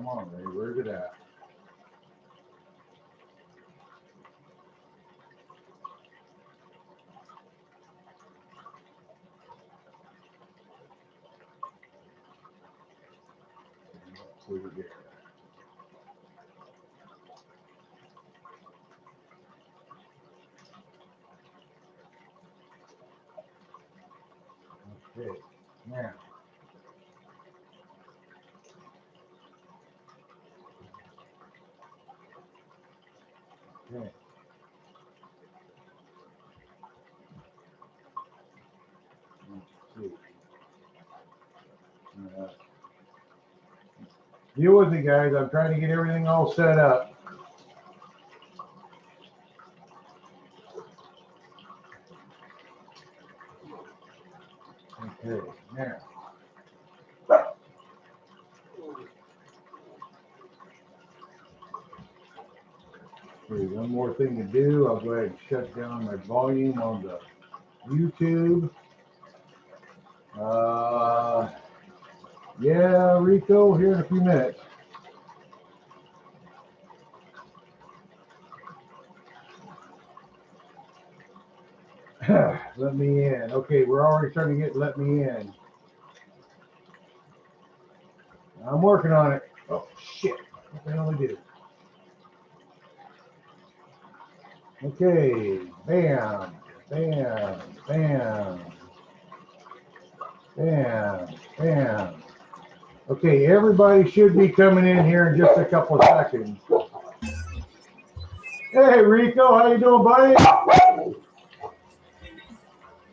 Come on, Ray. Where's it at? Over there. Okay, now. Okay. Let's see. Deal with me, guys. I'm trying to get everything all set up. Okay, now. Okay, one more thing to do. I'll go ahead and shut down my volume on the YouTube. Yeah, Rico, here in a few minutes. Let me in. Okay, we're already starting to get let me in. I'm working on it. Oh, shit. What the hell we do? Okay, bam, bam, bam, bam, bam. Okay, everybody should be coming in here in just a couple of seconds. Hey, Rico, how you doing, buddy?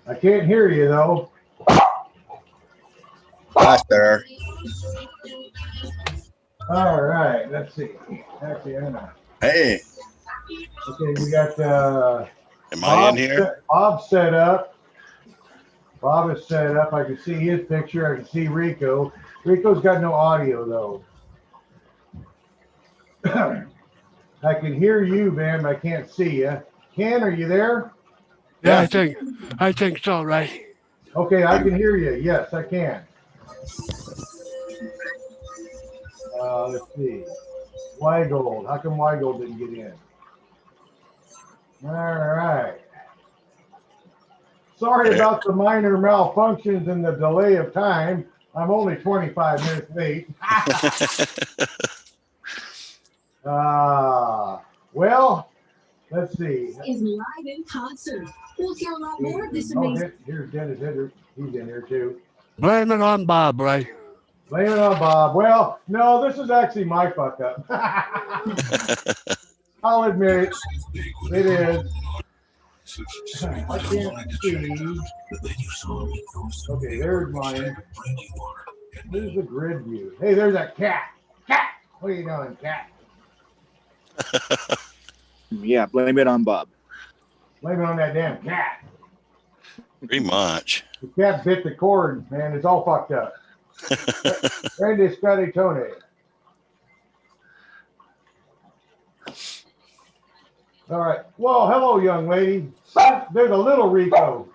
I can't hear you, though. Hi, sir. All right, let's see. Actually, I'm not. Hey. Okay, we got Am I in here? Bob set up. Bob is set up. I can see his picture. I can see Rico. Rico's got no audio, though. I can hear you, man, but I can't see you. Ken, are you there? Yeah, I think so, right? Okay, I can hear you. Yes, I can. Let's see. Y-Gold. How come Y-Gold didn't get in? All right. Sorry about the minor malfunctions and the delay of time. I'm only 25 minutes late. Well, let's see. Is live in concert. We'll hear a lot more of this amazing. Here's Dennis Hitter. He's in here too. Blame it on Bob, right? Blame it on Bob. Well, no, this is actually my fuck up. I'll admit it. It is. I can't see. Okay, there's mine. There's the grid view. Hey, there's that cat. Cat! What are you doing, cat? Yeah, blame it on Bob. Blame it on that damn cat. Pretty much. The cat bit the cord, man. It's all fucked up. Randy Scotty Tony. All right. Well, hello, young lady. There's a little Rico.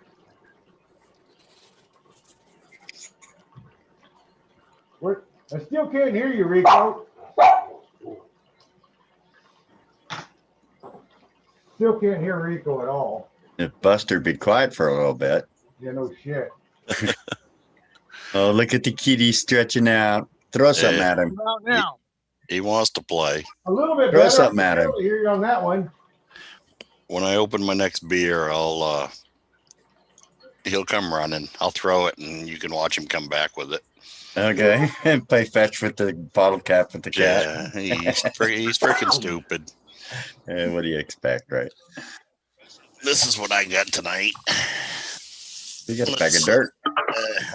I still can't hear you, Rico. Still can't hear Rico at all. If Buster be quiet for a little bit. Yeah, no shit. Oh, look at the kitty stretching out. Throw something at him. Now. He wants to play. A little bit Throw better. something at I him. can hear you on that one. When I open my next beer, he'll come running. I'll throw it, and you can watch him come back with it. Okay. And play fetch with the bottle cap with the cat. Yeah, he's freaking stupid. What do you expect, right? This is what I got tonight. You got a bag of dirt.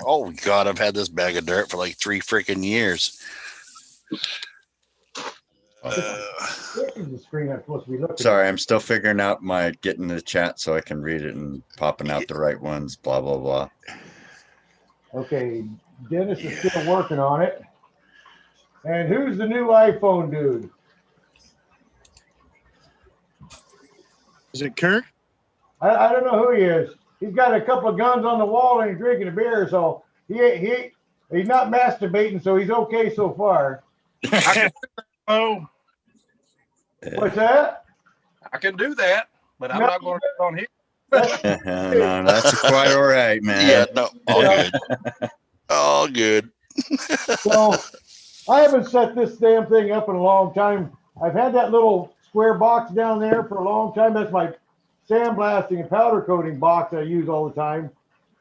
Oh, God, I've had this bag of dirt for like 3 freaking years. This is the screen I'm supposed to be looking Sorry, I'm still figuring out my getting the chat so I can read it and popping out the right ones, blah, blah, blah. at. Okay, Dennis is still working on it. And who's the new iPhone dude? Is it Kirk? I don't know who he is. He's got a couple of guns on the wall and he's drinking a beer, so he's not masturbating, so he's okay so far. Oh, What's that? I can do that, but I'm No. not going to do it on here. No, that's quite all right, man. Yeah, no, all good. All good. So I haven't set this damn thing up in a long time. I've had that little square box down there for a long time. That's my sandblasting and powder coating box I use all the time.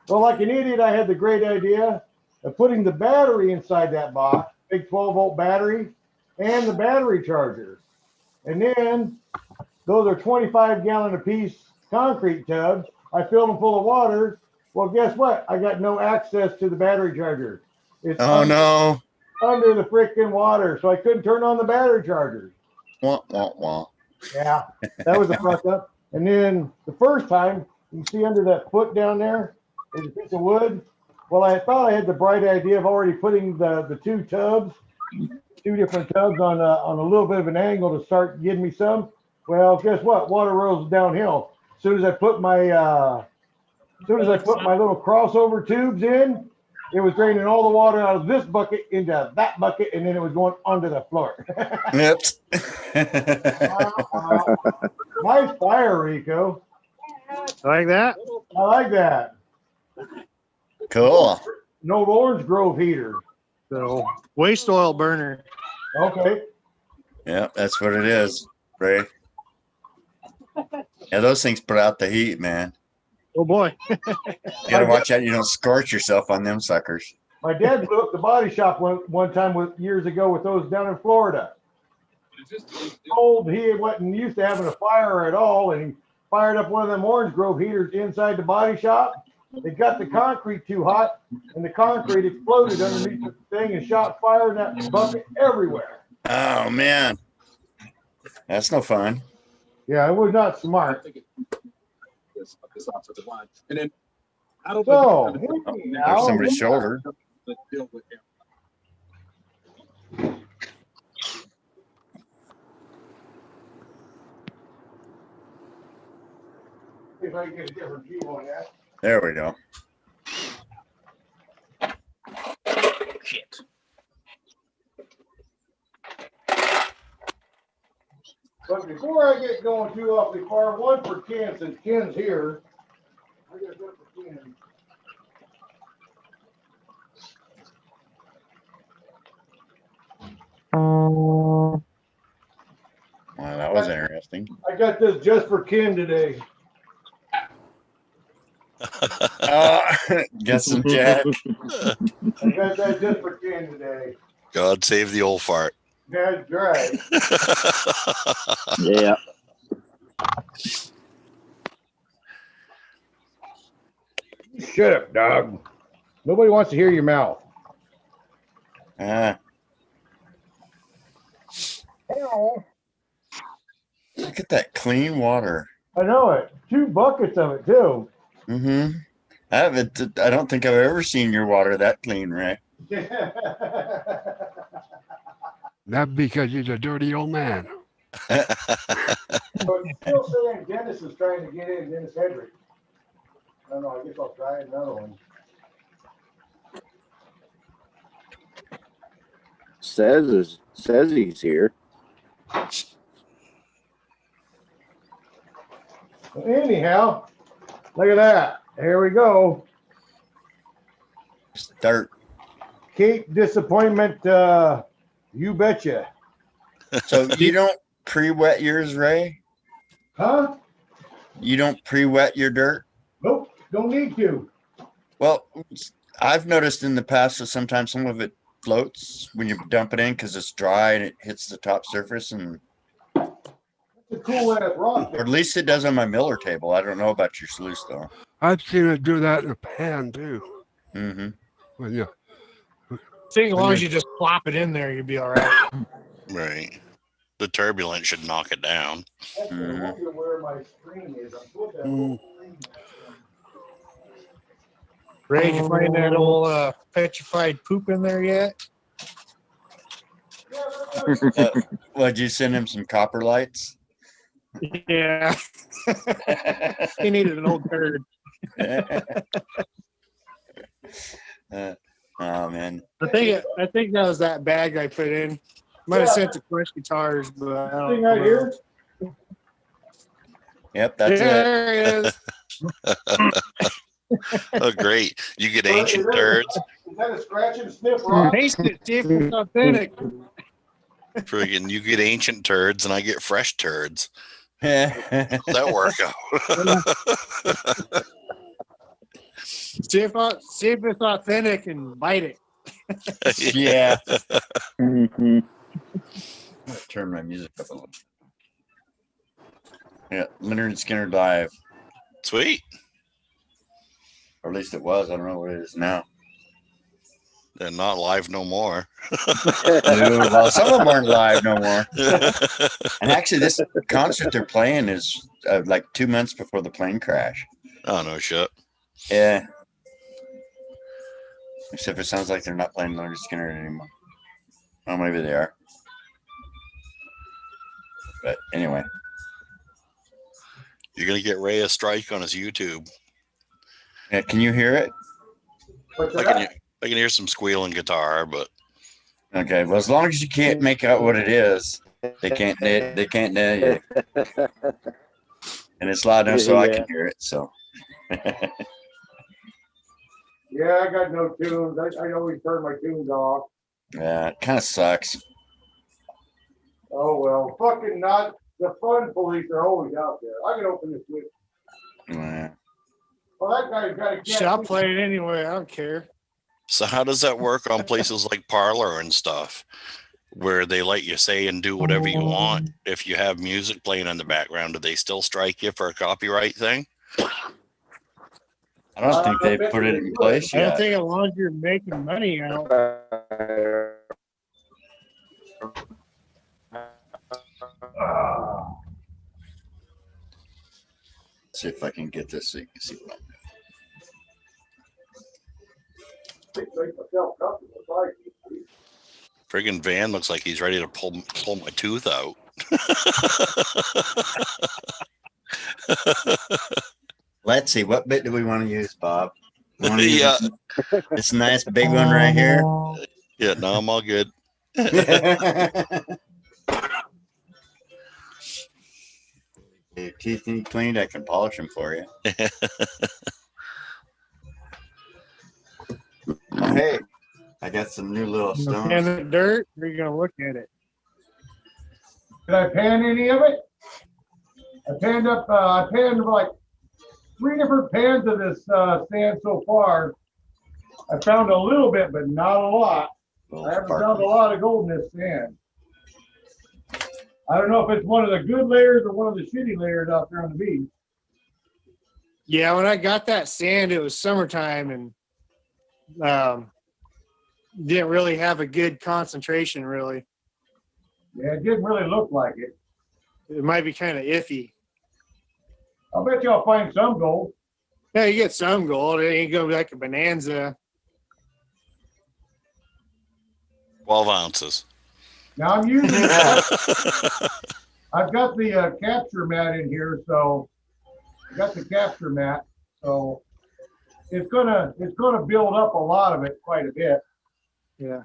Well, like an idiot, I had the great idea of putting the battery inside that box, big 12-volt battery, and the battery charger. And then those are 25-gallon apiece concrete tubs. I filled them full of water. Well, guess what? I got no access to the battery charger. It's Oh no. under the freaking water, so I couldn't turn on the battery charger. Wah, wah, wah. Yeah, that was a fuck up. And then the first time, you see under that foot down there, there's a piece of wood. Well, I thought I had the bright idea of already putting the two different tubs on a little bit of an angle to start getting me some. Well, guess what? Water rose downhill. As soon as I put my little crossover tubes in, it was draining all the water out of this bucket into that bucket, and then it was going onto the floor. Yep. Wow. Nice fire, Rico. Like that? I like that. Cool. An old Orange Grove heater. So waste oil burner. Okay. Yeah, that's what it is, Ray. Yeah, those things put out the heat, man. Oh boy. You gotta watch out you don't scorch yourself on them suckers. My dad blew up the body shop one time years ago with those down in Florida. Told he wasn't used to having a fire at all, and he fired up one of them Orange Grove heaters inside the body shop. They got the concrete too hot, and the concrete exploded underneath the thing and shot fire in that bucket everywhere. Oh man. That's no fun. Yeah, it was not smart. And then I don't So, There's somebody's shoulder. if I can get a different view on that. There we go. Shit. But before I get going too awfully far, one for Ken, since Ken's here. I got one for Ken. Well, that was interesting. I got this just for Ken today. Get some Jack. I got that just for Ken today. God save the old fart. That's right. Yeah. Shut up, dog. Nobody wants to hear your mouth. Look at that clean water. I know it. 2 buckets of it too. Mm-hmm. I don't think I've ever seen your water that clean, Ray. Not because he's a dirty old man. But still saying Dennis is trying to get in, Dennis Hedrick. I don't know, I guess I'll try another one. Says he's here. Well, anyhow, look at that. Here we go. Dirt. Cape disappointment, you betcha. So you don't pre-wet yours, Ray? Huh? You don't pre-wet your dirt? Nope, don't need to. Well, I've noticed in the past that sometimes some of it floats when you dump it in because it's dry and it hits the top surface, and It's a cool ass rock. or at least it does on my Miller table. I don't know about your sluice though. I've seen it do that in a pan too. Mm-hmm. When you, think as long as you just plop it in there, you'll be all right. Right. The turbulence should knock it down. Actually, I wonder where my screen is. I'm supposed to have a Mm. little screen. Ray, did you find that old petrified poop in there yet? What'd you send him some copper lights? Yeah. He needed an old turd. Oh man. I think that was that bag I put in. Might have sent the Quest guitars, but I don't Thing right know. here. Yep, that's it. There it is. Oh, great. You get Is ancient that a- turds. Is that a scratch and sniff rock? Taste it, see if it's authentic. Friggin' you get ancient turds and I get fresh turds. Yeah. That work out. See if it's authentic and bite it. Yeah. Mhm. Turn my music up a little. Yeah, Leonard Skinner Live, Sweet. or at least it was. I don't know what it is now. They're not live no more. Well, some of them aren't live no more. And actually, this concert they're playing is like 2 months before the plane crash. Oh, no shit. Yeah. Except it sounds like they're not playing Leonard Skinner anymore. Oh, maybe they are. But anyway. You're going to get Ray a strike on his YouTube. Yeah, can you hear it? What's I that? can hear some squealing guitar, but Okay. Well, as long as you can't make out what it is, they can't nail you. And it's loud enough so I can hear it. So. Yeah, I got no tunes. I always turn my tunes off. Yeah, it kind of sucks. Oh well, fucking not. The fun police are always out there. I can open this switch. Yeah. Well, that guy's got a cat. Shop play it anyway. I don't care. so how does that work on places like Parlor and stuff, where they let you say and do whatever you want? If you have music playing in the background, do they still strike you for a copyright thing? I don't think they put it in place I don't yet. think as long as you're making money out. See if I can get this so you can see what I'm Make myself comfortable. Sorry. Friggin' Van looks like he's ready to pull my tooth out. Let's see, what bit do we want to use, Bob? We wanna use Yeah. this nice big one right here. Yeah, no, I'm all good. Your teeth need cleaned, I can polish them for you. Oh, hey, I got some new little And stones. the dirt, or you gonna look at it. Did I pan any of it? I panned like 3 different pans of this sand so far. I found a little bit, but not a lot. I haven't found a lot of gold in this sand. I don't know if it's one of the good layers or one of the shitty layers out there on the beach. Yeah, when I got that sand, it was summertime and didn't really have a good concentration, really. Yeah, it didn't really look like it. It might be kind of iffy. I'll bet you I'll find some gold. Yeah, you get some gold. It ain't gonna be like a bonanza. 12 ounces. Now I'm using I've got the capture mat in here, so I got the capture mat, so it's gonna build up a lot of it quite a bit. Yeah.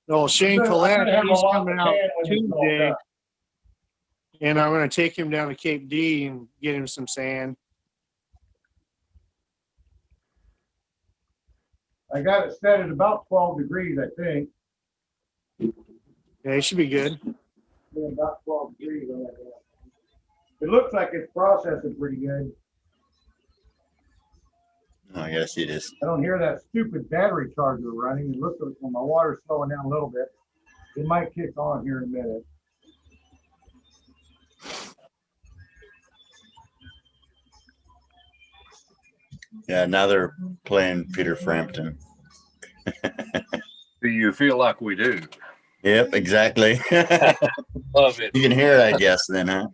Oh, Shane I'm gonna Collette, have a he's lot coming to out pan when it's all Tuesday, done. and I'm gonna take him down to Cape D and get him some sand. I got it set at about 12 degrees, I think. Yeah, he should be good. Yeah, about 12 degrees on that. It looks like it's processing pretty good. Oh, I gotta see this. I don't hear that stupid battery charger running. It looks like when my water's slowing down a little bit, it might kick on here in a minute. Yeah, now they're playing Peter Frampton. Do you feel like we do? Yep, exactly. Love it. You can hear it, I guess, then, huh?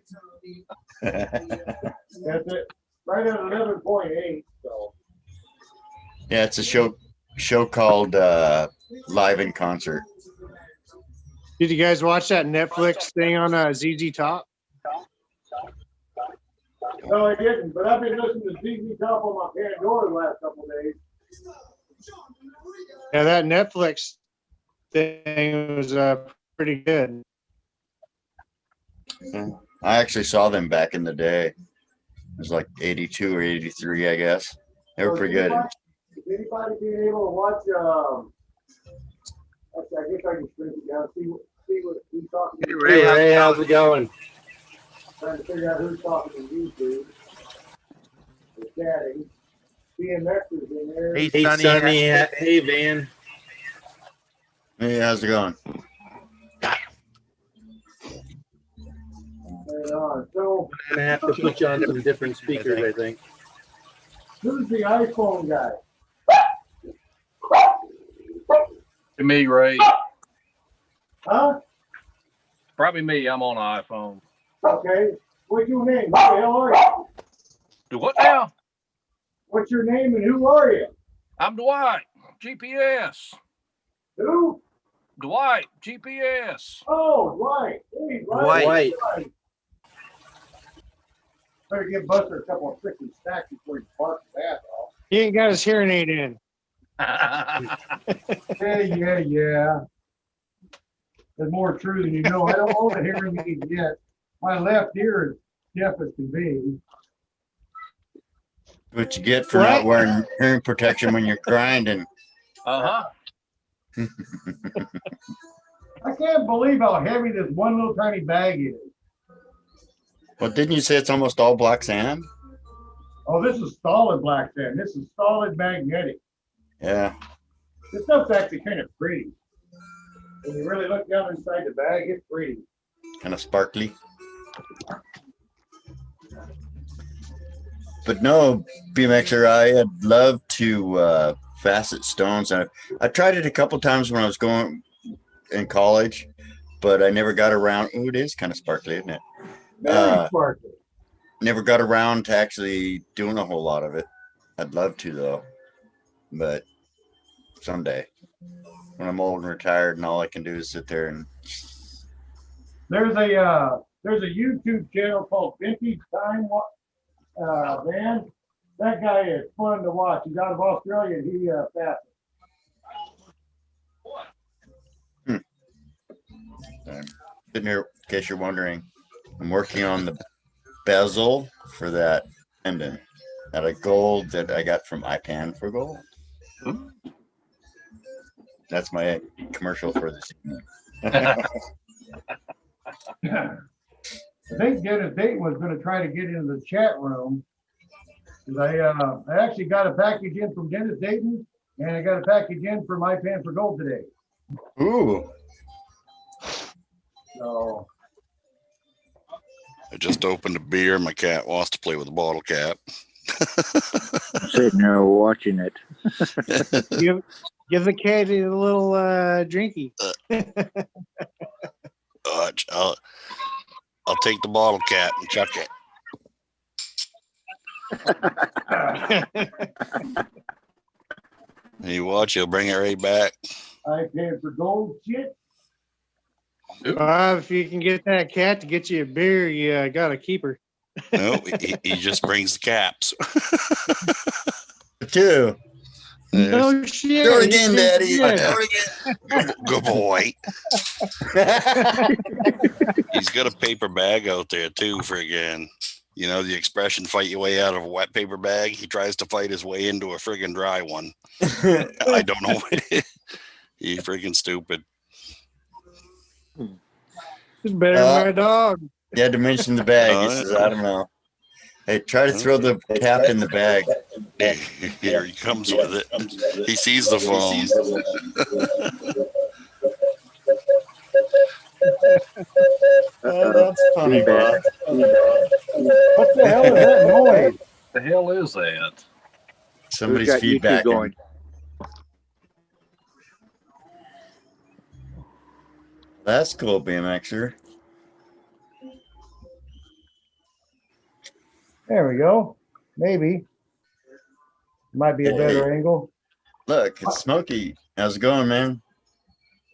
That's it. Right at 11.8. So Yeah, it's a show called Live in Concert. Did you guys watch that Netflix thing on ZZ Top? no, I didn't. But I've been listening to ZZ Top on my Pandora the last couple of days. Yeah, that Netflix thing was pretty good. I actually saw them back in the day. It was like 82 or 83, I guess. They were pretty good. Is anybody being able to watch? Actually, I guess I can shrink it down. See what who's talking. Hey Ray, how's it going? Trying to figure out who's talking to YouTube. They're chatting. BMX is in there. Hey, Hey Sonny. Sonny, hey Van. Hey, how's it going? Right on. So I'm gonna have to put you on some different speakers, I think. who's the iPhone guy? Me, Ray. Huh? Probably me. I'm on an iPhone. Okay. What's your name? Who the hell are you? Do what now? What's your name and who are you? I'm Dwight. GPS. Who? Dwight. GPS. Oh, Dwight. Hey, Dwight. Dwight. Better give Buster a couple of freaking stacks before he barks his ass off. He ain't got his hearing aid in. Yeah. There's more true than you know. I don't own a hearing aid yet. My left ear is deaf as can be. What you get for not wearing hearing protection when you're grinding. Uh-huh. I can't believe how heavy this one little tiny bag is. Well, didn't you say it's almost all black sand? Oh, this is solid black sand. This is solid magnetic. Yeah. This stuff's actually kind of pretty. When you really look down inside the bag, it's pretty. Kind of sparkly. But no, BMXer, I'd love to facet stones. I tried it a couple times when I was going in college, but I never got around. Oh, it is kind of sparkly, isn't it? Very sparkly. Never got around to actually doing a whole lot of it. I'd love to though, but someday when I'm old and retired and all I can do is sit there and There's a YouTube channel called Vintage Time Van. That guy is fun to watch. He's out of Australia and he fastens. sitting here, in case you're wondering, I'm working on the bezel for that pendant out of gold that I got from IPan4Gold. That's my commercial for this evening. I think Dennis Dayton was going to try to get into the chat room. 'Cause I actually got a package in from Dennis Dayton and I got a package in from IPan4Gold today. Ooh. So I just opened a beer. My cat wants to play with the bottle cap. Sitting there watching it. Give the cat a little drinky. I'll take the bottle cap and chuck it. You watch, he'll bring it right back. IPan4Gold shit. If you can get that cat to get you a beer, you gotta keep her. No, he just brings the caps. Two. No shit. Do it again, Daddy. Yeah. Good boy. He's got a paper bag out there too, friggin'. You know the expression, fight your way out of a wet paper bag? He tries to fight his way into a friggin' dry one. I don't know what it is. He's friggin' stupid. It's better than my dog. You had to mention the bag. He says, I don't know. Hey, try to throw the cap in the bag. Here he comes with it. He sees the phone. That's funny, Bob. What the hell is that noise? The hell is that? Somebody's Who's got YouTube feedback. going? That's cool, BMXer. There we go. Maybe. Might be a better angle. Look, it's Smokey. How's it going, man?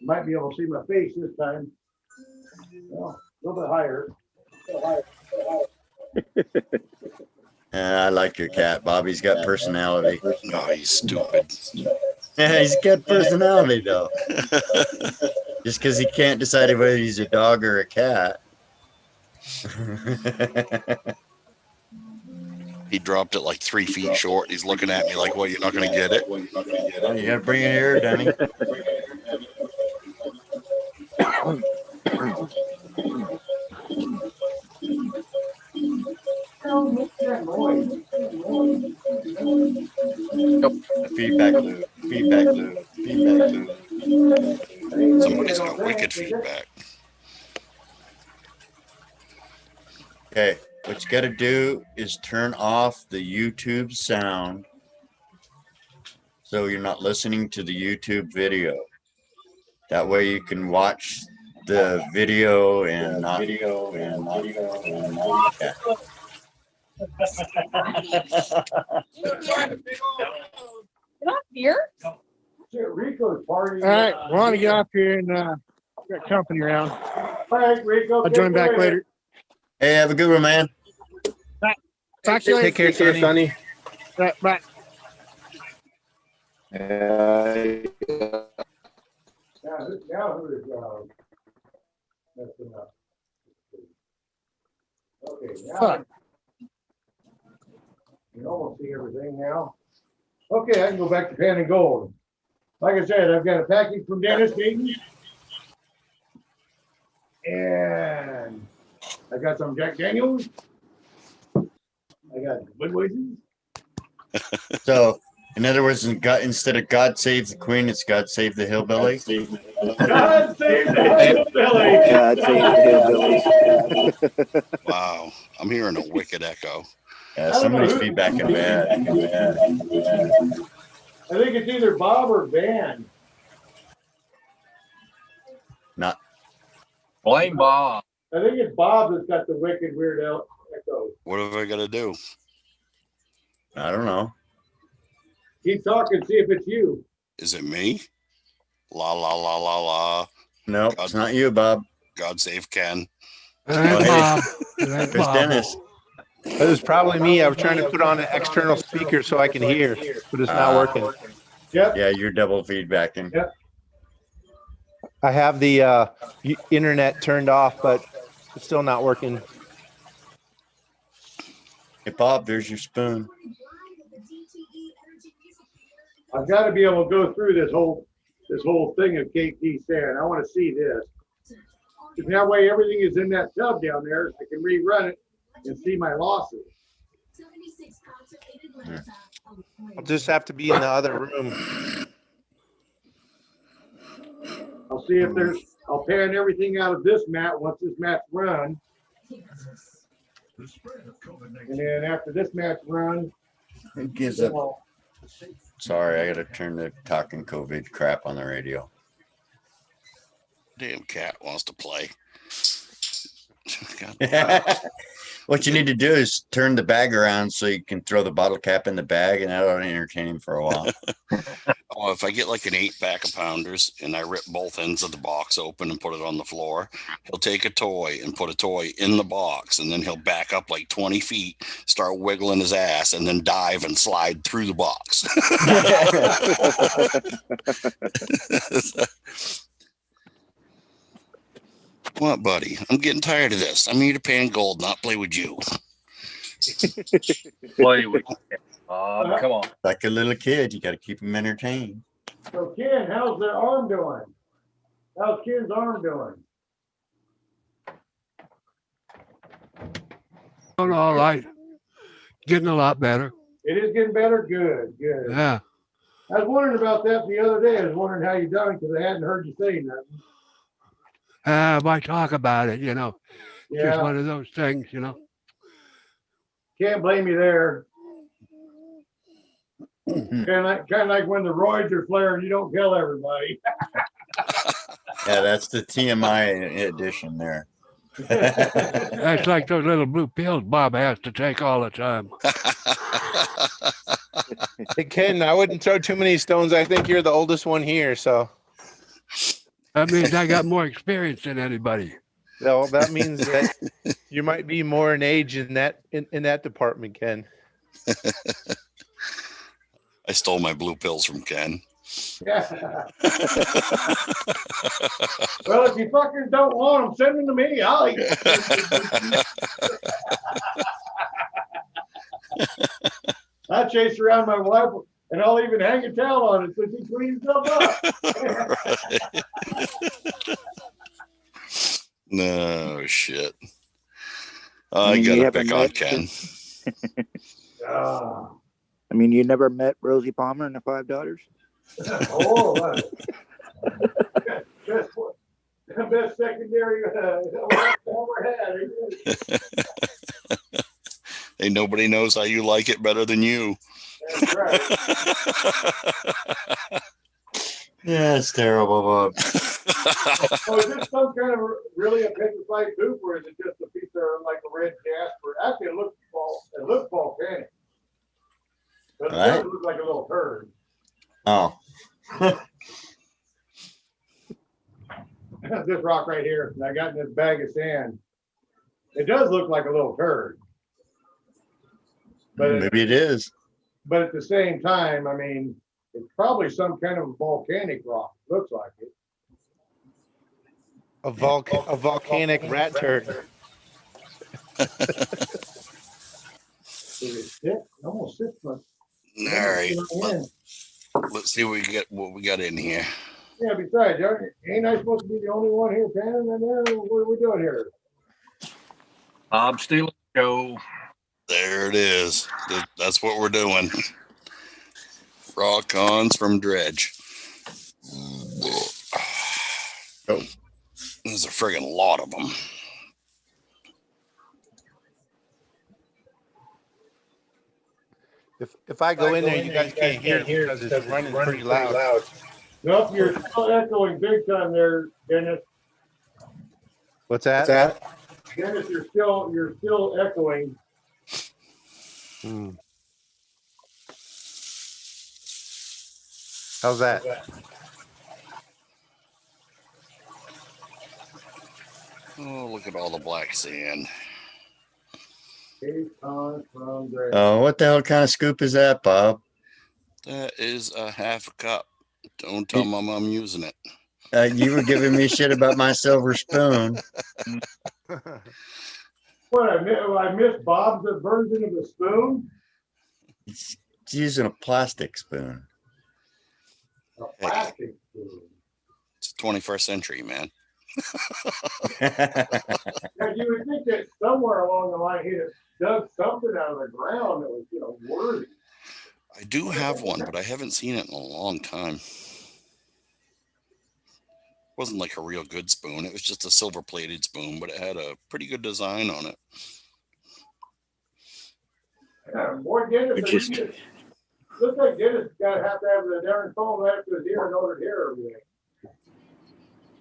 Might be able to see my face this time. Well, a little bit higher. I like your cat, Bobby's got personality. No, he's stupid. Yeah, he's got personality, though. Just because he can't decide whether he's a dog or a cat. He dropped it like 3 feet short. He's looking at me like, "What? You're not going to get it?" Well, you gotta bring it here, Danny. Feedback loop. Feedback loop. Feedback loop. Somebody's got wicked feedback. Okay, what you gotta do is turn off the YouTube sound so you're not listening to the YouTube video. That way you can watch the video and not. Yeah. Here? Rico's partying. All right, we want to get off here and got company around. All right, Rico. I'll join back later. Hey, have a good one, man. Talk to you later. Take care, Sonny. Right, bye. Now who is messing up? Okay, now Fuck. you can almost see everything now. Okay, I can go back to Pan and Gold. Like I said, I've got a package from Dennis Dayton. And I got some Jack Daniels. I got Budweiser. So, in other words, instead of God Save the Queen, it's God Save the Hillbilly. God save the hillbilly. God save the hillbillies. Wow, I'm hearing a wicked echo. Yeah, somebody's feedbacking bad. I think it's either Bob or Van. Not. Blame Bob. I think it's Bob that's got the wicked weird echo. What have I got to do? I don't know. Keep talking, see if it's you. Is it me? La la la la la. No, it's not you, Bob. God save Ken. Hey, hey. Bob. Hey, It's Bob. Dennis. It was probably me. I was trying to put on an external speaker so I can hear, but it's not working. Yep. Yeah, you're double feedbacking. Yep. I have the internet turned off, but it's still not working. Hey, Bob, there's your spoon. I've got to be able to go through this whole thing of KT saying. I want to see this. Because that way everything is in that tub down there. I can rerun it and see my losses. I'll just have to be in the other room. I'll see if I'll pan everything out of this mat once this mat's run. And then after this mat's run, It gives up. Sorry, I got to turn the talking COVID crap on the radio. Damn cat wants to play. God. What you need to do is turn the bag around so you can throw the bottle cap in the bag, and that'll entertain him for a while. Oh, if I get like an 8-pack of pounders and I rip both ends of the box open and put it on the floor, he'll take a toy and put a toy in the box, and then he'll back up like 20 feet, start wiggling his ass, and then dive and slide through the box. What, buddy? I'm getting tired of this. I'm here to pan gold, not play with you. Play with come on. Like a little kid, you got to keep him entertained. so Ken, how's the arm doing? How's Ken's arm doing? Doing all right. Getting a lot better. It is getting better? Good, good. Yeah. I was wondering about that the other day. I was wondering how you done because I hadn't heard you say nothing. Why talk about it, you know? Just Yeah, one of those things, you know? can't blame you there. Kind of like when the roids are flaring, you don't tell everybody. Yeah, that's the TMI edition there. That's like those little blue pills Bob has to take all the time. Hey, Ken, I wouldn't throw too many stones. I think you're the oldest one here, so That means I got more experience than anybody. no, that means that you might be more in age in that department, Ken. I stole my blue pills from Ken. Yeah. Well, if you fuckers don't want them, send them to me. I'll eat them. I chase around my wife, and I'll even hang a towel on it so she cleans up. No shit. I I mean, you gotta haven't pick on met- Ken. Ah. I mean, you never met Rosie Palmer and the Five Daughters? Oh, right. Best secondary ever had. Ain't nobody knows how you like it better than you. That's right. Yeah, it's terrible, Bob. So is this some kind of really a petrified poop, or is it just a piece of like a red jasper? Actually, it looks volcanic, but it does look like a little turd. Oh. This rock right here, that I got in this bag of sand, it does look like a little turd. But Maybe it is. But at the same time, I mean, it's probably some kind of volcanic rock. Looks like it. A volcanic rat turd. Almost 6 months. All right. Let's see what we got in here. Yeah, besides, ain't I supposed to be the only one here panning in there? What are we doing here? I'm stealing the show. There it is. That's what we're doing. Raw cons from Dredge. Oh. There's a friggin' lot of them. If I go in there, you guys can't hear it because it's running pretty loud. Nope, you're still echoing big time there, Dennis. What's that? Dennis, you're still echoing. How's that? Oh, look at all the black sand. Oh, what the hell kind of scoop is that, Bob? That is a half a cup. Don't tell Mom I'm using it. You were giving me shit about my silver spoon. What, I missed Bob's version of a spoon? It's using a plastic spoon. A plastic spoon. It's 21st century, man. Now, you would think that somewhere along the line he'd have dug something out of the ground that was, worthy. I do have one, but I haven't seen it in a long time. It wasn't like a real good spoon. It was just a silver plated spoon, but it had a pretty good design on it. Boy, Dennis, looks like Dennis got to have the darn phone right up to his ear in order to hear everything.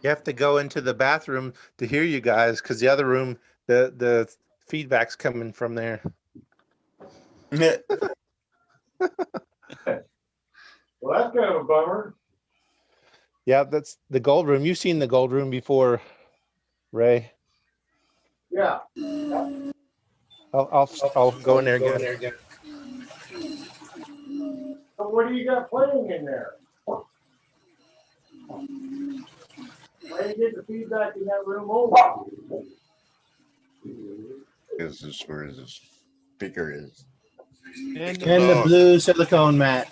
You have to go into the bathroom to hear you guys because the other room, the feedback's coming from there. Well, that's kind of a bummer. Yeah, that's the gold room. You've seen the gold room before, Ray. Yeah. I'll go in there again. So what do you got playing in there? Why do you get the feedback in that room over? This is where the speaker is. And the blue silicone mat.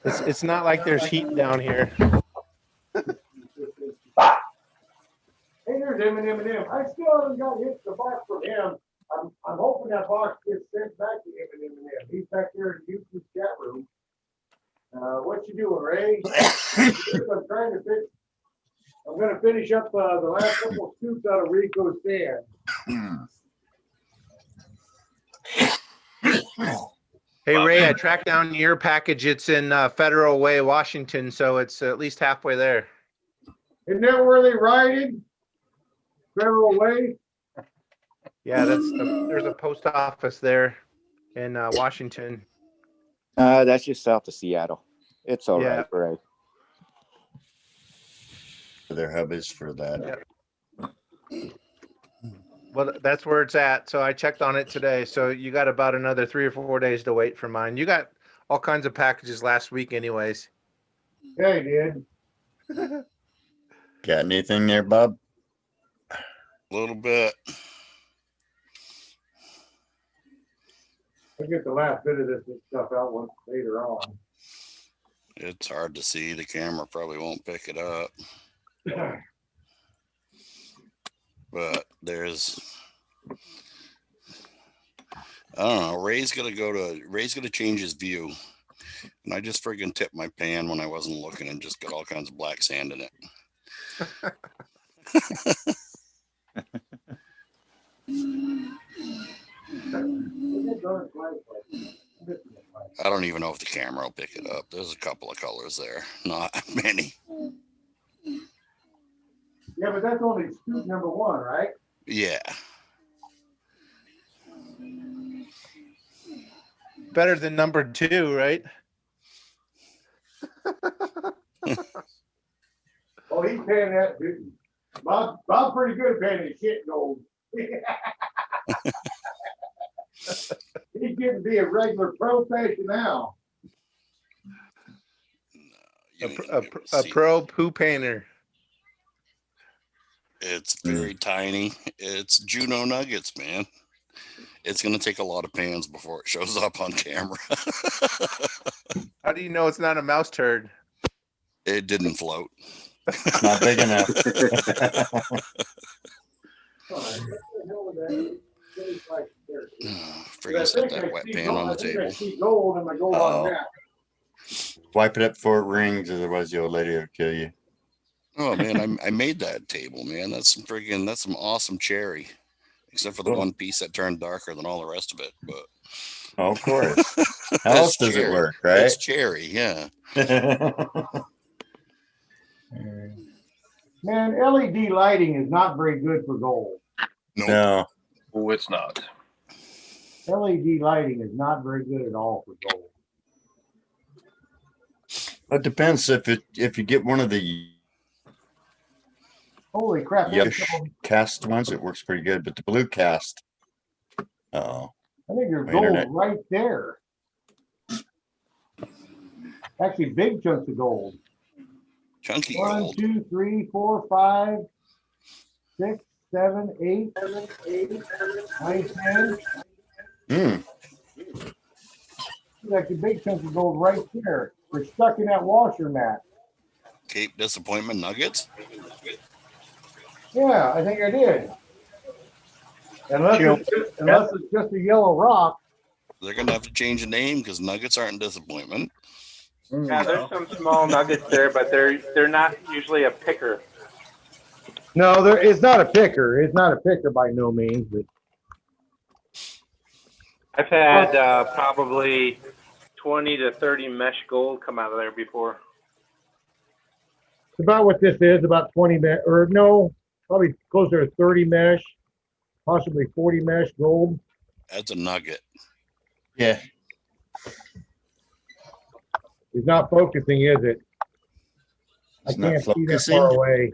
It's not like there's heat down here. Hey, there's M&M. I still haven't got hit the box from him. I'm hoping that box gets sent back to M&M. He's back there in the YouTube chat room. What you doing, Ray? I'm going to finish up the last couple of scoops out of Rico's stand. Hey, Ray, I tracked down your package. It's in Federal Way, Washington, so it's at least halfway there. Isn't that where they rided? Federal Way? Yeah, there's a post office there in Washington. That's just south of Seattle. It's all Yeah. right. Their hub is for that. Yeah. Well, that's where it's at. So I checked on it today. So you got about another 3 or 4 days to wait for mine. You got all kinds of packages last week, anyways. Yeah, he did. Got anything there, Bob? A little bit. I'll get the last bit of this stuff out once later on. It's hard to see. The camera probably won't pick it up. But there's, I don't know. Ray's gonna change his view. And I just friggin' tipped my pan when I wasn't looking and just got all kinds of black sand in it. I don't even know if the camera will pick it up. There's a couple of colors there, not many. Yeah, but that's only scoop number 1, right? Yeah. Better than number 2, right? Oh, he's paying that. Dude. Bob's pretty good at paying his shit gold. He's getting to be a regular professional. A pro poo painter. It's very tiny. It's Juno Nuggets, man. It's going to take a lot of pans before it shows up on camera. How do you know it's not a mouse turd? It didn't float. It's not big enough. Freaking set that wet pan on the table. Oh. Wipe it up before it rings, otherwise the old lady will kill you. Oh man, I made that table, man. That's some awesome cherry. Except for the one piece that turned darker than all the rest of it. But oh, of course. How else does it work, right? It's cherry, yeah. Man, LED lighting is not very good for gold. No. Oh, it's not. LED lighting is not very good at all for gold. It depends if you get one of the Holy crap. yellowish cast ones, it works pretty good, but the blue cast, oh. I think there's My gold internet. right there. Actually, big chunks of gold. Chunky 1, gold. 2, 3, 4, 5, 6, 7, 8, 9, 10. Mm. There's actually big chunks of gold right there. They're stuck in that washer mat. Cape Disappointment Nuggets? Yeah, I think I did. Unless it's just a yellow rock. They're going to have to change the name because Nuggets aren't Disappointment. Yeah, there's some small nuggets there, but they're not usually a picker. No, it's not a picker. It's not a picker by no means. But I've had probably 20 to 30 mesh gold come out of there before. it's about what this is, about 20 mesh, or no, probably closer to 30 mesh, possibly 40 mesh gold. That's a nugget. Yeah. It's not focusing, is it? I It's not can't see that focusing? far away.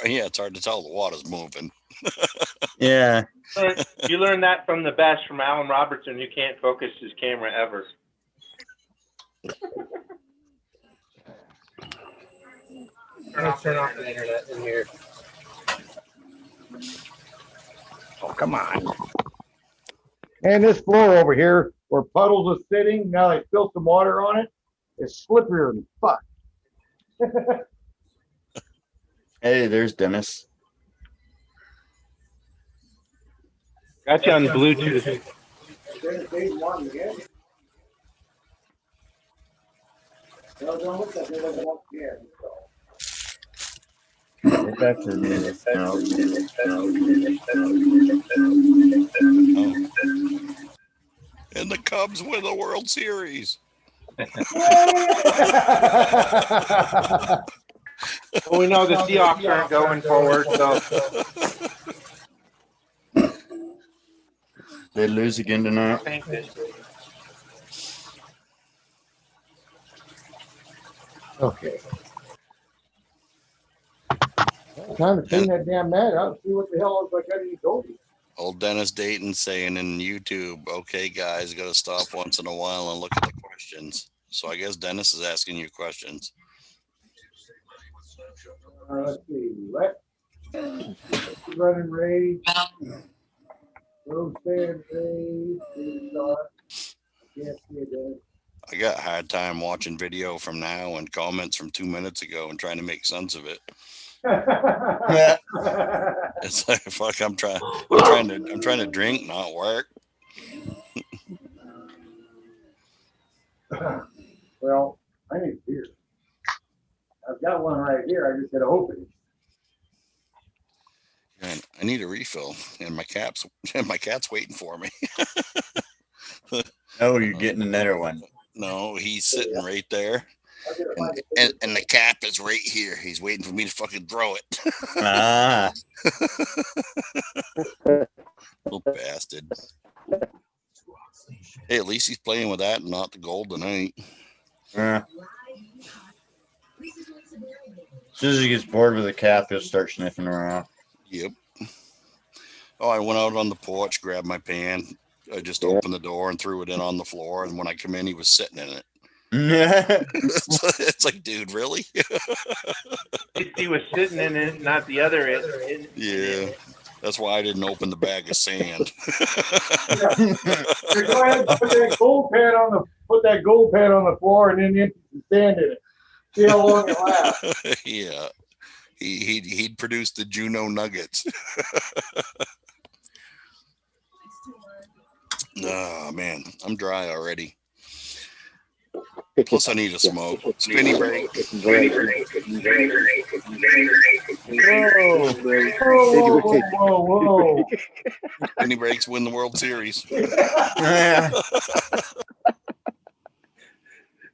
Yeah, it's hard to tell the water's moving. Yeah. You learn that from the best, from Alan Robertson. You can't focus his camera ever. Turn off the internet in here. Oh, come on. And this floor over here, where puddles are sitting, now they spilled some water on it, it's slipperier than fuck. Hey, there's Dennis. Got you on Bluetooth. Get back to the music. No. And the Cubs win the World Series. Well, we know the Seahawks aren't going forward, so They lose again tonight. thank you. Okay. Time to clean that damn mat out and see what the hell I got any gold. Old Dennis Dayton saying in YouTube, okay, guys, got to stop once in a while and look at the questions. So I guess Dennis is asking you questions. Let's see. What? Running raid. Road stand raid. Can't see it, Dennis. I got a hard time watching video from now and comments from 2 minutes ago and trying to make sense of it. Yeah. It's like, fuck, I'm trying to drink, not work. Well, I need beer. I've got one right here. I just gotta open it. And I need a refill, and my cat's waiting for me. Oh, you're getting another one. No, he's sitting right there, and the cap is right here. He's waiting for me to fucking throw it. Ah. Little bastard. Hey, at least he's playing with that and not the gold tonight. As soon as he gets bored with the cap, he'll start sniffing around. Yep. Oh, I went out on the porch, grabbed my pan. I just opened the door and threw it in on the floor. And when I come in, he was sitting in it. It's like, dude, really? He was sitting in it, not the other end. Yeah. That's why I didn't open the bag of sand. Go ahead and put that gold pad on the floor and then empty some sand in it. See how long it lasts. Yeah. He'd produce the Juno Nuggets. Oh, man. I'm dry already. Plus, I need a smoke. Spinny break. Whoa. Spinny breaks win the World Series. Yeah,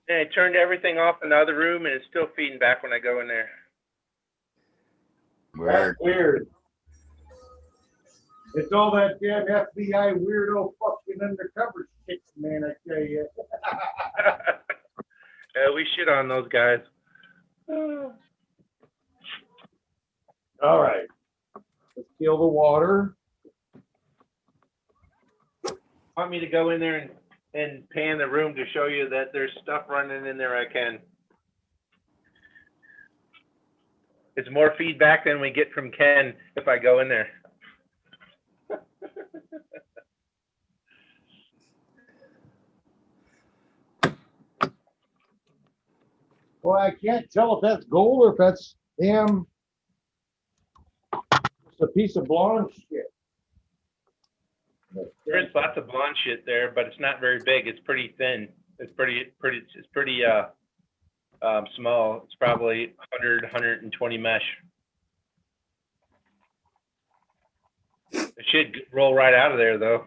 I turned everything off in the other room, and it's still feeding back when I go in there. That's weird. It's all that damn FBI weirdo fucking undercover shit, man, I tell you. We shit on those guys. All right. Let's kill the water. Want me to go in there and pan the room to show you that there's stuff running in there? I can. It's more feedback than we get from Ken if I go in there. Well, I can't tell if that's gold or if that's damn just a piece of blonde shit. There's lots of blonde shit there, but it's not very big. It's pretty thin. It's pretty small. It's probably 120 mesh. It should roll right out of there, though.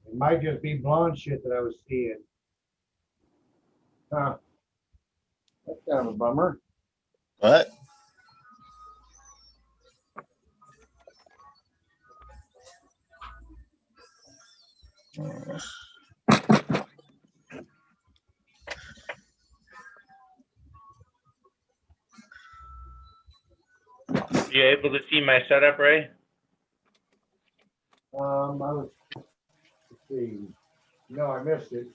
It might just be blonde shit that I was seeing. Huh. That's kind of a bummer. What? You able to see my setup, Ray? Let's see. No, I missed it.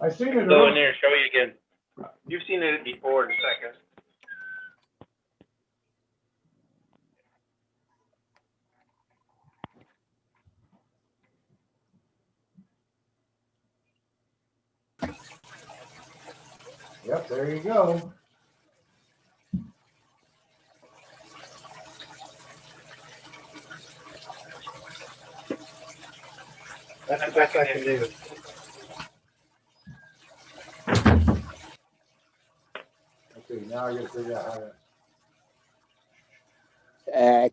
I seen it. Go in there and show you again. You've seen it before in a second. Yep, there you go. That's the best I can do. Okay, now I gotta figure out how to.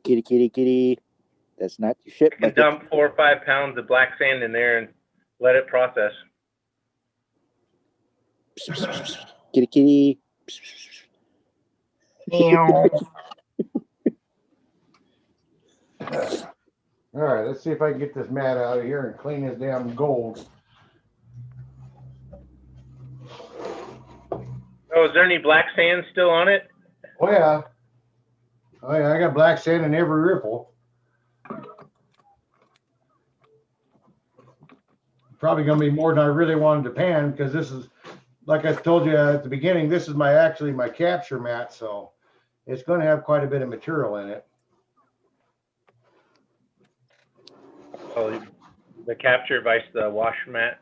Kitty. That's not your shit. You can dump 4 or 5 pounds of black sand in there and let it process. Kitty. All right, let's see if I can get this mat out of here and clean this damn gold. Oh, is there any black sand still on it? Oh yeah. Oh yeah, I got black sand in every ripple. Probably gonna be more than I really wanted to pan, because this is, like I told you at the beginning, this is actually my capture mat, so it's gonna have quite a bit of material in it. Oh, the capture vice the wash mat.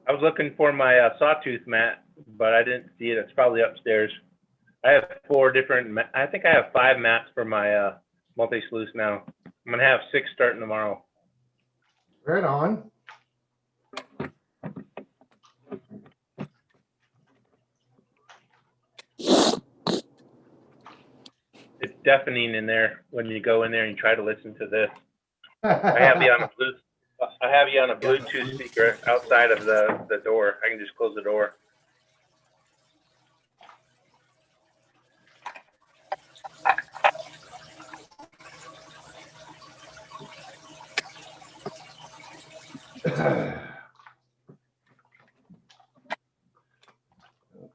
I was looking for my sawtooth mat, but I didn't see it. It's probably upstairs. I have 4 different. I think I have 5 mats for my multi-sluice now. I'm gonna have 6 starting tomorrow. Right on. It's deafening in there when you go in there and you try to listen to this. I have you on a Bluetooth speaker outside of the door. I can just close the door.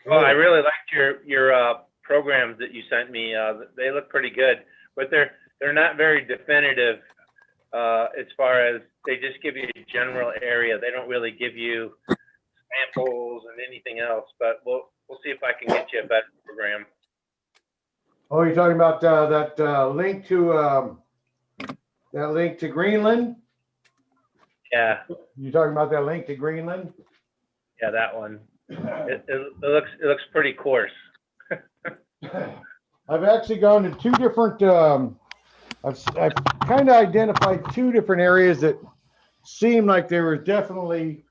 Well, I really liked your programs that you sent me. They look pretty good, but they're not very definitive as far as they just give you a general area. They don't really give you samples and anything else. But we'll see if I can get you a better program. Oh, you're talking about that link to Greenland? Yeah. You talking about that link to Greenland? Yeah, that one. It looks pretty coarse. I've actually gone to 2 different. I've kind of identified 2 different areas that seem like there was definitely,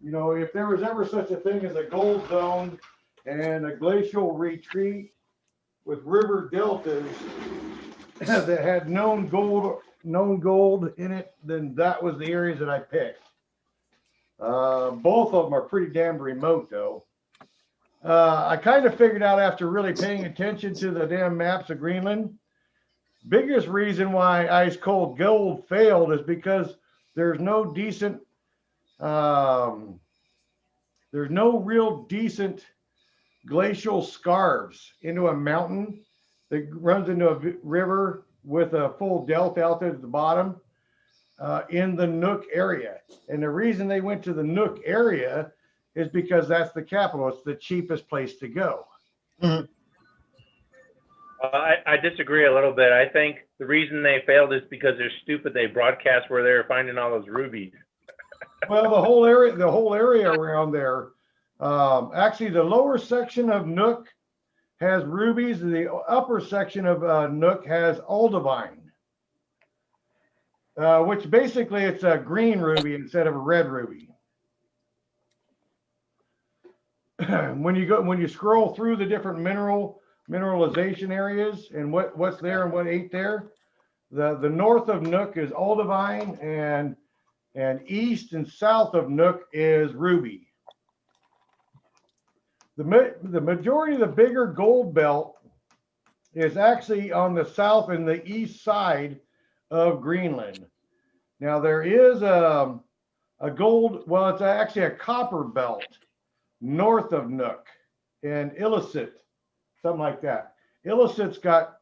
if there was ever such a thing as a gold zone and a glacial retreat with river deltas that had known gold in it, then that was the areas that I picked. Both of them are pretty damn remote, though. I kind of figured out after really paying attention to the damn maps of Greenland, biggest reason why ice cold gold failed is because there's no decent, there's no real decent glacial scarps into a mountain that runs into a river with a full delta out there at the bottom. In the Nook area. And the reason they went to the Nook area is because that's the capital. It's the cheapest place to go. Mm-hmm. I disagree a little bit. I think the reason they failed is because they're stupid. They broadcast where they were finding all those rubies. Well, the whole area around there, actually the lower section of Nook has rubies. The upper section of Nook has aldovine. Which basically it's a green ruby instead of a red ruby. When you scroll through the different mineralization areas and what's there and what ain't there, the north of Nook is aldovine and east and south of Nook is ruby. The majority of the bigger gold belt is actually on the south and the east side of Greenland. Now there is a gold, well, it's actually a copper belt north of Nook and Illicit, something like that. Illicit's got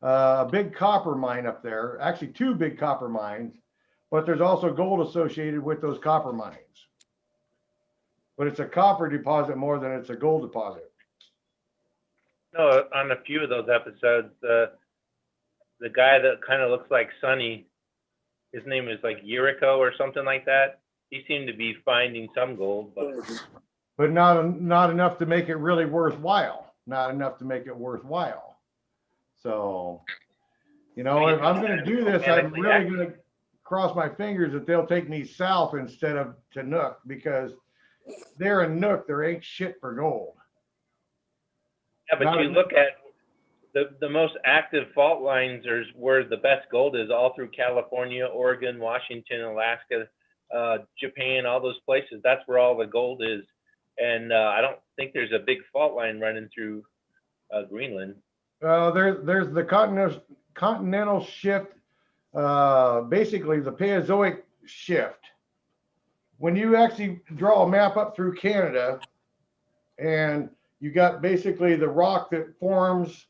a big copper mine up there, actually 2 big copper mines, but there's also gold associated with those copper mines. But it's a copper deposit more than it's a gold deposit. No, on a few of those episodes, the guy that kind of looks like Sonny, his name is like Rico or something like that. He seemed to be finding some gold, but not enough to make it really worthwhile. Not enough to make it worthwhile. So, if I'm going to do this, I'm really going to cross my fingers that they'll take me south instead of to Nook, because there in Nook there ain't shit for gold. Yeah, but you look at the most active fault lines are where the best gold is, all through California, Oregon, Washington, Alaska, Japan, all those places. That's where all the gold is. And I don't think there's a big fault line running through Greenland. There's the continental shift, basically the Paleozoic shift. when you actually draw a map up through Canada, and you got basically the rock that forms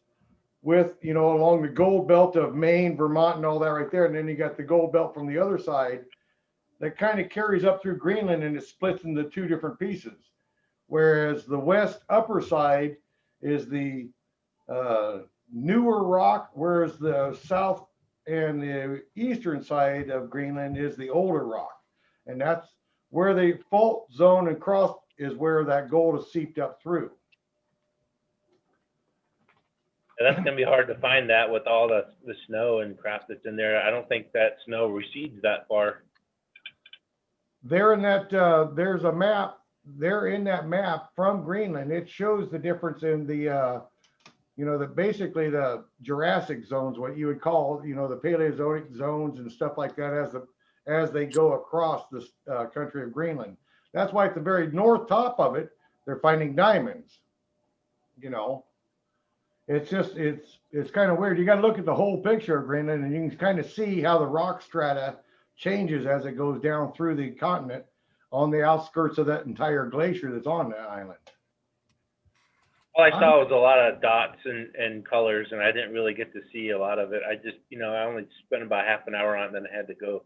with, you know, along the gold belt of Maine, Vermont, and all that right there, and then you got the gold belt from the other side that kind of carries up through Greenland, and it splits into two different pieces. Whereas the west upper side is the newer rock, whereas the south and the eastern side of Greenland is the older rock. And that's where the fault zone and cross is where that gold is seeped up through. That's going to be hard to find that with all the snow and crap that's in there. I don't think that snow recedes that far. There in that, there's a map, there in that map from Greenland. It shows the difference in the, you know, the basically the Jurassic zones, what you would call, you know, the Paleozoic zones and stuff like that as they go across this country of Greenland. That's why at the very north top of it, they're finding diamonds, you know. It's just, it's kind of weird. You got to look at the whole picture of Greenland, and you can kind of see how the rock strata changes as it goes down through the continent on the outskirts of that entire glacier that's on that island. All I saw was a lot of dots and colors, and I didn't really get to see a lot of it. I just, you know, I only spent about half an hour on it, then I had to go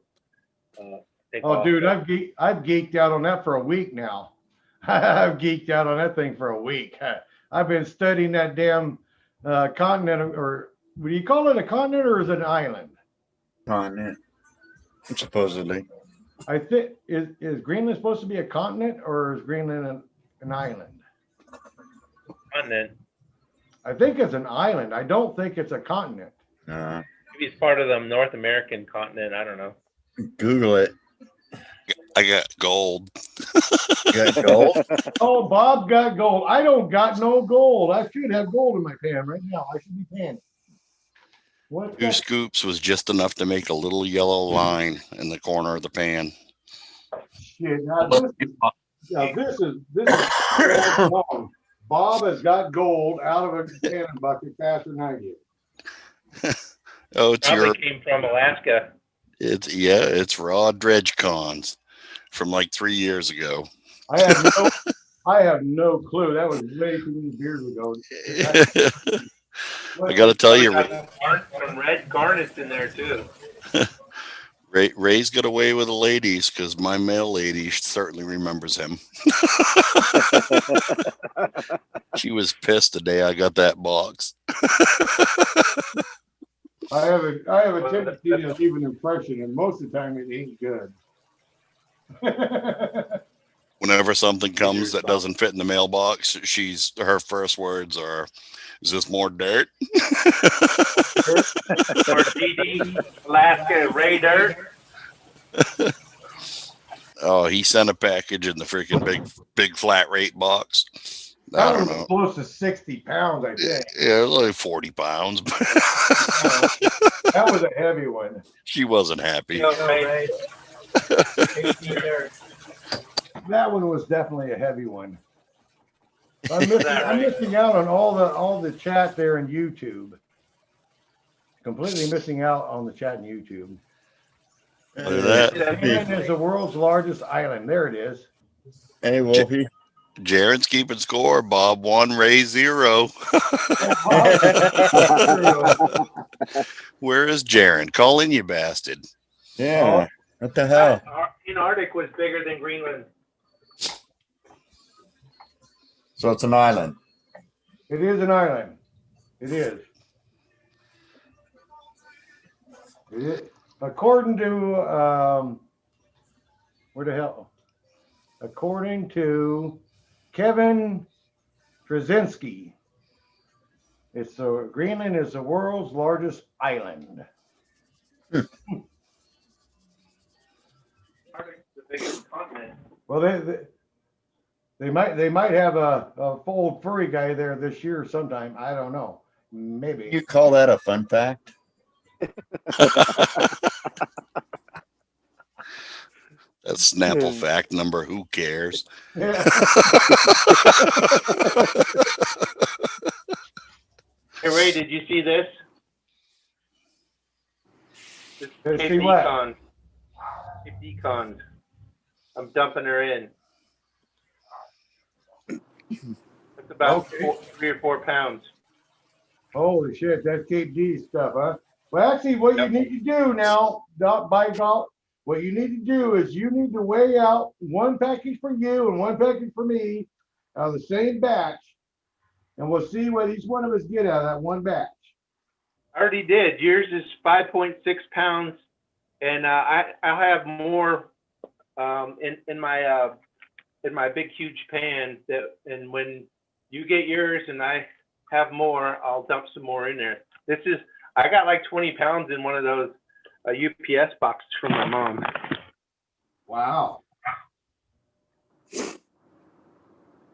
take off. Dude, I've geeked out on that for a week now. I've geeked out on that thing for a week. I've been studying that damn continent, or would you call it a continent or is it an island? Continent, supposedly. I think is Greenland supposed to be a continent, or is Greenland an island? Continent. I think it's an island. I don't think it's a continent. Maybe it's part of the North American continent. I don't know. Google it. I got gold. You got gold? Oh, Bob got gold. I don't got no gold. I should have gold in my pan right now. I should be panning. What? 2 scoops was just enough to make a little yellow line in the corner of the pan. Shit. Now this is wrong. Bob has got gold out of a cannon bucket faster than I did. Oh, it's Probably came from Alaska. It's raw dredge cons from like 3 years ago. I have no clue. That was way too many years ago. I got to tell you, some red garnets in there too. Ray's got away with the ladies because my mail lady certainly remembers him. She was pissed the day I got that box. I have a tendency to leave an impression, and most of the time it ain't good. Whenever something comes that doesn't fit in the mailbox, her first words are, "Is this more dirt?" Or DD, Alaska Ray Dirt. Oh, he sent a package in the freaking big flat rate box. I don't know. Close to 60 pounds, I think. Yeah, it was like 40 pounds. That was a heavy one. She wasn't happy. That one was definitely a heavy one. I'm missing out on all the chat there in YouTube. Completely missing out on the chat in YouTube. Look at that. Greenland is the world's largest island. There it is. Hey, Wolfie. Jared's keeping score. Bob 1, Ray 0. Where is Jared? Call in, you bastard. Yeah. What the hell? Antarctic was bigger than Greenland. So it's an island. It is an island. It is. It is. According to where the hell? According to Kevin Trzynski, Greenland is the world's largest island. The biggest continent. Well, they might have a old furry guy there this year sometime. I don't know. Maybe. You call that a fun fact? That's Snapple fact number. Who cares? Yeah. Hey, Ray, did you see this? See what? Cape Decon. I'm dumping her in. It's about 3 or 4 pounds. Holy shit, that's Cape D stuff, huh? Well, actually, what you need to do now, by golf, what you need to do is you need to weigh out one package for you and one package for me out of the same batch, and we'll see what each one of us get out of that one batch. I already did. Yours is 5.6 pounds, and I'll have more in my big huge pan. And when you get yours and I have more, I'll dump some more in there. I got like 20 pounds in one of those UPS boxes from my mom. Wow.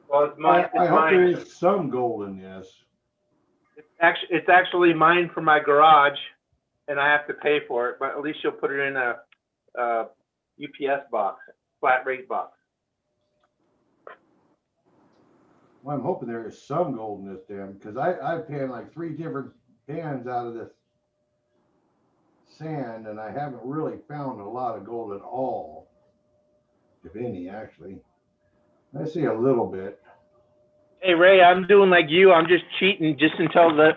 Well, it's mine. I hope there is some gold in this. It's actually mine for my garage, and I have to pay for it. But at least you'll put it in a UPS box, flat rate box. Well, I'm hoping there is some gold in this damn, because I've panned like 3 different pans out of this sand, and I haven't really found a lot of gold at all, if any, actually. I see a little bit. Hey Ray, I'm doing like you. I'm just cheating just until the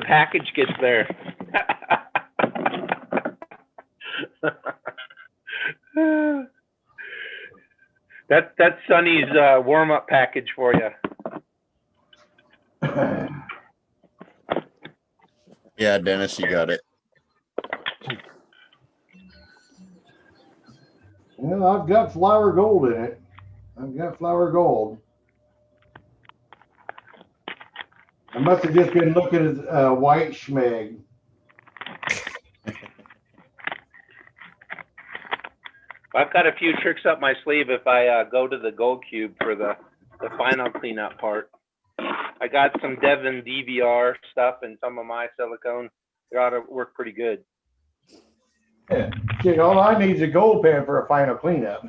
package gets there. That's Sonny's warm-up package for you. Yeah, Dennis, you got it. Well, I've got flour gold in it. I've got flour gold. I must have just been looking at white schmeg. I've got a few tricks up my sleeve if I go to the Gold Cube for the final cleanup part. I got some Devon DVR stuff and some of my silicone. They ought to work pretty good. Yeah. See, all I need is a gold pan for a final cleanup.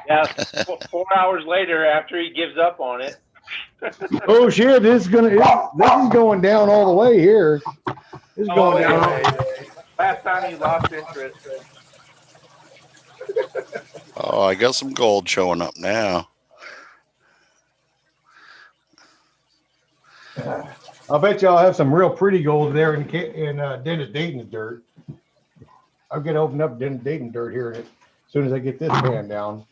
Yeah, 4 hours later after he gives up on it. Oh shit! This is going down all the way here. This is going down. Last time he lost interest. Oh, I got some gold showing up now. I'll bet you I'll have some real pretty gold there in Dennis Dayton's dirt. I'm gonna open up Dennis Dayton dirt here as soon as I get this pan down.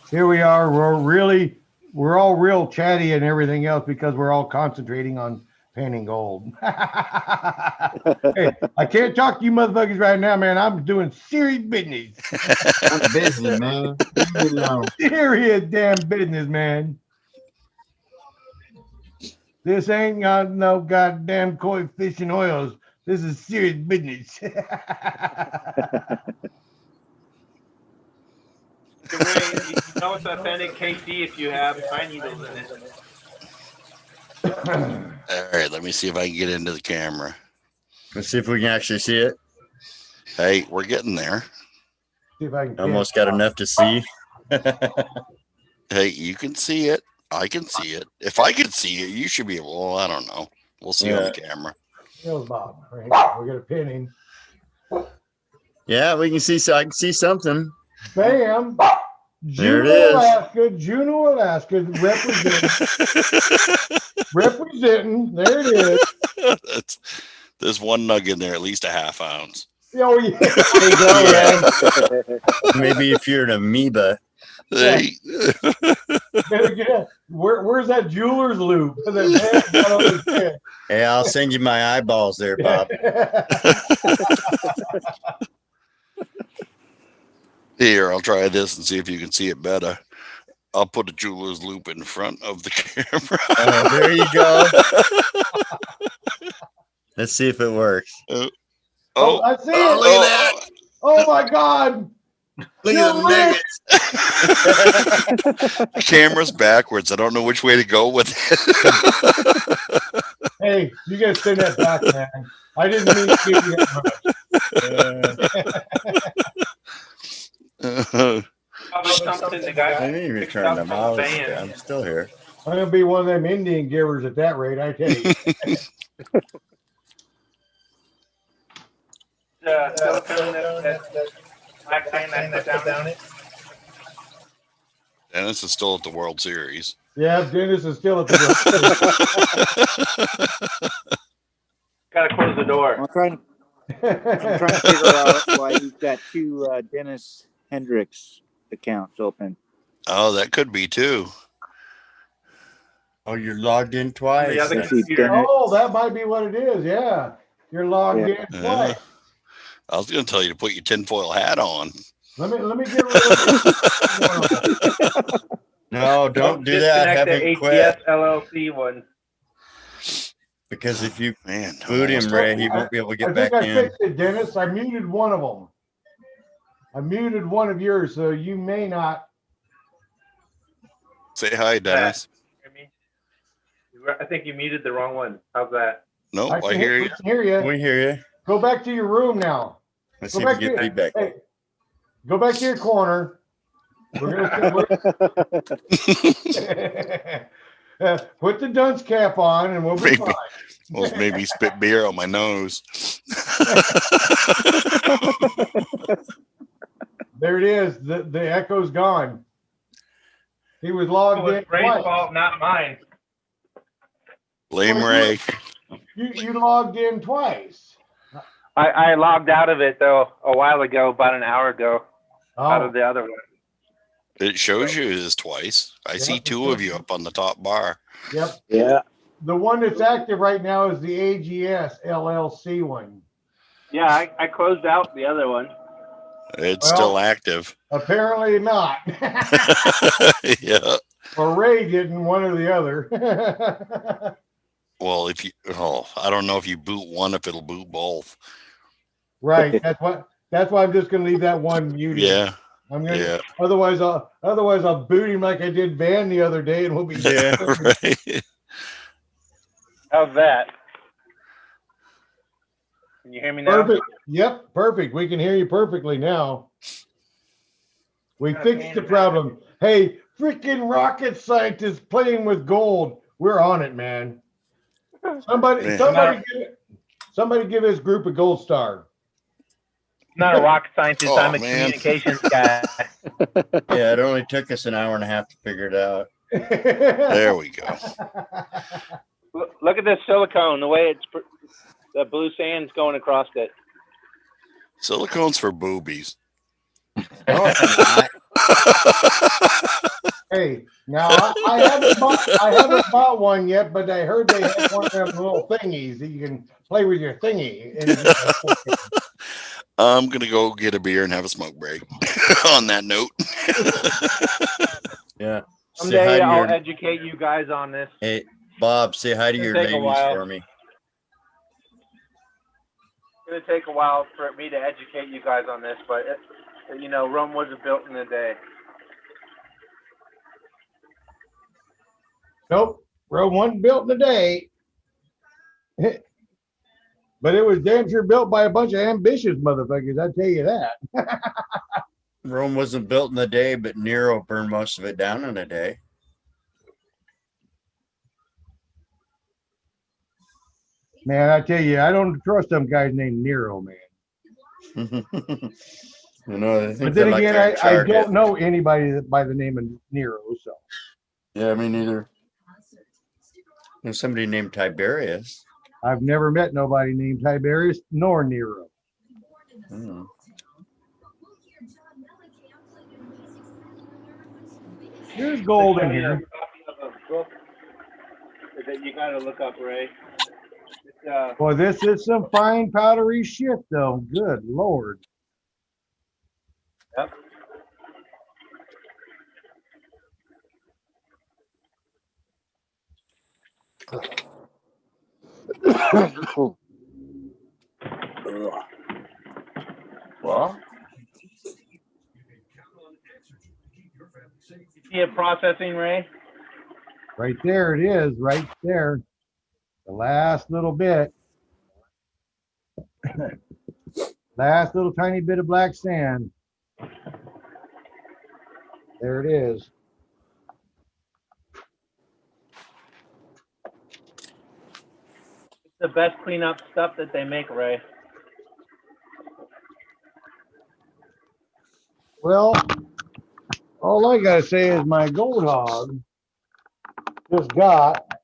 Here we are. We're all real chatty and everything else because we're all concentrating on panning gold. Hey, I can't talk to you motherfuckers right now, man. I'm doing serious business. I'm busy, man. Leave me alone. Serious damn business, man. This ain't got no goddamn koi fish and oils. This is serious business. Ray, you know it's authentic KC if you have pine needles in it. All right, let me see if I can get into the camera. Let's see if we can actually see it. Hey, we're getting there. See if I can Almost got enough to see. Hey, you can see it. I can see it. If I can see it, you should be able. Well, I don't know. We'll see on the camera. Here's Bob. Right here. We're gonna pin him. Yeah, we can see. So I can see something. Bam. There Juneau, it is. Alaska. Juneau, Alaska. Representing. There it is. There's one nug in there, at least a half ounce. Oh yeah. There you go, man. Maybe if you're an amoeba. Hey. Where's that jeweler's loop? Hey, I'll send you my eyeballs there, Bob. Here, I'll try this and see if you can see it better. I'll put a jeweler's loop in front of the camera. There you go. Let's see if it works. I see it. Look at that. Oh my God. Look at the nuggets. The camera's backwards. I don't know which way to go with it. Hey, you gotta send that back, man. I didn't mean to give you that much. Probably something the guy I didn't picked return up them. from I a was, van. I'm still here. I'm gonna be one of them Indian givers at that rate, I tell you. Silicone that black sand I put down it. Dennis is still at the World Series. Yeah, Dennis is still at the Gotta close the door. I'm trying to figure out why you've got two Dennis Hendricks accounts open. Oh, that could be too. Oh, you're logged in twice. The other That's- computer. Oh, that might be what it is. Yeah, you're logged in twice. I was going to tell you to put your tinfoil hat on. Let me get rid of it. No, don't do that. Have Disconnect him the quit. HDS LLC one. Because if you Man, boot him, Ray, he won't be able to get back I think I in. fixed it, Dennis. I muted one of them. I muted one of yours, so you may not. Say hi, Dennis. I think you muted the wrong one. How's that? No, I I hear you. We can hear you. We hear you. Go back to your room now. Let's Go see if back we get to- feedback. Hey, go back to your corner. We're gonna put the dunce cap on, and we'll be Maybe. fine. Well, maybe spit beer on my nose. There it is. The echo's gone. He was logged in It's Ray's twice. fault, not mine. Blame Ray. You logged in twice. I logged out of it though a while ago, about an hour ago, out Oh, of the other one. It shows you this twice. I see two of you up on the top bar. yep. Yeah. The one that's active right now is the AGS LLC one. Yeah, I closed out the other one. It's Well- still active. Apparently not. Yeah. Or Ray didn't, one or the other. Well, if you, I don't know if you boot one, if it'll boot both. Right. That's why I'm just gonna leave that one muted. Yeah. I'm gonna. Yeah. Otherwise, I'll boot him like I did Van the other day, and we'll be. Yeah. Right. How's that? Can you hear me now? Perfect. Yep. Perfect. We can hear you perfectly now. We fixed the problem. Hey, freaking rocket scientists playing with gold. We're on it, man. Man. Somebody give this group a gold star. I'm not a rocket scientist. Oh, I'm a man. communications guy. Yeah, it only took us an hour and a half to figure it out. There we go. Look at this silicone, the way the blue sand's going across it. Silicone's for boobies. No, it's not. Hey, now I haven't bought one yet, but I heard they have one of them little thingies that you can play with your thingy. I'm going to go get a beer and have a smoke break on that note. Yeah. Say Someday hi to I'll your, educate you guys on this. hey, Bob, say hi to It'll your take a ladies while. for me. It's going to take a while for me to educate you guys on this, but Rome wasn't built in a day. Nope, Rome wasn't built in a day. But it was damn sure built by a bunch of ambitious motherfuckers, I tell you that. Rome wasn't built in a day, but Nero burned most of it down in a day. Man, I tell you, I don't trust some guys named Nero, man. You know, I think But then they're like again, they're in I charge don't of- know anybody by the name of Nero, so. Yeah, me neither. There's somebody named Tiberius. I've never met nobody named Tiberius nor Nero. Hmm. There's gold in here. That you got to look up, Ray. Boy, this is some fine powdery shit, though. Good Lord. Yep. Well, See it processing, Ray? Right there it is, right there. The last little bit. Last little tiny bit of black sand. There it is. It's the best cleanup stuff that they make, Ray. Well, all I gotta say is my gold hog just got,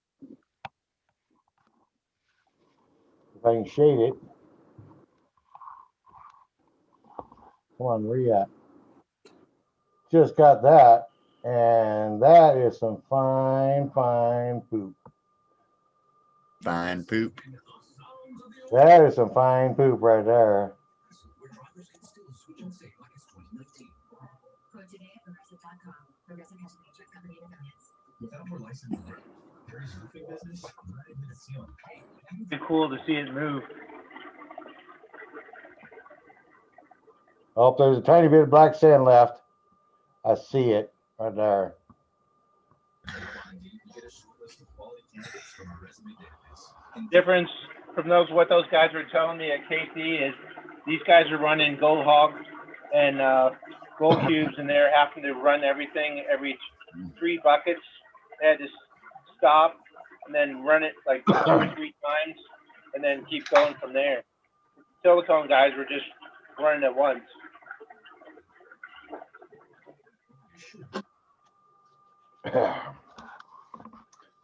if I can shade it. Come on, where you at? Just got that, and that is some fine poop. Fine poop. That is some fine poop right there. It's cool to see it move. Oh, there's a tiny bit of black sand left. I see it right there. Difference from what those guys were telling me at KC is these guys are running gold hogs and gold cubes, and they're having to run everything every 3 buckets. They had to stop and then run it like 2 or 3 times and then keep going from there. Silicone guys were just running at once.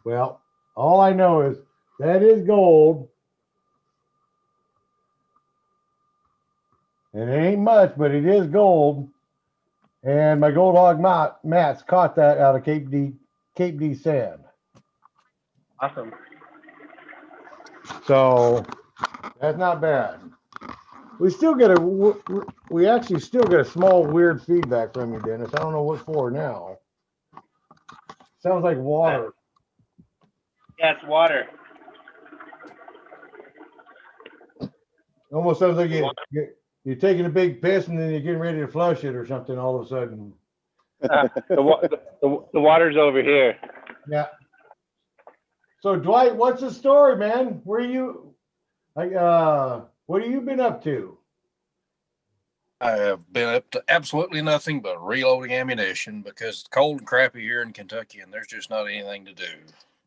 Well, all I know is that is gold. And it ain't much, but it is gold. And my gold hog Matt's caught that out of Cape D sand. Awesome. So that's not bad. We still get we actually still get a small weird feedback from you, Dennis. I don't know what for now. Sounds like water. Yeah, it's water. Almost sounds like you're taking a big piss and then you're getting ready to flush it or something all of a sudden. The water's over here. Yeah. So Dwight, what's the story, man? Where are you? What have you been up to? I have been up to absolutely nothing but reloading ammunition because it's cold and crappy here in Kentucky, and there's just not anything to do.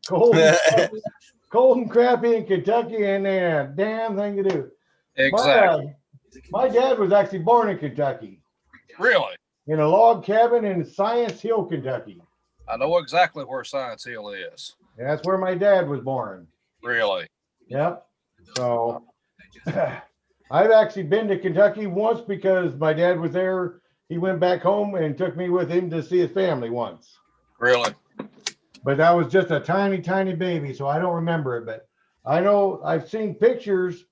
Cold and crappy in Kentucky, and a damn thing to do. Exactly. My dad was actually born in Kentucky. Really? In a log cabin in Science Hill, Kentucky. I know exactly where Science Hill is. And that's where my dad was born. Really? Yep. So I've actually been to Kentucky once because my dad was there. He went back home and took me with him to see his family once. Really? But that was just a tiny, tiny baby, so I don't remember it. But I know I've seen pictures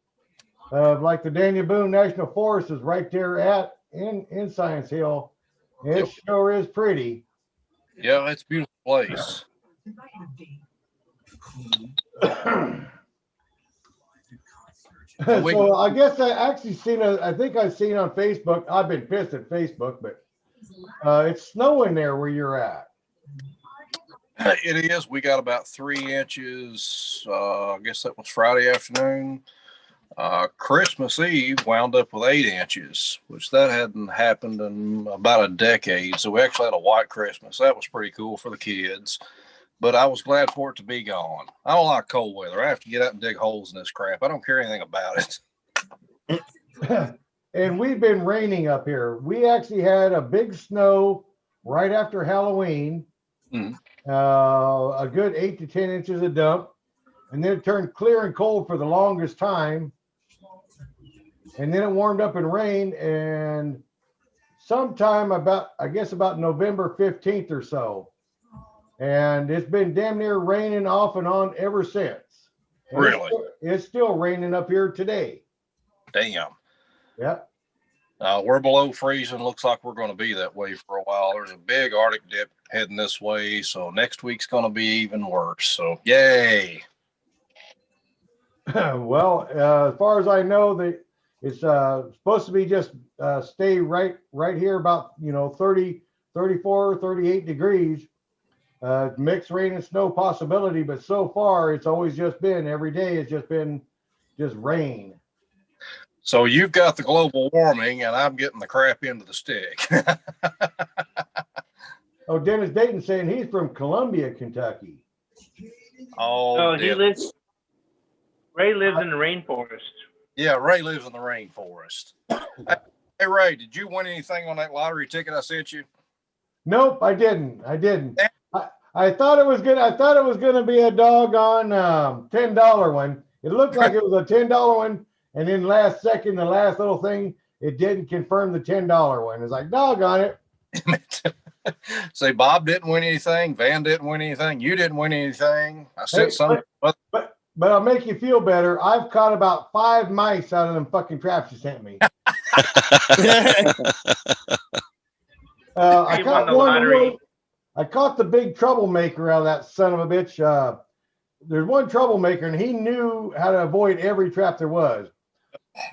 of like the Daniel Boone National Forest is right there in Science Hill. It sure is pretty. Yeah, it's a beautiful place. So I guess I actually I think I've seen on Facebook. I've been pissed at Facebook, but it's snowing there where you're at. It is. We got about 3 inches. I guess that was Friday afternoon. Christmas Eve wound up with 8 inches, which that hadn't happened in about a decade. So we actually had a white Christmas. That was pretty cool for the kids. But I was glad for it to be gone. I don't like cold weather. I have to get out and dig holes in this crap. I don't care anything about it. And we've been raining up here. We actually had a big snow right after Halloween. A good 8 to 10 inches of dump. And then it turned clear and cold for the longest time. And then it warmed up and rained. And sometime about November 15th or so. And it's been damn near raining off and on ever since. And really? It's still raining up here today. Damn. Yep. We're below freezing. Looks like we're going to be that way for a while. There's a big Arctic dip heading this way. So next week's going to be even worse. So yay. Well, as far as I know, it's supposed to be just stay right here about 30, 34, 38 degrees. Mixed rain and snow possibility, but so far it's always just been every day. It's just been rain. So you've got the global warming, and I'm getting the crap into the stick. Oh, Dennis Dayton saying he's from Columbia, Kentucky. Oh, he lives. Ray lives in the rainforest. Yeah, Ray lives in the rainforest. Hey, Ray, did you win anything on that lottery ticket I sent you? Nope, I didn't. I thought it was good. I thought it was gonna be a doggone $10 one. It looked like it was a $10 one, and then last second, the last little thing, it didn't confirm the $10 one. It's like, doggone it. Say Bob didn't win anything, Van didn't win anything, you didn't win anything. I sent some. But I'll make you feel better. I've caught about 5 mice out of them fucking traps you sent me. I caught one. I caught the big troublemaker out of that son of a bitch. There's one troublemaker, and he knew how to avoid every trap there was.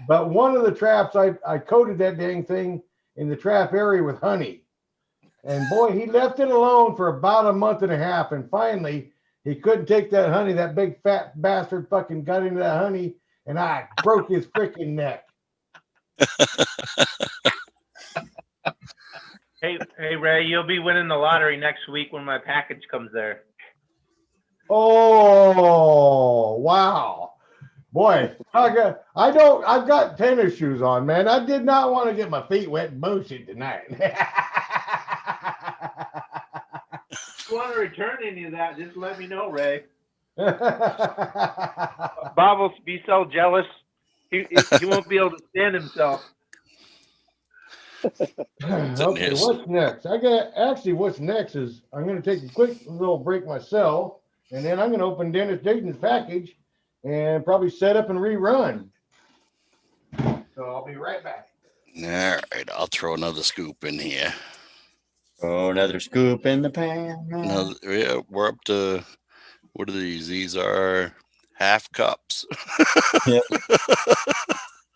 But one of the traps, I coated that dang thing in the trap area with honey. And boy, he left it alone for about a month and a half. And finally, he couldn't take that honey. That big fat bastard fucking got into that honey, and I broke his freaking neck. Hey, Ray, you'll be winning the lottery next week when my package comes there. Oh, wow. Boy, I've got tennis shoes on, man. I did not want to get my feet wet and bullshit tonight. If you want to return any of that, just let me know, Ray. Bob will be so jealous. He won't be able to stand himself. Okay, what's next? What's next is I'm going to take a quick little break myself, and then I'm going to open Dennis Dayton's package and probably set up and rerun. So I'll be right back. All right, I'll throw another scoop in here. Oh, another scoop in the pan. Yeah, we're up to, what are these? These are half cups. Yep.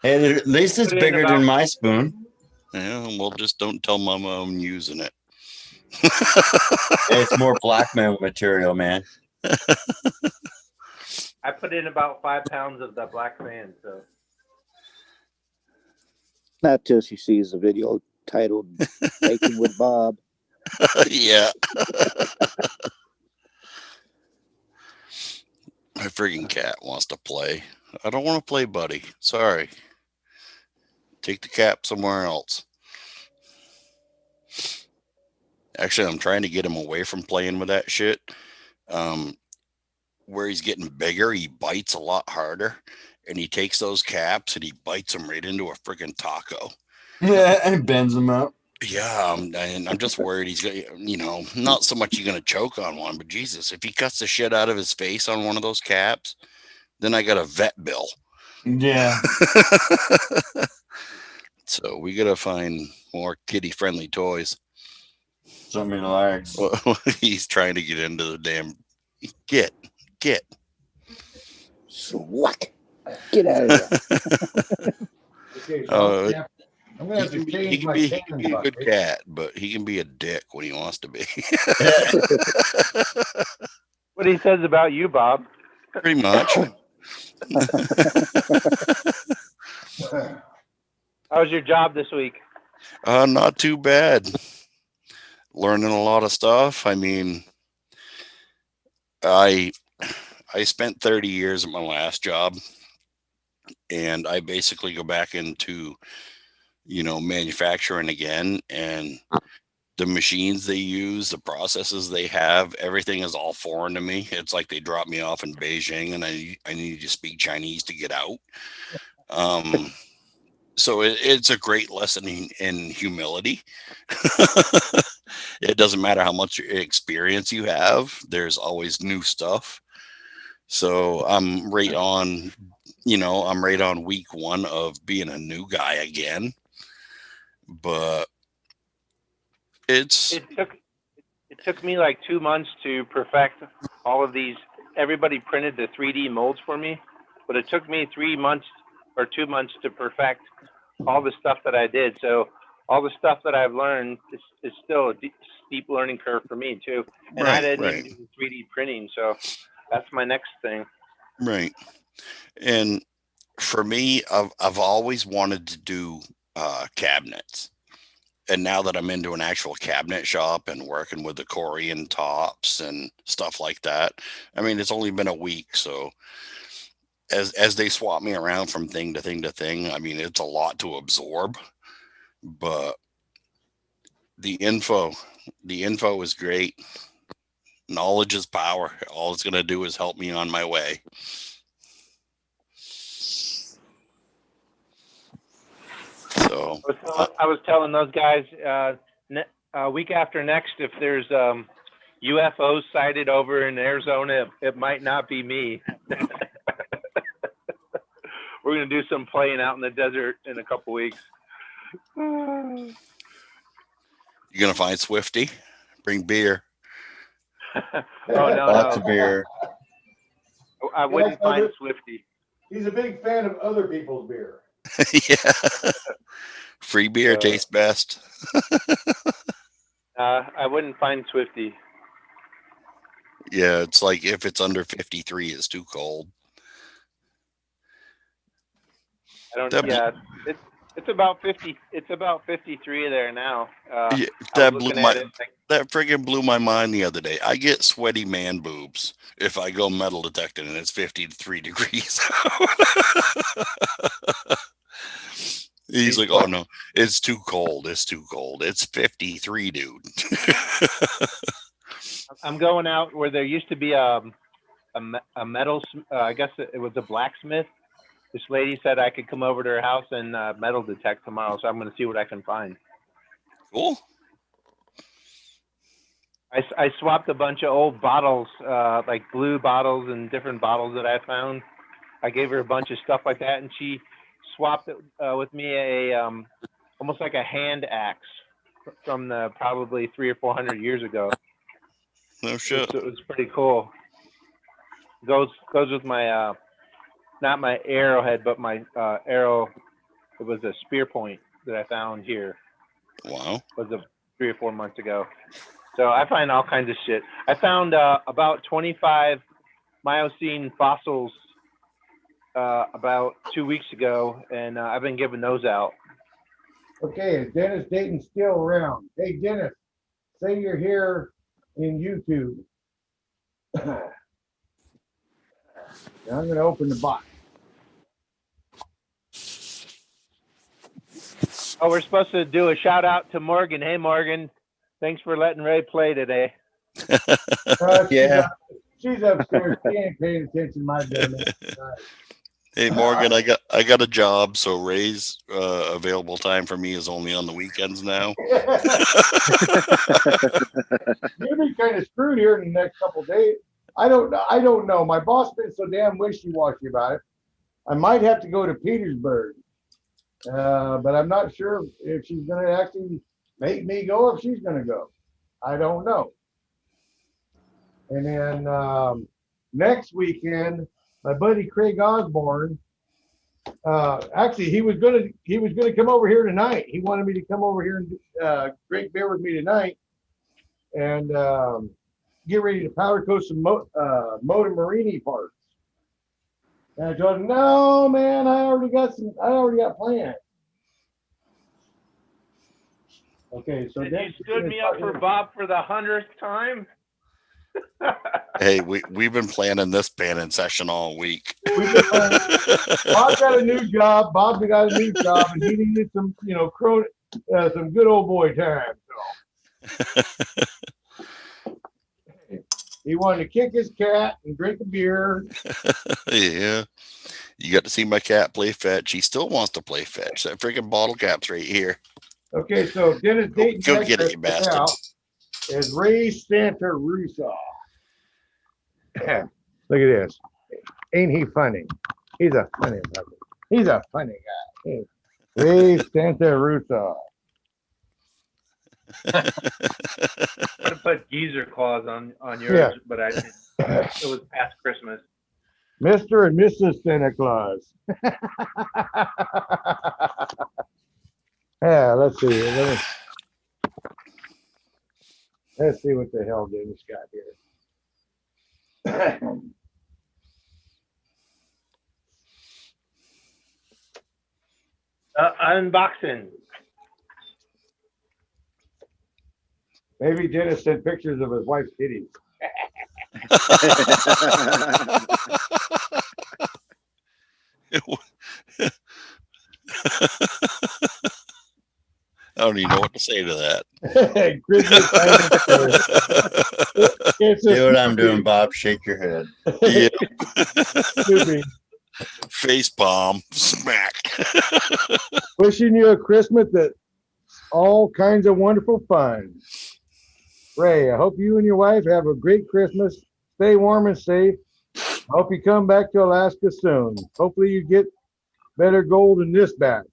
Hey, at least it's bigger than my spoon. Yeah, well, just don't tell Mama I'm using it. It's more blackmail material, man. I put in about 5 pounds of the black sand, so. Not till she sees the video titled "Baking with Bob." Yeah. My friggin' cat wants to play. I don't want to play, buddy. Sorry. Take the cap somewhere else. Actually, I'm trying to get him away from playing with that shit. Where he's getting bigger, he bites a lot harder, and he takes those caps and he bites them right into a freaking taco. Yeah, and bends them up. Yeah, and I'm just worried he's gonna, not so much he's gonna choke on one, but Jesus, if he cuts the shit out of his face on one of those caps, then I got a vet bill. Yeah. So we gotta find more kitty-friendly toys. Something he likes. Well, he's trying to get into the damn. Get. So what? Get out of here. Okay, so I'm gonna have to change he can my be a good bucket. cat, but he can be a dick when he wants to be. What he says about you, Bob. Pretty much. How was your job this week? Not too bad. Learning a lot of stuff. I mean, I spent 30 years at my last job, and I basically go back into, manufacturing again, and the machines they use, the processes they have, everything is all foreign to me. It's like they dropped me off in Beijing and I need to speak Chinese to get out. So it's a great lesson in humility. It doesn't matter how much experience you have. There's always new stuff. So I'm right on week 1 of being a new guy again. But it took me like 2 months to perfect all of these. Everybody printed the 3D molds for me, but it took me 3 months or 2 months to perfect all the stuff that I did. So all the stuff that I've learned is still a steep learning curve for me too. And I didn't even do 3D printing, so that's my next thing. Right. And for me, I've always wanted to do cabinets. And now that I'm into an actual cabinet shop and working with the Corian tops and stuff like that, I mean, it's only been a week. So as they swap me around from thing to thing to thing, I mean, it's a lot to absorb, but the info is great. Knowledge is power. All it's going to do is help me on my way. So I was telling those guys week after next, if there's UFOs sighted over in Arizona, it might not be me. We're going to do some playing out in the desert in a couple weeks. you're going to find Swifty? Bring beer. Lots of beer. I wouldn't find Swifty. He's a big fan of other people's beer. Yeah. Free beer tastes best. I wouldn't find Swifty. Yeah, it's like if it's under 53, it's too cold. It's about 50. It's about 53 there now. Yeah, that friggin' blew my mind the other day. I get sweaty man boobs if I go metal detecting and it's 53 degrees. He's like, oh no, it's too cold. It's too cold. It's 53, dude. I'm going out where there used to be a metal. I guess it was a blacksmith. This lady said I could come over to her house and metal detect tomorrow, so I'm going to see what I can find. Cool. I swapped a bunch of old bottles, like blue bottles and different bottles that I found. I gave her a bunch of stuff like that, and she swapped it with me a almost like a hand axe from the probably 300 or 400 years ago. No shit. It was pretty cool. Goes with my not my arrowhead, but my arrow. It was a spear point that I found here. Wow. It was 3 or 4 months ago. So I find all kinds of shit. I found about 25 Miocene fossils about 2 weeks ago, and I've been giving those out. Okay, is Dennis Dayton still around? Hey, Dennis, say you're here in YouTube. Now I'm going to open the box. Oh, we're supposed to do a shout out to Morgan. Hey, Morgan, thanks for letting Ray play today. Yeah. She's upstairs. She ain't paying attention to my business. Hey Morgan, I got a job, so Ray's available time for me is only on the weekends now. You'll be kind of screwed here in the next couple of days. I don't know. My boss been so damn wishy-washy about it. I might have to go to Petersburg, but I'm not sure if she's going to actually make me go or if she's going to go. I don't know. And then next weekend, my buddy Craig Osborne, actually he was gonna come over here tonight. He wanted me to come over here and drink beer with me tonight and get ready to powder coat some Motor Marini parts. And I told him, no, man, I already got plans. Okay, so Did you stood me up for Bob for the 100th time? Hey, we've been planning this banning session all week. Bob got a new job. Bob's got a new job, and he needed some, some good old boy time. So. He wanted to kick his cat and drink a beer. Yeah. You got to see my cat play fetch. He still wants to play fetch. That freaking bottle cap's right here. Okay, so Dennis Dayton Go get it, you bastard. Is Ray Santa Russo. Look at this. Ain't he funny? He's a funny guy. He's a funny guy. Ray Santa Russo. I'm gonna put geezer claws on yours, but I didn't. It was past Christmas. Mr. and Mrs. Santa Claus. Yeah, let's see. Let's see what the hell Dennis got here. Unboxing. Maybe Dennis sent pictures of his wife's titties. I don't even know what to say to that. See what I'm doing, Bob? Shake your head. Yeah. Snoopy. Face palm, smack. Wishing you a Christmas that's all kinds of wonderful fun. Ray, I hope you and your wife have a great Christmas. Stay warm and safe. I hope you come back to Alaska soon. Hopefully you get better gold in this batch.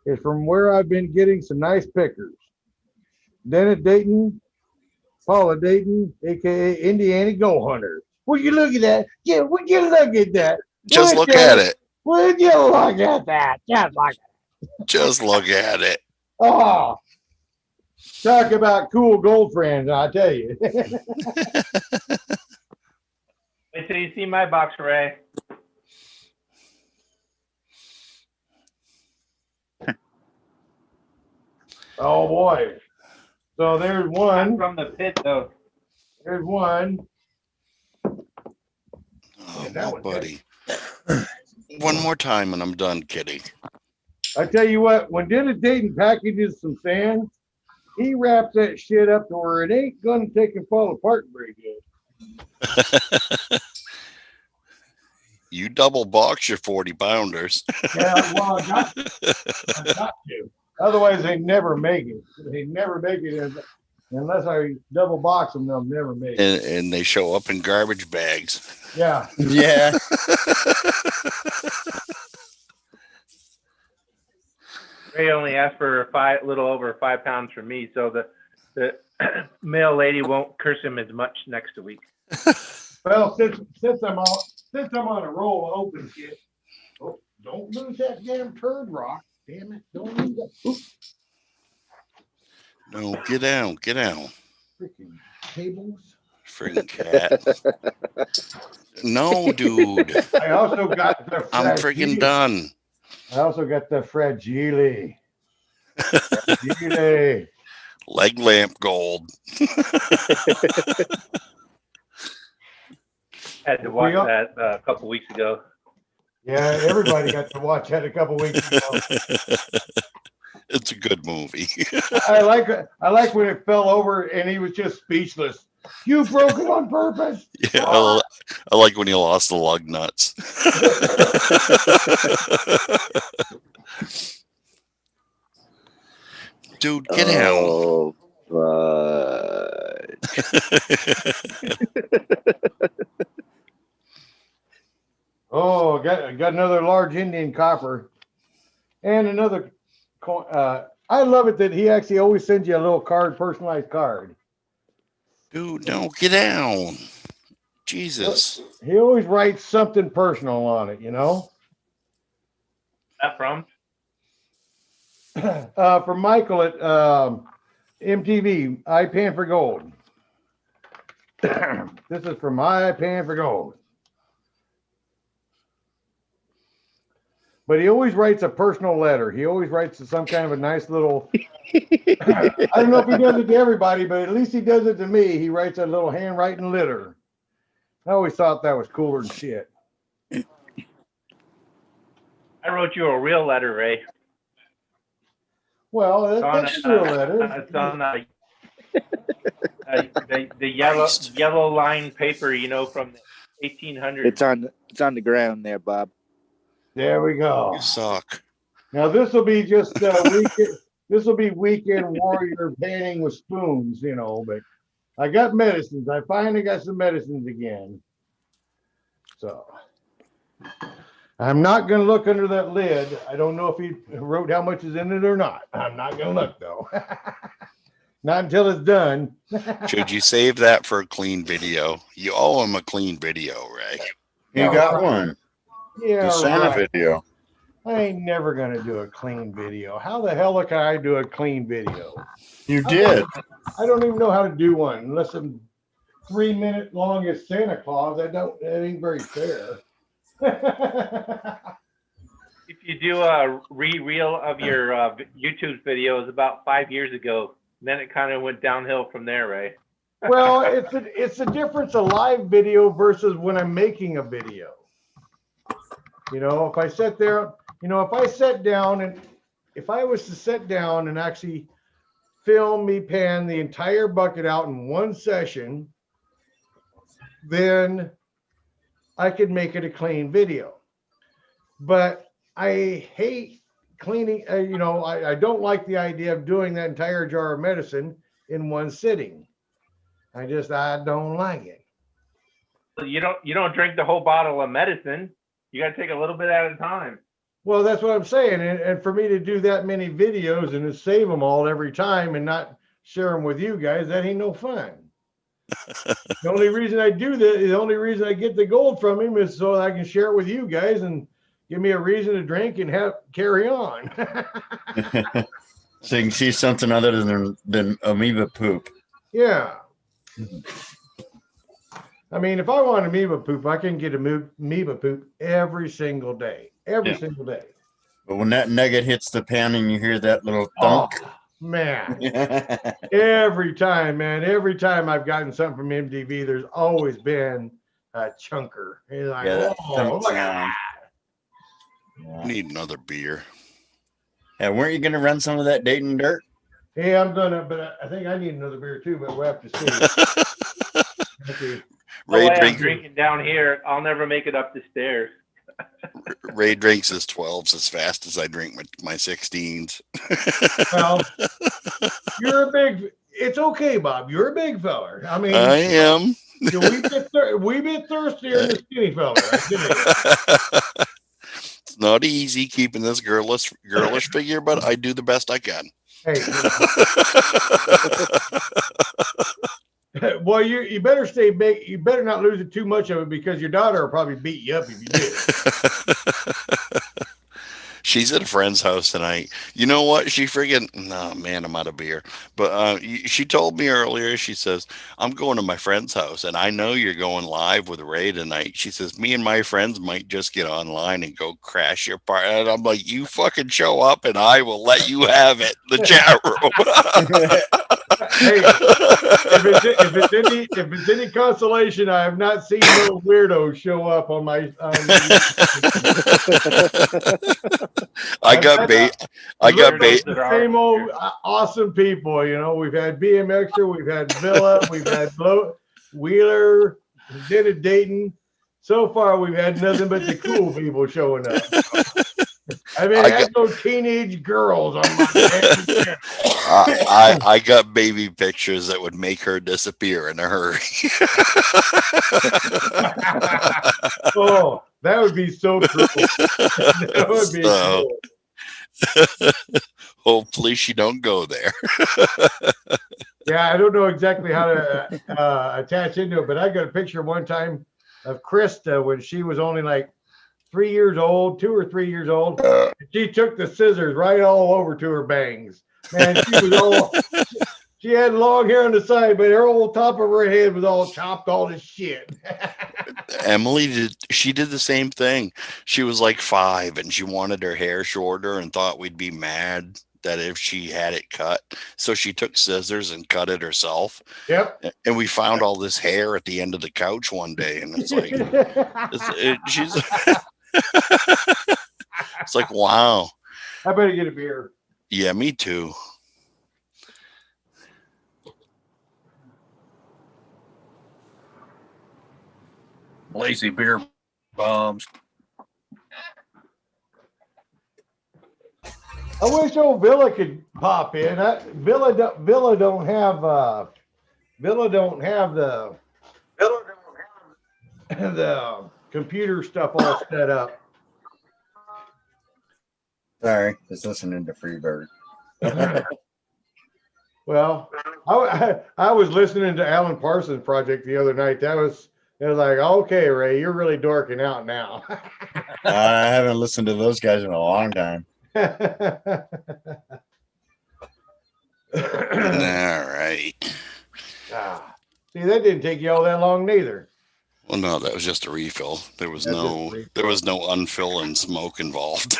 It's from where I've been getting some nice pickers. Dennis Dayton, Paula Dayton, aka Indiana Gold Hunter. Would you look at that? Yeah, would you look at that? Just look at it. Would you look at that? Just look at it. Oh, talk about cool gold friends, I tell you. Wait till you see my box, Ray. Oh boy. So there's one. Not from the pit though. There's one. Oh, no, buddy. One more time and I'm done, Kitty. I tell you what, when Dennis Dayton packages some sand, he wraps that shit up to where it ain't gonna take and fall apart very good. You double box your 40 pounders. Yeah, well, I got to. Otherwise, they never make it. They never make it unless I double box them. They'll never make it. And they show up in garbage bags. Yeah. Yeah. Ray only asked for a little over 5 pounds from me, so the mail lady won't curse him as much next week. Well, since I'm on a roll of open shit, oh, don't lose that damn turd rock. Damn it! Don't lose that. Oop. No, get down, get down. Freaking tables. Freaking cat. No, dude. I also got the. I'm freaking done. I also got the fragile. Fragile. Leg lamp gold. Had to watch that a couple weeks ago. Yeah, everybody got to watch that a couple weeks ago. It's a good movie. I like when it fell over and he was just speechless. You broke it on purpose. Yeah, I like when he lost the lug nuts. Dude, get out. Oh, got another large Indian copper and another coin. I love it that he actually always sends you a little card, personalized card. Dude, no, get down. Jesus. He always writes something personal on it, you know? That from? From Michael at MTV, IPan4Gold. This is from IPan4Gold. But he always writes a personal letter. He always writes some kind of a nice little. I don't know if he does it to everybody, but at least he does it to me. He writes a little handwriting letter. I always thought that was cooler than shit. I wrote you a real letter, Ray. Well, that's a real letter. It's on the yellow line paper, you know, from the 1800s. It's on the ground there, Bob. There we go. You suck. Now this will be just this will be weekend warrior painting with spoons, you know. But I got medicines. I finally got some medicines again. So I'm not going to look under that lid. I don't know if he wrote how much is in it or not. I'm not going to look though. Not until it's done. Should you save that for a clean video? You owe him a clean video, Ray. You got one. Yeah, The Santa right. video. I ain't never gonna do a clean video. How the hell can I do a clean video? You did. I don't even know how to do one unless I'm 3-minute long as Santa Claus. That ain't very fair. If you do a re-reel of your YouTube videos about 5 years ago, then it kind of went downhill from there, Ray. Well, it's the difference of live video versus when I'm making a video. You know, if I sat there, you know, if I sat down and if I was to sit down and actually film me pan the entire bucket out in one session, then I could make it a clean video. But I hate cleaning, you know, I don't like the idea of doing that entire jar of medicine in one sitting. I don't like it. You don't drink the whole bottle of medicine. You got to take a little bit at a time. Well, that's what I'm saying. And for me to do that many videos and to save them all every time and not share them with you guys, that ain't no fun. The only reason I do that, the only reason I get the gold from him is so that I can share it with you guys and give me a reason to drink and carry on. So you can see something other than amoeba poop. Yeah. I mean, if I want amoeba poop, I can get amoeba poop every single day. Every single day. But when that nugget hits the pan and you hear that little thunk. Oh, man. Every time, man. Every time I've gotten something from MTV, there's always been a chunker. It's like, oh my God. Need another beer. Yeah, weren't you going to run some of that Dayton dirt? Yeah, I'm gonna, but I think I need another beer too, but we'll have to see. Okay. Ray I'm drinking down here. I'll never make it up the stairs. Ray drinks his 12s as fast as I drink my 16s. Well, it's okay, Bob. You're a big feller. I mean, I am. We bit thirstier than the skinny fella. Right? It's not easy keeping this girlish figure, but I do the best I can. Hey. Well, you better stay big. You better not lose it too much of it because your daughter will probably beat you up if you do. She's at a friend's house tonight. You know what? She friggin' no man, I'm out of beer. But she told me earlier. She says I'm going to my friend's house, and I know you're going live with Ray tonight. She says me and my friends might just get online and go crash your party. And I'm like, you fucking show up, and I will let you have it. The chat room. Hey, if it's any consolation, I have not seen no weirdos show up on my. I got same old awesome people. You know, we've had BMXer, we've had Villa, we've had Wheeler, did it Dayton. So far, we've had nothing but the cool people showing up. I mean, I had no teenage girls on my I got baby pictures that would make her disappear in a hurry. Oh, that would be so cool. That would be cool. Hopefully she don't go there. Yeah, I don't know exactly how to attach into it, but I got a picture one time of Krista when she was only like 3 years old, 2 or 3 years old. She took the scissors right all over to her bangs. Man, she had long hair on the side, but her whole top of her head was all chopped all to shit. Emily did the same thing. She was like 5 and she wanted her hair shorter and thought we'd be mad that if she had it cut. So she took scissors and cut it herself. Yep. And we found all this hair at the end of the couch one day, and it's like it's like, wow. I better get a beer. Yeah, me too. Lazy beer bombs. I wish old Villa could pop in. Villa don't have the computer stuff all set up. Sorry, just listening to Freebird. Well, I was listening to Alan Parsons Project the other night. It was like, okay, Ray, you're really dorking out now. I haven't listened to those guys in a long time. All right. See, that didn't take you all that long neither. Well, no, that was just a refill. There was no unfill and smoke involved.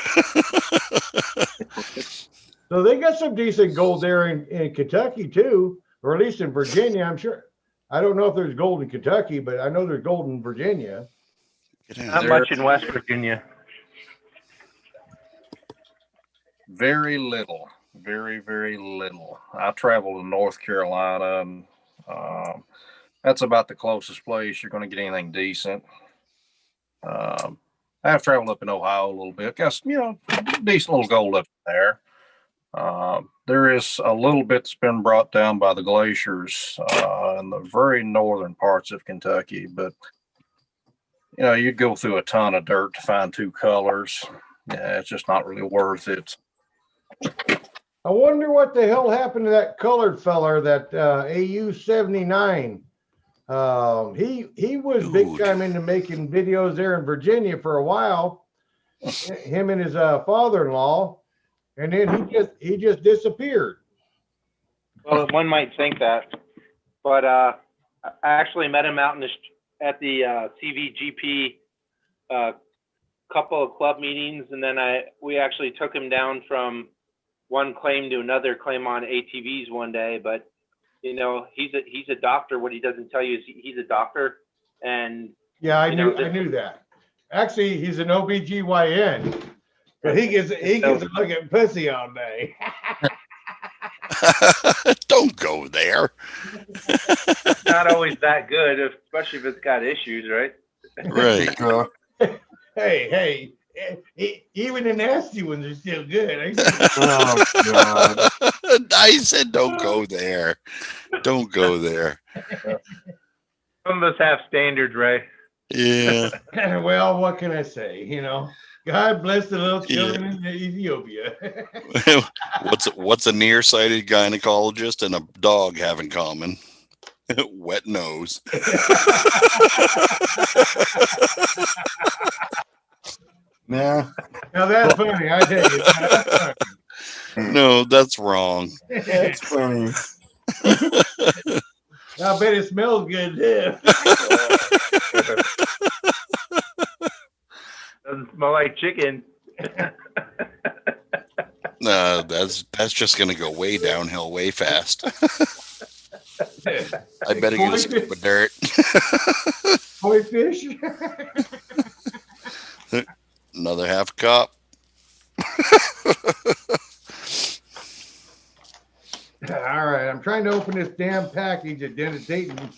So they got some decent gold there in Kentucky too, or at least in Virginia. I'm sure. I don't know if there's gold in Kentucky, but I know there's gold in Virginia. Not much in West Virginia. Very little, very, very little. I travel to North Carolina, and that's about the closest place you're going to get anything decent. I've traveled up in Ohio a little bit. Got some, decent little gold up there. There is a little bit that's been brought down by the glaciers in the very northern parts of Kentucky, but you'd go through a ton of dirt to find 2 colors. Yeah, it's just not really worth it. I wonder what the hell happened to that colored feller, that AU 79. He was big time into making videos there in Virginia for a while. Him and his father-in-law, and then he just disappeared. Well, one might think that, but I actually met him out at the CVGP couple of club meetings, and then we actually took him down from one claim to another claim on ATVs one day. But he's a doctor. What he doesn't tell you is he's a doctor, and yeah, I knew that. Actually, he's an OBGYN, but he gets a fucking pussy all day. Don't go there. It's not always that good, especially if it's got issues, right? Right. Hey, even the nasty ones are still good. Oh, God. I said don't go there. Don't go there. Some of us have standards, Ray. Yeah. Well, what can I say? God bless the little children in Ethiopia. What's a nearsighted gynecologist and a dog have in common? Wet nose. Nah. Now that's funny. I tell you. That's funny. No, that's wrong. That's funny. I bet it smells good too. Doesn't smell like chicken. No, that's just gonna go way downhill way fast. I bet it gets scoop of dirt. Koi fish. Another half cup. All right, I'm trying to open this damn package at Dennis Dayton.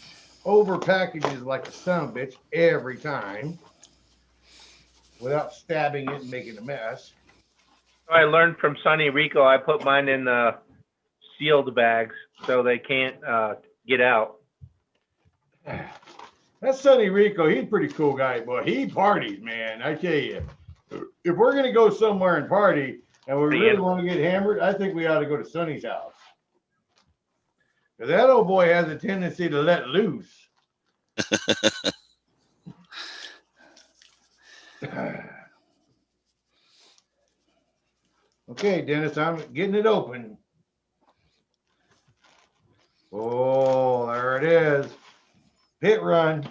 Over packages like a son of a bitch every time without stabbing it and making a mess. I learned from Sonny Rico. I put mine in the sealed bags so they can't get out. That's Sonny Rico. He's a pretty cool guy, boy. He parties, man. I tell you, if we're gonna go somewhere and party and we really want to get hammered, I think we ought to go to Sonny's house. Because that old boy has a tendency to let loose. Okay, Dennis, I'm getting it open. Oh, there it is. Pit run.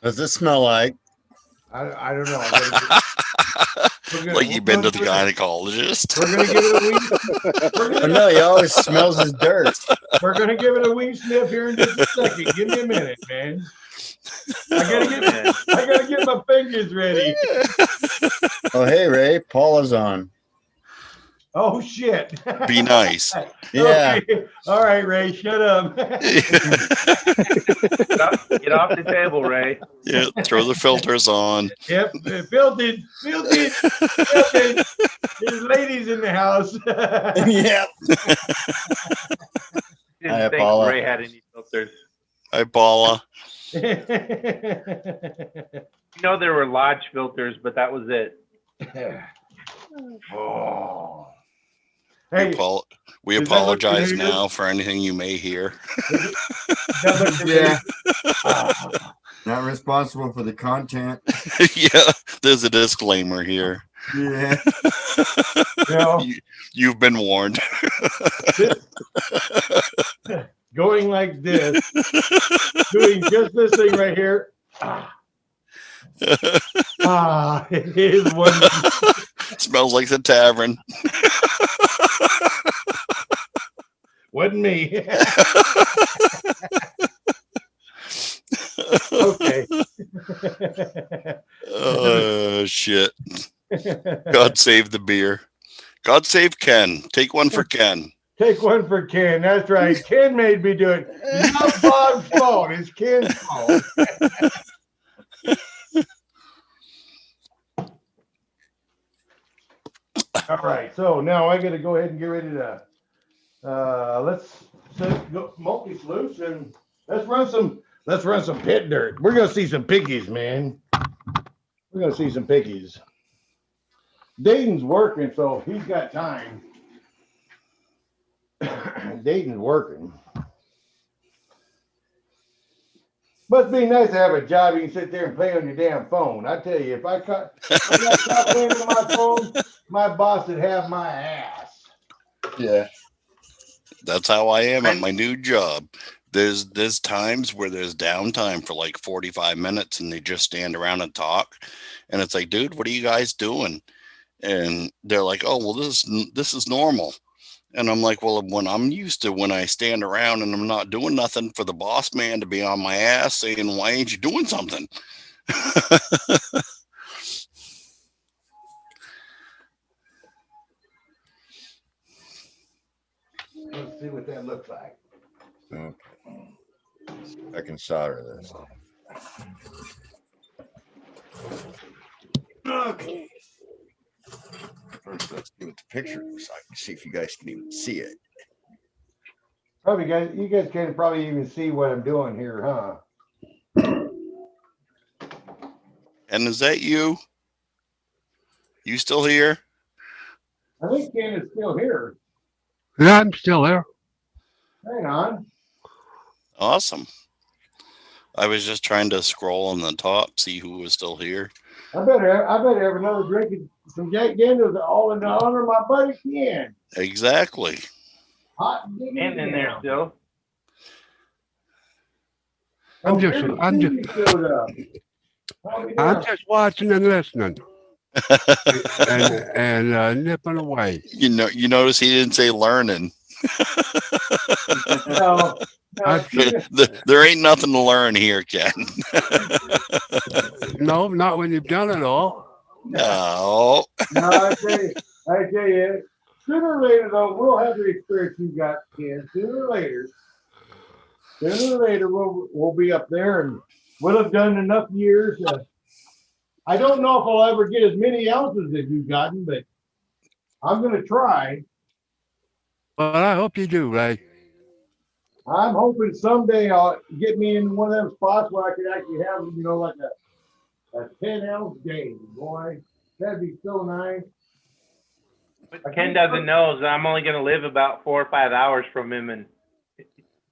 Does it smell like? I don't know. Like you've been to the gynecologist. We're gonna give it a wee. Oh, no, he always smells his dirt. We're gonna give it a wee sniff here in just a second. Give me a minute, man. I gotta get my fingers ready. Oh, hey, Ray, Paula's on. Oh shit. Be nice. Yeah. Okay. All right, Ray, shut up. Get off the table, Ray. Yeah, throw the filters on. Yep, filtered. There's ladies in the house. Yeah. Didn't Hi, think Paula. Ray had any filters. Hi, Paula. There were Lodge filters, but that was it. Oh. Hey, We does that look apologize familiar? now for anything you may hear. Yeah. Not responsible for the content. Yeah, there's a disclaimer here. Yeah. You've been warned. Going like this, doing just this thing right here. Ah, it is one. Smells like the tavern. Wasn't me. Okay. Oh shit. God save the beer. God save Ken. Take one for Ken. Take one for Ken. That's right. Ken made me do it. It's not Bob's fault. It's Ken's fault. All right. So now I got to go ahead and get ready to. Let's go multi-sluice and let's run some pit dirt. We're gonna see some piggies, man. We're gonna see some piggies. Dayton's working, so he's got time. Dayton's working. Must be nice to have a job you can sit there and play on your damn phone. I tell you, if I got playing on my phone, my boss would have my ass. Yeah. That's how I am at my new job. There's times where there's downtime for like 45 minutes and they just stand around and talk. And it's like, dude, what are you guys doing? And they're like, oh, well, this is normal. And I'm like, well, when I'm used to when I stand around and I'm not doing nothing for the boss man to be on my ass saying, why ain't you doing something? Let's see what that looks like. Okay. I can solder this. Okay. First, let's see what the picture looks like. See if you guys can even see it. Probably you guys can probably even see what I'm doing here, huh? And is that you? You still here? I think Ken is still here. Yeah, I'm still there. Hang on. Awesome. I was just trying to scroll on the top, see who was still here. I better have another drink of some Jack Daniels all in honor of my buddy Ken. Exactly. Hot And in there still. I'm just watching and listening and nipping away. You notice he didn't say learning. No, there ain't nothing to learn here, Ken. No, not when you've done it all. No. No, I tell you, sooner or later though, we'll have the experience you got, Ken. Sooner or later, we'll be up there and we'll have done enough years. I don't know if I'll ever get as many ounces as you've gotten, but I'm going to try. But I hope you do, Ray. I'm hoping someday I'll get me in one of them spots where I could actually have, like a 10-ounce game, boy. That'd be so nice. But Ken doesn't know that I'm only going to live about 4 or 5 hours from him, and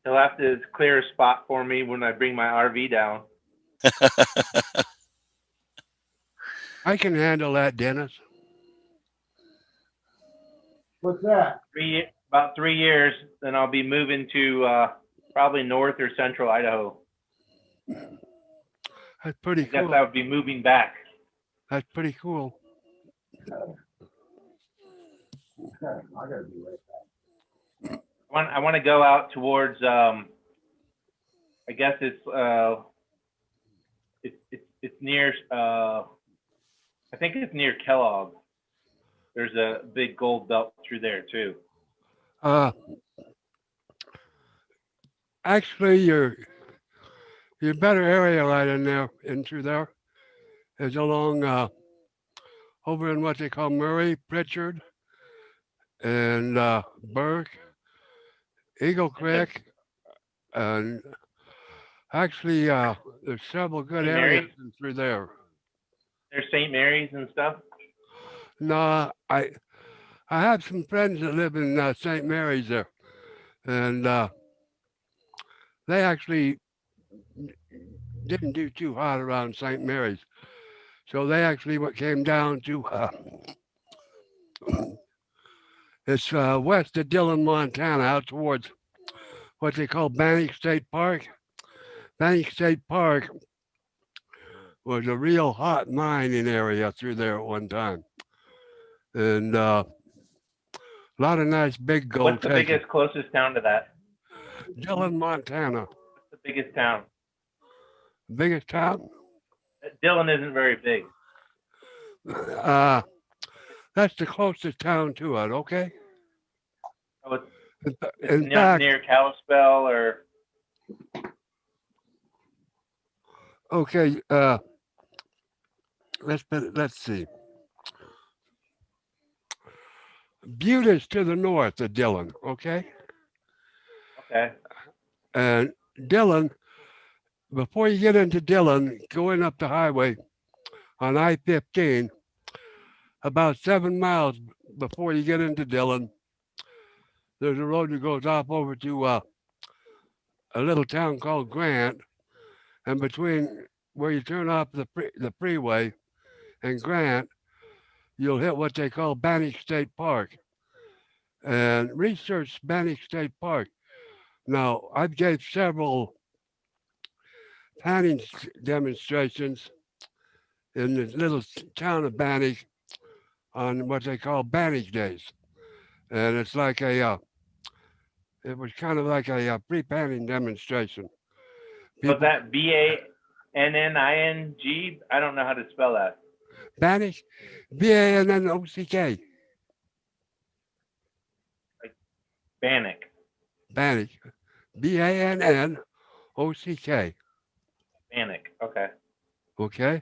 he'll have to clear a spot for me when I bring my RV down. I can handle that, Dennis. What's that? About 3 years, then I'll be moving to probably north or central Idaho. That's pretty cool. I guess I would be moving back. That's pretty cool. I gotta be right back. I want to go out towards. I guess it's near. I think it's near Kellogg. There's a big gold belt through there too. Actually, your better area right in there, through there, is along over in what they call Murray, Pritchard, and Burke, Eagle Creek, and actually there's several good St. areas Mary's? through there. There's St. Mary's and stuff. No, I have some friends that live in St. Mary's there, and they actually didn't do too hot around St. Mary's, so they actually came down to it's west of Dillon, Montana, out towards what they call Bannock State Park. Bannock State Park was a real hot mining area through there at one time. And a lot of nice big gold What's the taken. biggest closest town to that? Dillon, Montana. What's the biggest town? Biggest town? Dillon isn't very big. That's the closest town to it, okay? Oh, it's In not fact, near Kalispell or okay, let's see. Butte is to the north of Dillon, okay? okay. And Dillon, before you get into Dillon, going up the highway on I-15, about 7 miles before you get into Dillon, there's a road that goes off over to a little town called Grant, and between where you turn off the freeway and Grant, you'll hit what they call Bannock State Park. And research Bannock State Park. Now, I've gave several panning demonstrations in the little town of Bannock on what they call Bannock Days. And it's like it was kind of like a pre-panning demonstration. Was that Banning? I don't know how to spell that. Bannock? Bannock. Bannock. Bannock. Bannock. Bannock. Okay. Okay.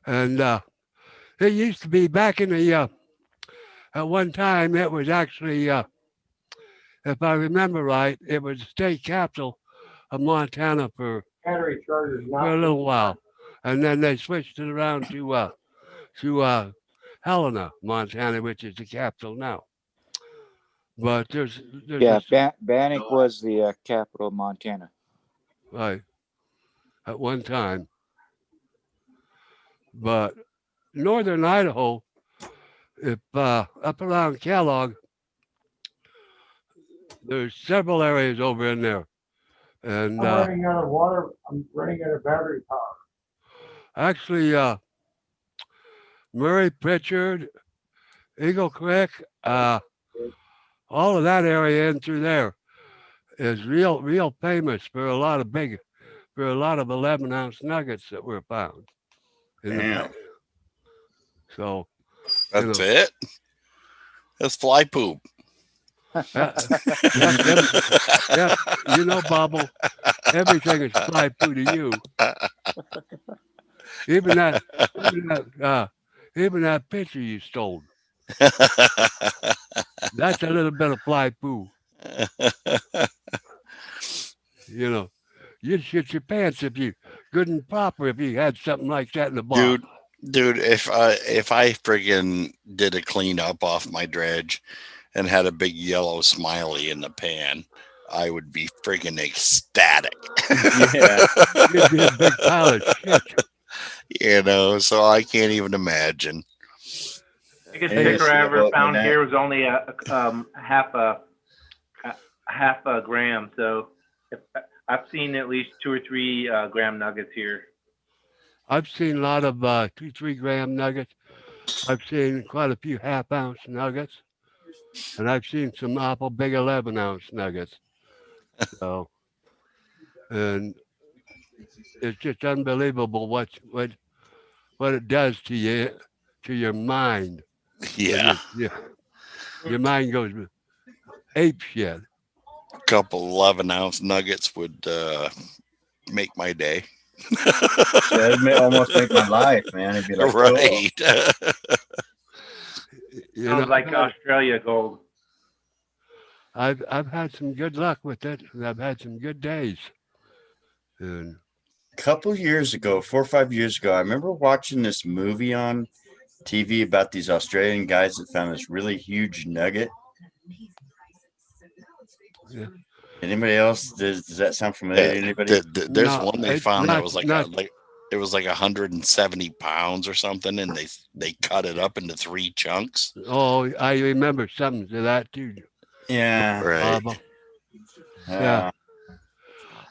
And it used to be back in the, at one time, it was actually, if I remember right, it was the state capital of Montana for a little while. And then they switched it around to Helena, Montana, which is the capital now. But there's Bannock was the capital of Montana. Right. At one time. But northern Idaho, if up around Kellogg, there's several areas over in there. And I'm running out of water. I'm running out of battery power. actually, Murray, Pritchard, Eagle Creek, all of that area in through there is real famous for a lot of 11-ounce nuggets that were found. Damn. So That's it. That's fly poop. Yeah, you know, Bobble, everything is fly poo to you. Even that picture you stole. That's a little bit of fly poo. You know, you'd shit your pants if you good and proper if you had something like that in the box. Dude, if I friggin' did a cleanup off my dredge and had a big yellow smiley in the pan, I would be friggin' ecstatic. Yeah. You'd be a big pile of shit. You know, so I can't even imagine. Biggest sticker I ever found here was only half a gram. So I've seen at least 2 or 3 gram nuggets here. I've seen a lot of 2-3 gram nuggets. I've seen quite a few half-ounce nuggets, and I've seen some awful big 11-ounce nuggets. So, and it's just unbelievable what it does to you, to your mind. Yeah. Your mind goes ape shit. A couple 11-ounce nuggets would make my day. It'd almost make my life, man. It'd be like, right. Sounds like Australia gold. I've had some good luck with it, and I've had some good days. And a couple years ago, 4 or 5 years ago, I remember watching this movie on TV about these Australian guys that found this really huge nugget. Yeah. Anybody else? Does that sound familiar to anybody? There's one they found that was it was like 170 pounds or something, and they cut it up into 3 chunks. Oh, I remember something to that too. Yeah. Right. Yeah.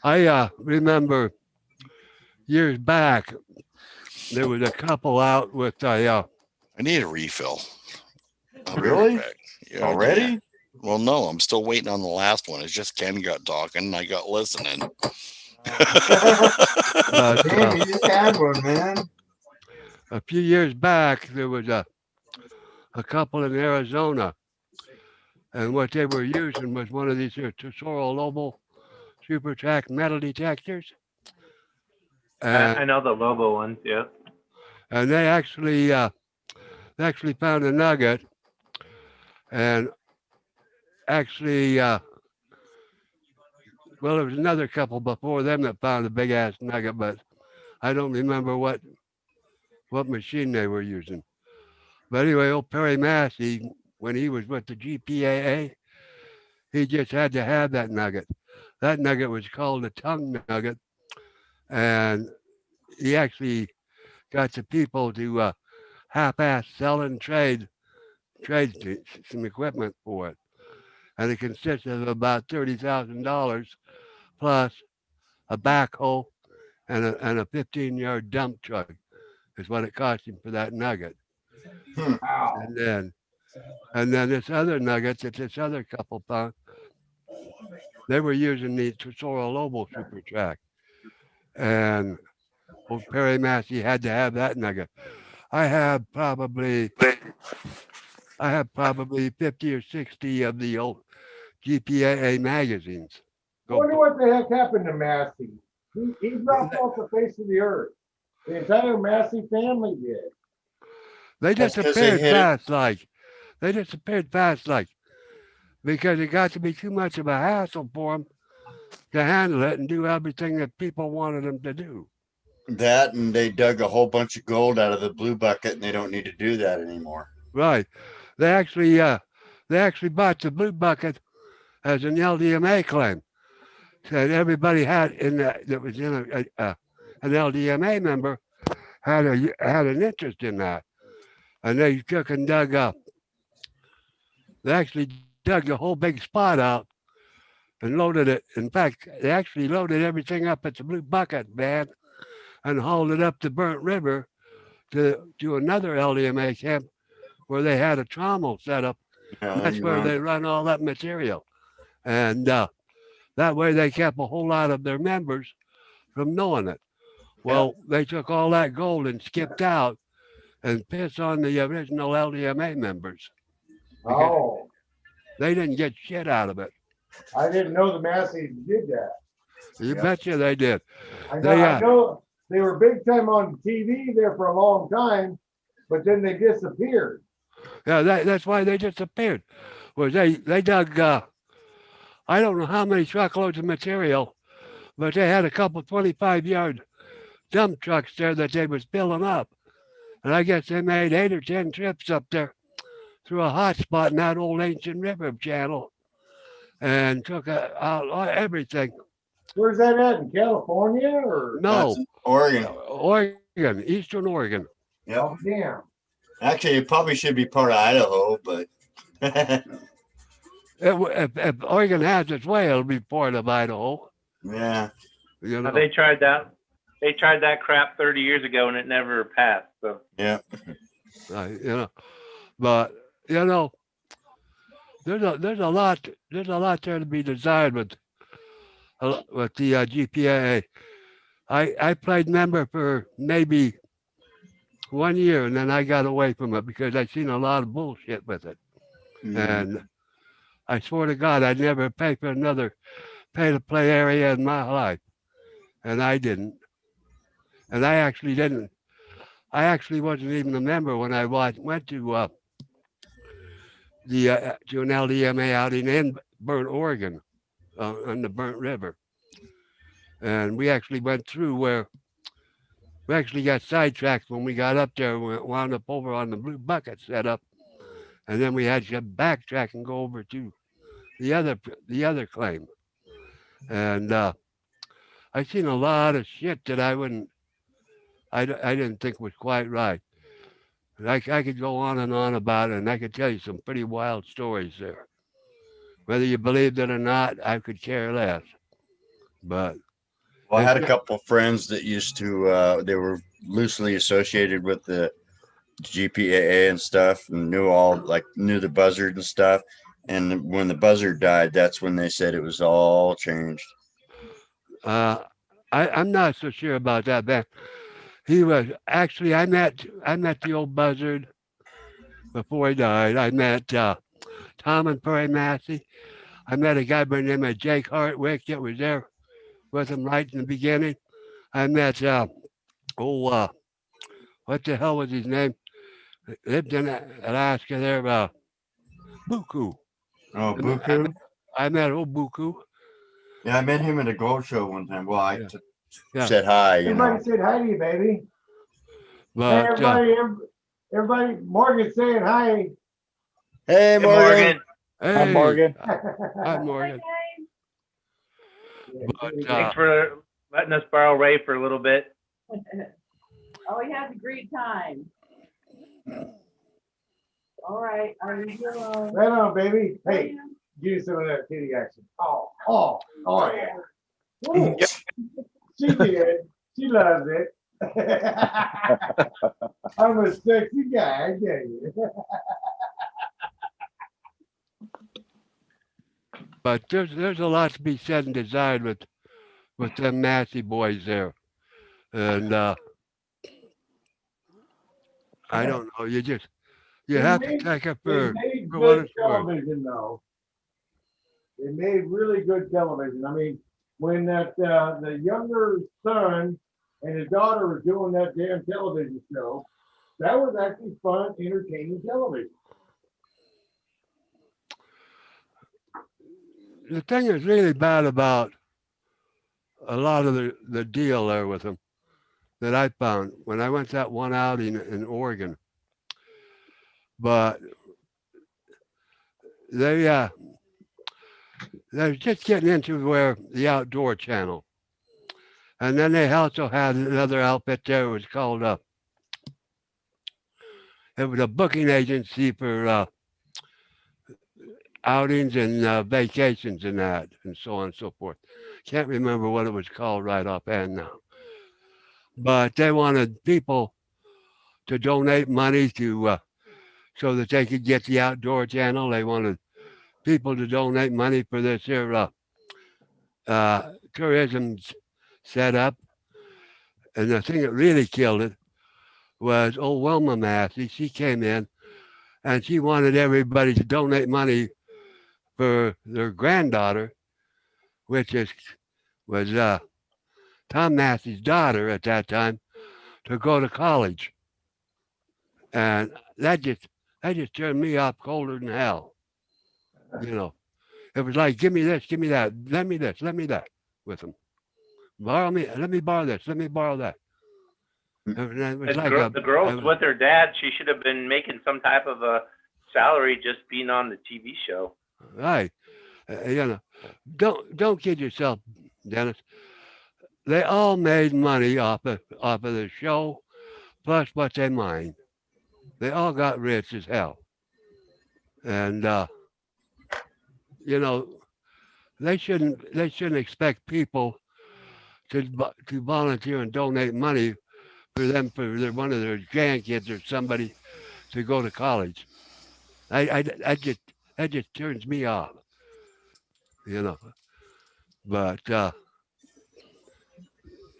I remember years back there was a couple out with a I need a refill. I'll be Really? right back. Yeah, Already? Well, no, I'm still waiting on the last one. It's just Ken got talking and I got listening. but Damn, you just had one, man. a few years back there was a couple in Arizona, and what they were using was one of these Tesoro Lobo super track metal detectors. I And know the Lobo ones, yeah. and they actually found a nugget, and actually well, there was another couple before them that found a big ass nugget, but I don't remember what machine they were using. But anyway, old Perry Massey, when he was with the GPAA, he just had to have that nugget. That nugget was called a tongue nugget, and he actually got the people to half-ass sell and trade some equipment for it, and it consisted of about $30,000 plus a backhoe and a 15-yard dump truck is what it cost him for that nugget. Wow. And then this other nugget that this other couple found, they were using the Tesoro Lobo super track, and old Perry Massey had to have that nugget. I have probably 50 or 60 of the old GPAA magazines. I wonder what the heck happened to Massey. He dropped off the face of the earth. The entire Massey family did. They That's 'cause they disappeared hit it. fast, like. They disappeared fast, like, because it got to be too much of a hassle for them to handle it and do everything that people wanted them to do. That and they dug a whole bunch of gold out of the blue bucket and they don't need to do that anymore. Right. They actually bought the blue bucket as an LDMA claim. Said everybody had that was in an LDMA member had an interest in that, and they took and dug up. They actually dug a whole big spot out and loaded it. In fact, they actually loaded everything up at the blue bucket van and hauled it up the Burnt River to another LDMA camp where they had a trommel set up. Yeah, That's where they run all that material. And that way they kept a whole lot of their members from knowing it. Well, they took all that gold and skipped out and pissed on the original LDMA members. Oh, They didn't get shit out of it. I didn't know the Masseys did that. You betcha they did. I know they were big time on TV there for a long time, but then they disappeared. Yeah, that's why they disappeared. Was they dug I don't know how many truckloads of material, but they had a couple 25-yard dump trucks there that they was filling up. And I guess they made 8 or 10 trips up there through a hot spot in that old ancient river channel and took out everything. Where's that at? In California or? No, That's in Oregon. Oregon, Eastern Oregon. Yep. Oh, damn. Actually, it probably should be part of Idaho, but If Oregon has its way, it'll be part of Idaho. yeah. You know? They tried that. They tried that crap 30 years ago and it never passed. So Yeah. You know, but you know, there's a lot there to be desired with the GPAA. I played member for maybe 1 year and then I got away from it because I seen a lot of bullshit with it. And I swear to God, I'd never pay for another pay-to-play area in my life. And I didn't. And I actually didn't. I actually wasn't even a member when I went to an LDMA outing in Burnt, Oregon, on the Burnt River. And we actually went through where we actually got sidetracked when we got up there. We wound up over on the blue bucket setup. And then we had to backtrack and go over to the other claim. And I seen a lot of shit that I didn't think was quite right. And I could go on and on about it, and I could tell you some pretty wild stories there. Whether you believed it or not, I could care less. But Well, I had a couple of friends that used to, they were loosely associated with the GPAA and stuff, and knew the buzzard and stuff. And when the buzzard died, that's when they said it was all changed. I'm not so sure about that, man. He was actually I met the old buzzard before he died. I met Tom and Perry Massey. I met a guy by the name of Jake Hartwick that was there with him right in the beginning. I met what the hell was his name? Lived in Alaska there, Buku. Oh, Buku. I met old Buku. Yeah, I met him at a gold show one time. Well, I Yeah. said hi. You know. Everybody said hi to you, baby. Hey, But everybody, Morgan's saying hi. Hey, Morgan. hey, Hi, Morgan. Hi, Morgan. But Thanks for letting us borrow Ray for a little bit. Oh, he has a great time. All right, are you Right on, baby. Hey, give me some of that kitty action. Oh, yeah. Ooh. She did. She loves it. I'm a sexy guy, I get you. But there's a lot to be said and desired with them Massey boys there, and I don't know. You have to take it They for made what good it's worth. television, though. They made really good television. I mean, when the younger son and his daughter were doing that damn television show, that was actually fun, entertaining television. The thing that's really bad about a lot of the deal there with them that I found when I went that one outing in Oregon, but they're just getting into where the outdoor channel, and then they also had another outfit there. It was called it was a booking agency for outings and vacations and that, and so on and so forth. Can't remember what it was called right offhand now. But they wanted people to donate money to so that they could get the outdoor channel. They wanted people to donate money for this here tourism setup. And the thing that really killed it was old Wilma Massey. She came in and she wanted everybody to donate money for their granddaughter, which was Tom Massey's daughter at that time, to go to college. And that just turned me off colder than hell. You know, it was like, give me this, give me that, let me this, let me that with them. Let me borrow this, let me borrow that. It was The girl's with her dad. She should have been making some type of a salary just being on the TV show. Right. You know, don't kid yourself, Dennis. They all made money off of the show, plus what they mined. They all got rich as hell, and you know, they shouldn't expect people to volunteer and donate money for one of their grandkids or somebody to go to college. That just turns me off, you know. But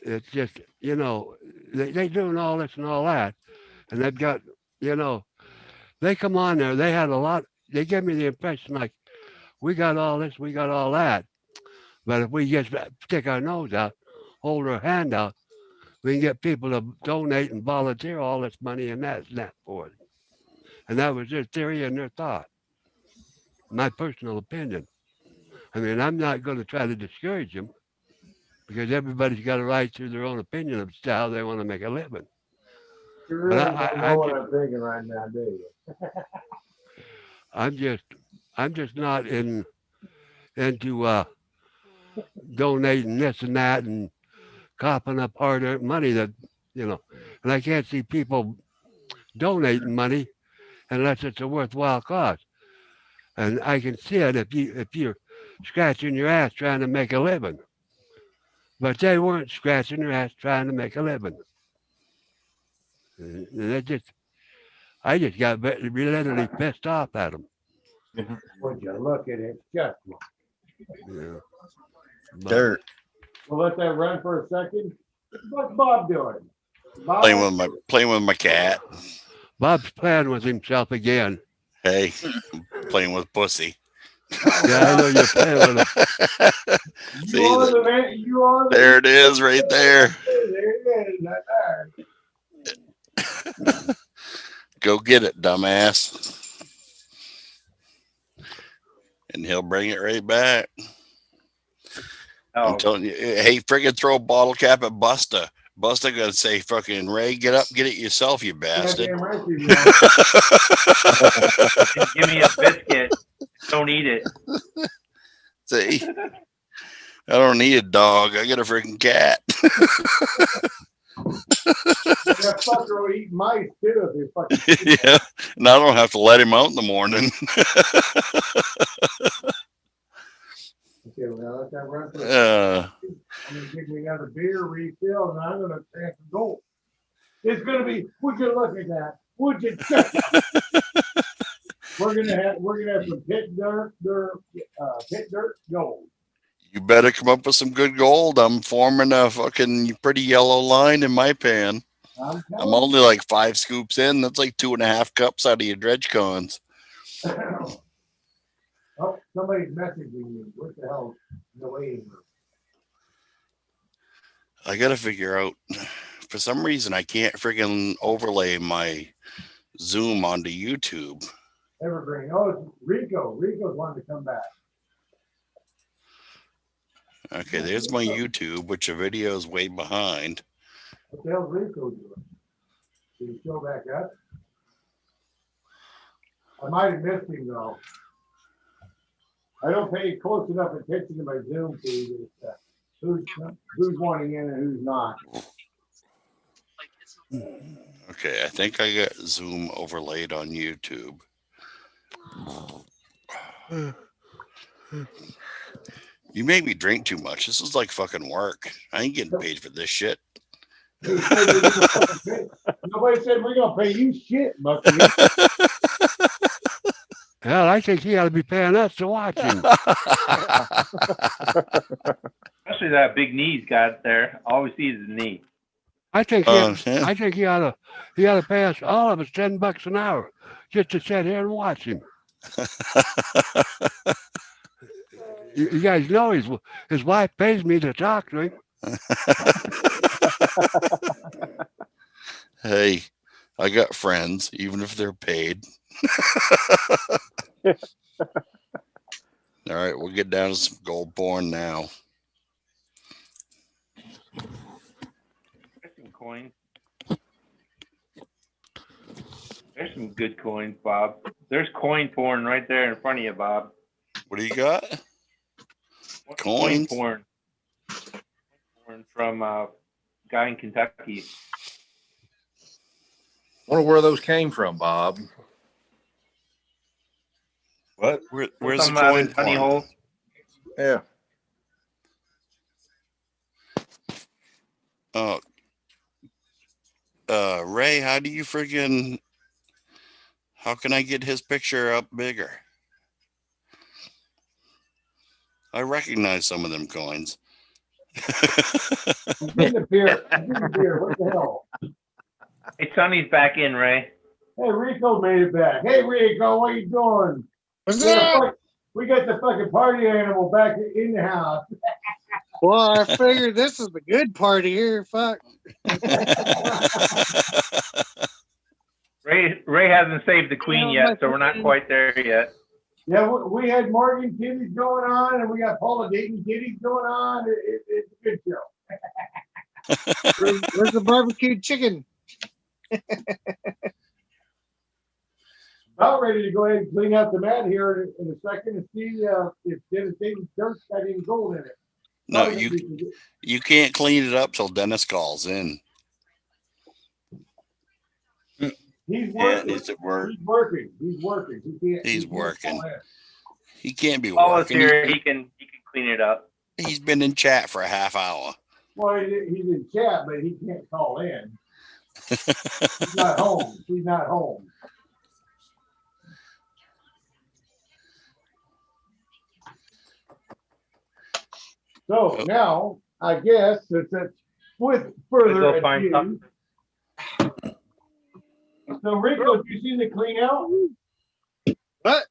it's just, you know, they doing all this and all that, and they've got, you know, they come on there. They had a lot. They give me the impression like we got all this, we got all that, but if we just stick our nose out, hold our hand out, we can get people to donate and volunteer all this money and that for it. And that was their theory and their thought. My personal opinion. I mean, I'm not going to try to discourage them because everybody's got a right to their own opinion of how they want to make a living. You really don't know what I'm thinking right now, do you? I'm just not into donating this and that and coughing up hard-earned money that, you know, and I can't see people donating money unless it's a worthwhile cause. And I can see it if you're scratching your ass trying to make a living. But they weren't scratching their ass trying to make a living. And I just got relentlessly pissed off at him. Would you look at it? Just look. Yeah. But Dirt. We'll let that run for a second. What's Bob doing? Bob, Playing with my cat. Bob's playing with himself again. Hey, playing with pussy. Yeah, I know you're playing with him. See, you are the man. You are the there it is, right there. There it is. Right there. Go get it, dumbass. And he'll bring it right back. I'm telling you, hey, friggin' throw a bottle cap at Busta. Busta gonna say, fucking Ray, get up, get it yourself, you bastard. Goddamn right you And give me a biscuit. Don't eat it. See, I don't need a dog. I got a freaking cat. That fucker will eat mice too if you fucking. Yeah, and I don't have to let him out in the morning. Okay, well, let that run for a second. I'm gonna give me another beer refill, and I'm gonna transfer gold. It's gonna be. Would you look at that? Would you? We're gonna have some pit dirt gold. You better come up with some good gold. I'm forming a fucking pretty yellow line in my pan. I'm only like 5 scoops in. That's like 2.5 cups out of your dredge cons. Oh, somebody's messaging me. What the hell? The waiting room. I gotta figure out. For some reason, I can't freaking overlay my Zoom onto YouTube. Evergreen. Oh, it's Rico. Rico's wanting to come back. Okay, there's my YouTube, which the video is way behind. What the hell's Rico doing? Did he show back up? I might have missed him though. I don't pay close enough attention to my Zoom feed as to who's wanting in and who's not. Okay, I think I got Zoom overlaid on YouTube. You make me drink too much. This is like fucking work. I ain't getting paid for this shit. Nobody said we're gonna pay you shit, Bucky. Hell, I think he ought to be paying us to watch him. Especially that big knee he's got there. All we see is his knee. I think he ought to pay us all of us $10 an hour just to sit here and watch him. You guys know his wife pays me to talk to him. Hey, I got friends, even if they're paid. All right, we'll get down to some gold porn now. There's some coins. There's some good coins, Bob. There's coin porn right there in front of you, Bob. What do you got? Coins? Coin porn. Porn from a guy in Kentucky. Wonder where those came from, Bob. What? Where's the Out coin of funny porn? hole. Yeah. Oh, Ray, how can I get his picture up bigger? I recognize some of them coins. I'm getting a beer. What the hell? Hey, Sonny's back in, Ray. Hey, Rico made it back. Hey, Rico, what you doing? What's up? We got the fucking party animal back in the house. Well, I figured this is the good part here. Fuck. Ray hasn't saved the queen yet, so we're not quite there yet. Yeah, we had Morgan titties going on, and we got Paula Dayton titties going on. It's a good show. Where's the barbecue chicken? About ready to go ahead and clean out the mat here in a second and see if Dennis Dayton's dirt got any gold in it. No, you can't clean it up till Dennis calls in. He's working. Yeah, it's at work. He's working. He's working. He's working. He can't be Paul is working. here. He can clean it up. He's been in chat for a half hour. Well, he's in chat, but he can't call in. She's not home. She's not home. So now, I guess it's with further Go find ado. So Rico, did you see the clean out? What?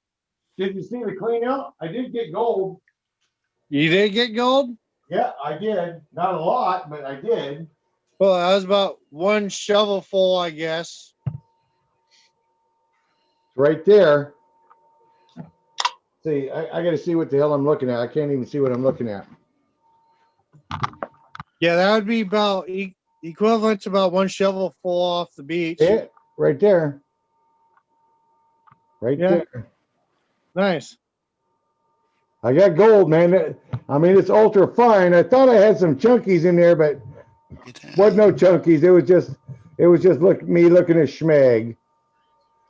Did you see the clean out? I did get gold. You did get gold? Yeah, I did. Not a lot, but I did. Well, that was about one shovel full, I guess. It's right there. See, I got to see what the hell I'm looking at. I can't even see what I'm looking at. Yeah, that would be about equivalent to about one shovel full off the beach. Yeah, right there. Right Yeah. there. Nice. I got gold, man. I mean, it's ultra fine. I thought I had some chunkies in there, but wasn't no chunkies. It was just me looking at schmeg.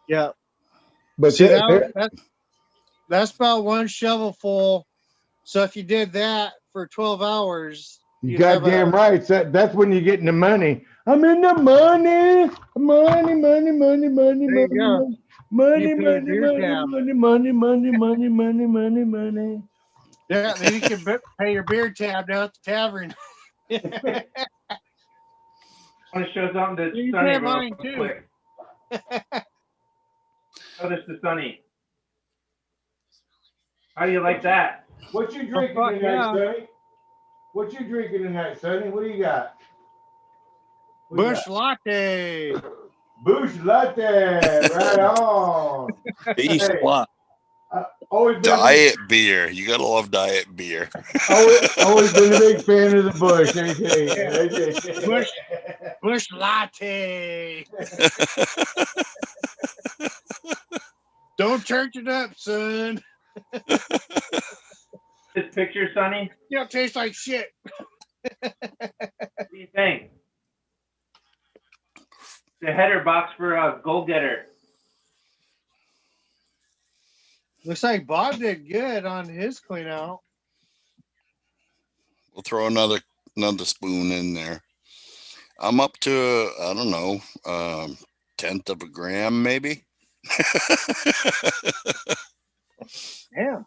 Yeah. But see, that's about one shovel full. So if you did that for 12 hours, you goddamn right. That's when you're getting the money. I'm in the money. Money, money, money, money, There you money, go. money, You pay money, beer money, tab. money, money, money, money, money, money, money. Yeah, then you can pay your beer tab down at the tavern. I want to show something to You Sonny pay real mine too. quick. Show this to Sonny. How do you like that? What you drinking fuck tonight, yeah. Sonny? What you drinking tonight, Sonny? What do you got? Bush latte. Bush latte. Right on. Beast Hey, lot. always been Diet beer. You gotta love diet beer. always been a big fan of the Bush. AJ. Bush latte. Don't church it up, son. This picture, Sonny? You don't taste like shit. What do you think? The header box for a goal getter. Looks like Bob did good on his clean out. We'll throw another spoon in there. I'm up to I don't know, tenth of a gram maybe. Yeah.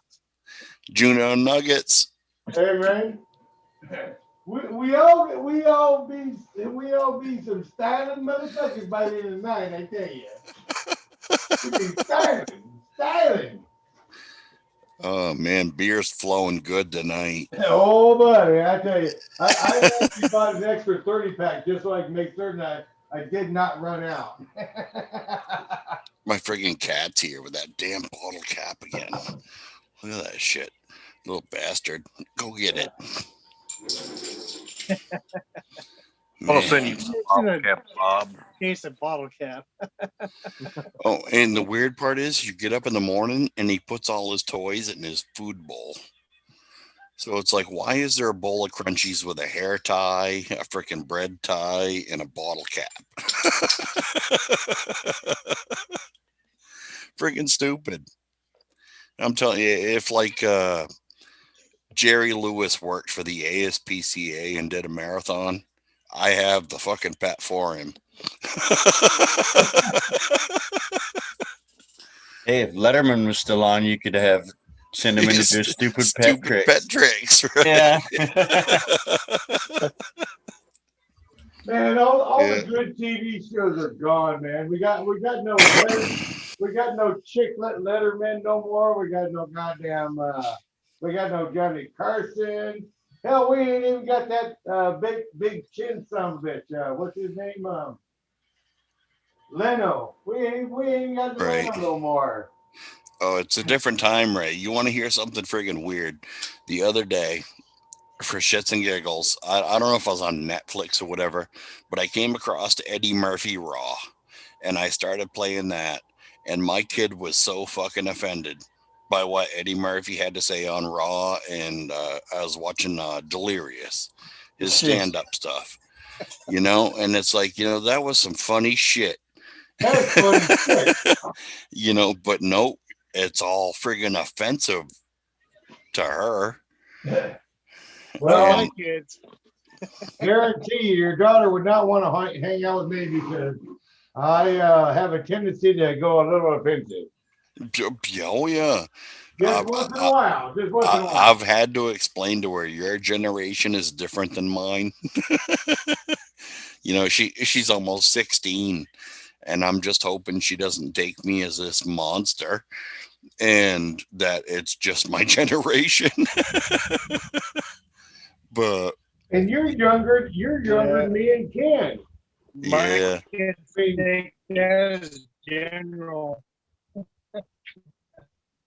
Juno nuggets. Hey man, we all be some styling motherfuckers by the end of the night. I tell you, we be styling. Oh man, beer's flowing good tonight. Oh buddy, I tell you, I actually bought an extra 30-pack just so I can make certain I did not run out. My friggin' cat's here with that damn bottle cap again. Look at that shit. Little bastard. Go get it. I'll send you Man. some bottle cap, Bob. Case of bottle cap. Oh, and the weird part is you get up in the morning and he puts all his toys in his food bowl. So it's like, why is there a bowl of crunchies with a hair tie, a freaking bread tie, and a bottle cap? Freaking stupid. I'm telling you, if like Jerry Lewis worked for the ASPCA and did a marathon, I have the fucking pet for him. Hey, if Letterman was still on, you could send him in to do stupid pet tricks. Right? Yeah. Man, all the good TV shows are gone, man. We got no chick Letterman no more. We got no goddamn we got no Johnny Carson. Hell, we ain't even got that big chin son of a bitch. What's his name? Leno. We ain't got Right. Leno no more. Oh, it's a different time, Ray. You want to hear something friggin' weird? The other day, for shits and giggles, I don't know if I was on Netflix or whatever, but I came across Eddie Murphy Raw, and I started playing that, and my kid was so fucking offended by what Eddie Murphy had to say on Raw, and I was watching Delirious, his stand-up stuff, and it's like, that was some funny shit. That's funny shit. But no, it's all friggin' offensive to her. Well, my kids. Guarantee you, your daughter would not want to hang out with me because I have a tendency to go a little offensive. Oh yeah. Just once in a while. Just once in a while. I've had to explain to her your generation is different than mine. You know, she's almost 16, and I'm just hoping she doesn't take me as this monster and that it's just my generation. But and you're younger than me and Ken. Yeah. Kids think that is general.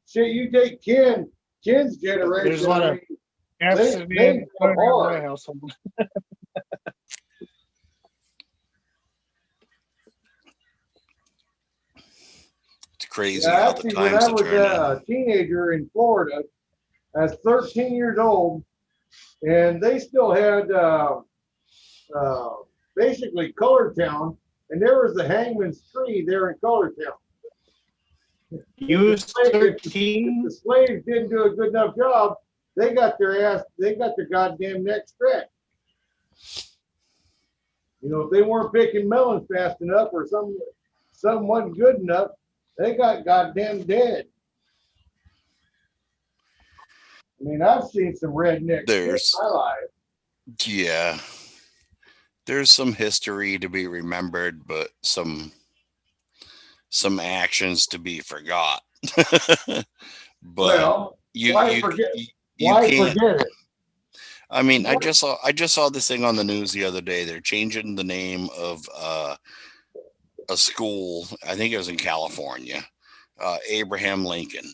Shit, you take Ken's generation. There's a lot of F's in my household. It's crazy Yeah, how actually, the when times I have was turned a teenager in Florida, I was 13 years old, and they still had basically Color Town, and there was the Hangman's Tree there in Color Town. You was 13? If the slaves didn't do a good enough job, they got their goddamn neck stretched. You know, if they weren't picking melons fast enough or something wasn't good enough, they got goddamn dead. I mean, I've seen some rednecks in my life. Yeah. There's some history to be remembered, but some actions to be forgot. But Well, why forget it? I mean, I just saw this thing on the news the other day. They're changing the name of a school. I think it was in California, Abraham Lincoln.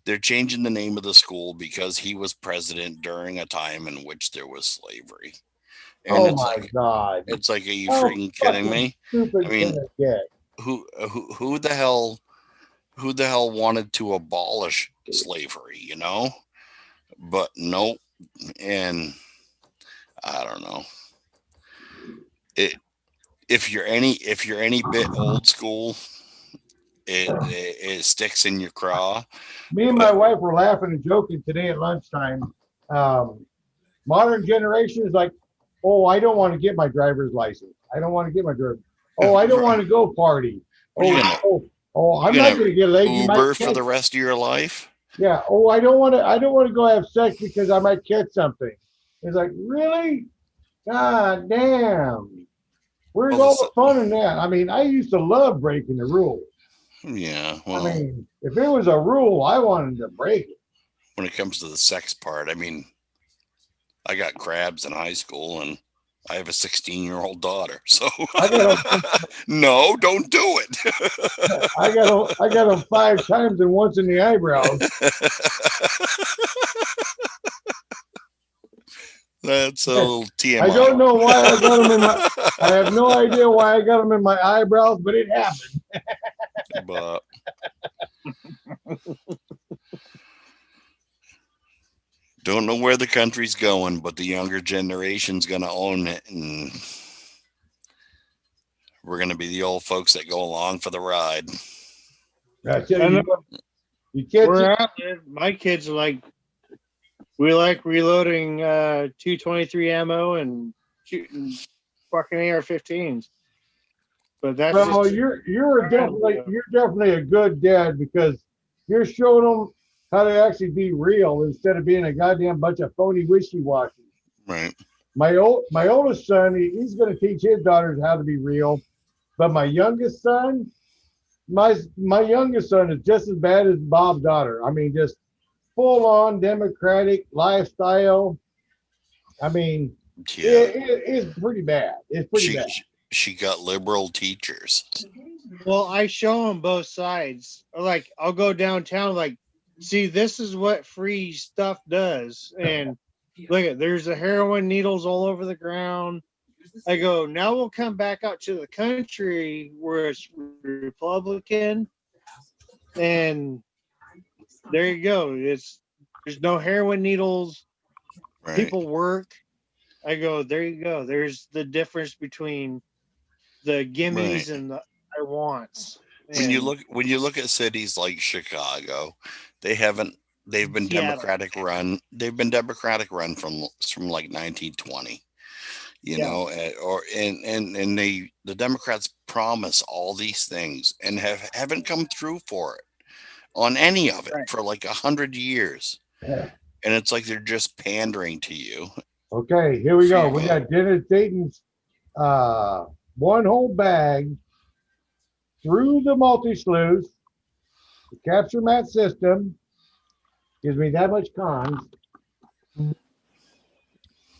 They're changing the name of the school because he was president during a time in which there was slavery. And oh my God! It's like, are you freaking kidding me? I mean, who the hell wanted to abolish slavery? You know, but nope. And I don't know. If you're any bit old school, it sticks in your craw. Me and my wife were laughing and joking today at lunchtime. Modern generation is like, oh, I don't want to get my driver's license. I don't want to get my driver's. Oh, I don't want to go party. I'm not going to get laid. Uber for the rest of your life. Yeah. Oh, I don't want to go have sex because I might catch something. It's like, really? God damn. Where's all the fun in that? I mean, I used to love breaking the rules. Yeah. Well, I mean, if it was a rule, I wanted to break it. When it comes to the sex part, I mean, I got crabs in high school and I have a 16-year-old daughter. So no, don't do it. I got them 5 times and once in the eyebrows. That's a little TMI. I don't know why I got them in my. I have no idea why I got them in my eyebrows, but it happened. But don't know where the country's going, but the younger generation's going to own it, and we're going to be the old folks that go along for the ride. My kids are like, we like reloading 223 ammo and shooting fucking AR-15s. But that's you're definitely a good dad because you're showing them how to actually be real instead of being a goddamn bunch of phony wishy-washy. Right. My oldest son, he's going to teach his daughters how to be real, but my youngest son, my youngest son is just as bad as Bob's daughter. I mean, just full-on Democratic lifestyle. I mean, it's pretty bad. It's pretty bad. She got liberal teachers. Well, I show them both sides. Like, I'll go downtown, like, see, this is what free stuff does. And look at, there's the heroin needles all over the ground. I go, now we'll come back out to the country where it's Republican. And there you go. There's no heroin needles. Right. People work. I go, there you go. There's the difference between the gimmies and the I wants. When you look at cities like Chicago, they've been Democratic run. They've been Democratic run from like 1920. You Yeah. know, and the Democrats promise all these things and haven't come through for it on any of it Right. for like 100 years. Yeah. And it's like they're just pandering to you. Okay, here we For go. your We vote. got Dennis Dayton's one whole bag through the multi-sluice, the capture mat system. Gives me that much cons. We're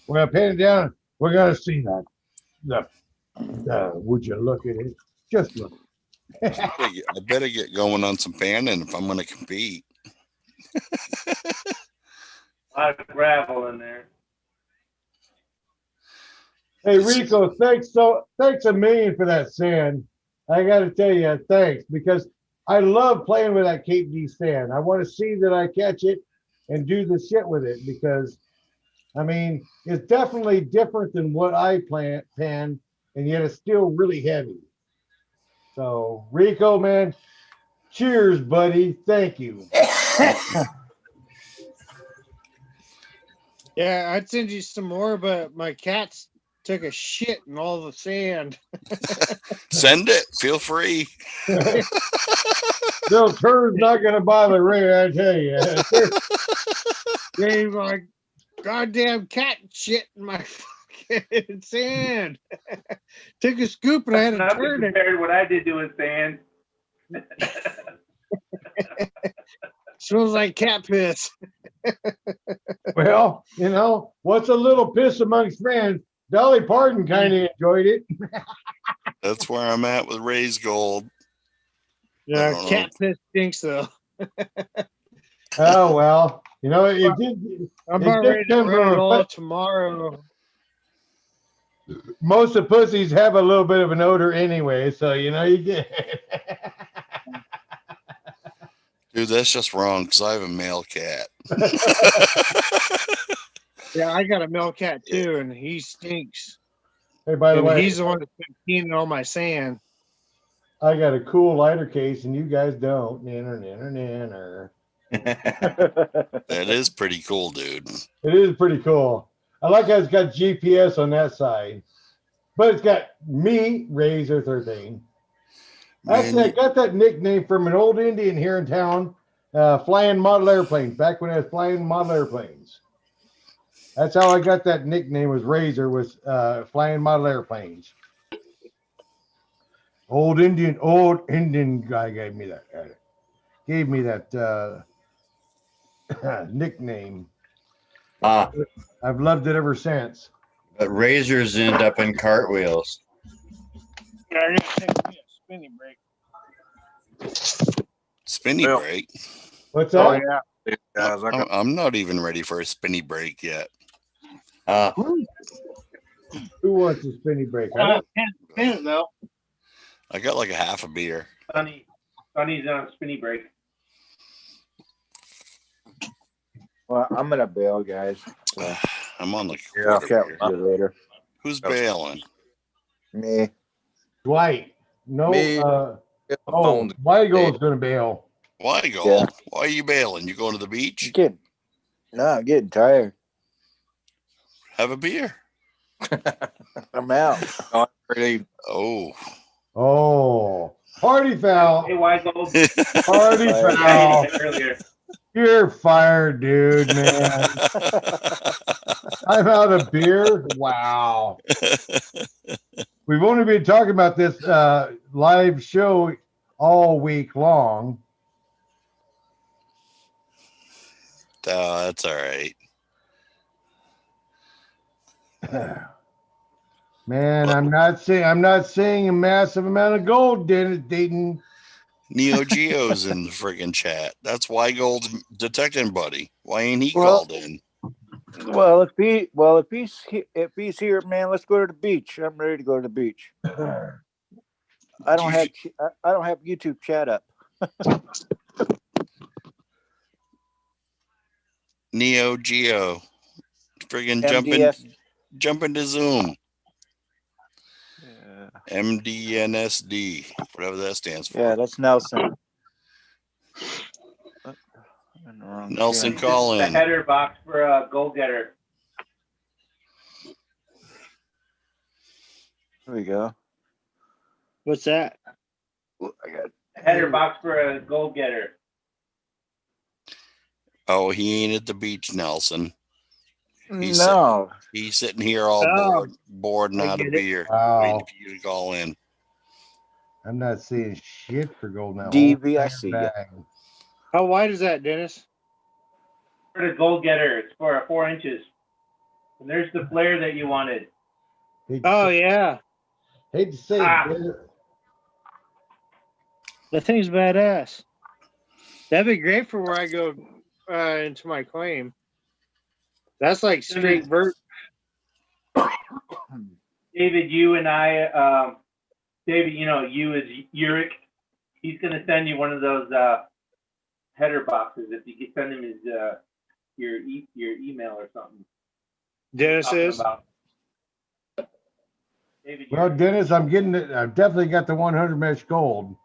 gonna pin it down. We're gonna see that. Would you look at it? Just look. I better get going on some panning if I'm going to compete. A lot of gravel in there. Hey Rico, thanks a million for that sand. I got to tell you, thanks, because I love playing with that Cape D sand. I want to see that I catch it and do the shit with it because, I mean, it's definitely different than what I pan, and yet it's still really heavy. So Rico, man, cheers, buddy. Thank you. Yeah, I'd send you some more, but my cats took a shit in all the sand. Send it. Feel free. Little turd's not gonna bother Ray, I tell you. They like goddamn cat shit in my fucking sand. Took a scoop and I had to Nothing turn it. compared to what I did doing sand. Smells like cat piss. Well, you know, what's a little piss amongst friends? Dolly Parton kind of enjoyed it. That's where I'm at with Ray's Gold. Yeah, cat piss stinks though. Oh well, you know it did. I'm It about did ready to come run from it a all tomorrow. most of pussies have a little bit of an odor anyway, so you know you get. Dude, that's just wrong because I have a male cat. Yeah, I got a male cat too, and he stinks. Hey, by the And way, he's the one that's been cleaning all my sand. I got a cool lighter case, and you guys don't. Nanner. That is pretty cool, dude. It is pretty cool. I like how it's got GPS on that side, but it's got me, Razor 13. Actually, I got that nickname from an old Indian here in town, flying model airplanes, back when I was flying model airplanes. That's how I got that nickname, was Razor, was flying model airplanes. Old Indian guy gave me that nickname. I've loved it ever since. But razors end up in cartwheels. Yeah, I gotta take me a spinning break. Spinny break. What's that? Oh yeah, guys. I'm not even ready for a spinny break yet. Who wants a spinny break? I don't. Though. I got like a half a beer. Sonny's on spinny break. Well, I'm gonna bail, guys. So I'm on like a I'll quarter chat beer. with you later. Who's bailing? Me. Dwight. No. Me. Weigel's gonna bail. Why go? Yeah. Why are you bailing? You going to the beach? I'm getting tired. Have a beer. I'm out. Oh, party foul. Hey, Weigel. Party foul. Earlier. You're fired, dude, man. I'm out of beer. Wow. We've only been talking about this live show all week long. That's all right. Man, I'm not seeing a massive amount of gold, Dennis Dayton. Neo Geo's in the friggin' chat. That's why Gold's detecting buddy. Why ain't he called in? Well, if he's here, man, let's go to the beach. I'm ready to go to the beach. I don't have YouTube chat up. Neo Geo. Friggin' jump into Zoom. MDNSD, whatever that stands for. Yeah, that's Nelson. Nelson, call The in. header box for a goal getter. There we go. What's that? I got Header box for a gold getter. Oh, he ain't at the beach, Nelson. He's no. He's sitting here all Oh, bored and I out of get it. beer, Wow. waiting for you to call in. I'm not seeing shit for gold now. DV, I see ya. How wide is that, Dennis? For the gold getter, it's for 4 inches. And there's the flare that you wanted. Oh yeah, Hate to say Ah. it. the thing's badass. That'd be great for where I go into my claim. That's like straight vert. David, you and I, David, you know, you is Uric. He's going to send you one of those header boxes if you could send him his your email or something. Dennis is. David, Well, Dennis, I'm getting it. I've definitely got the 100 mesh gold.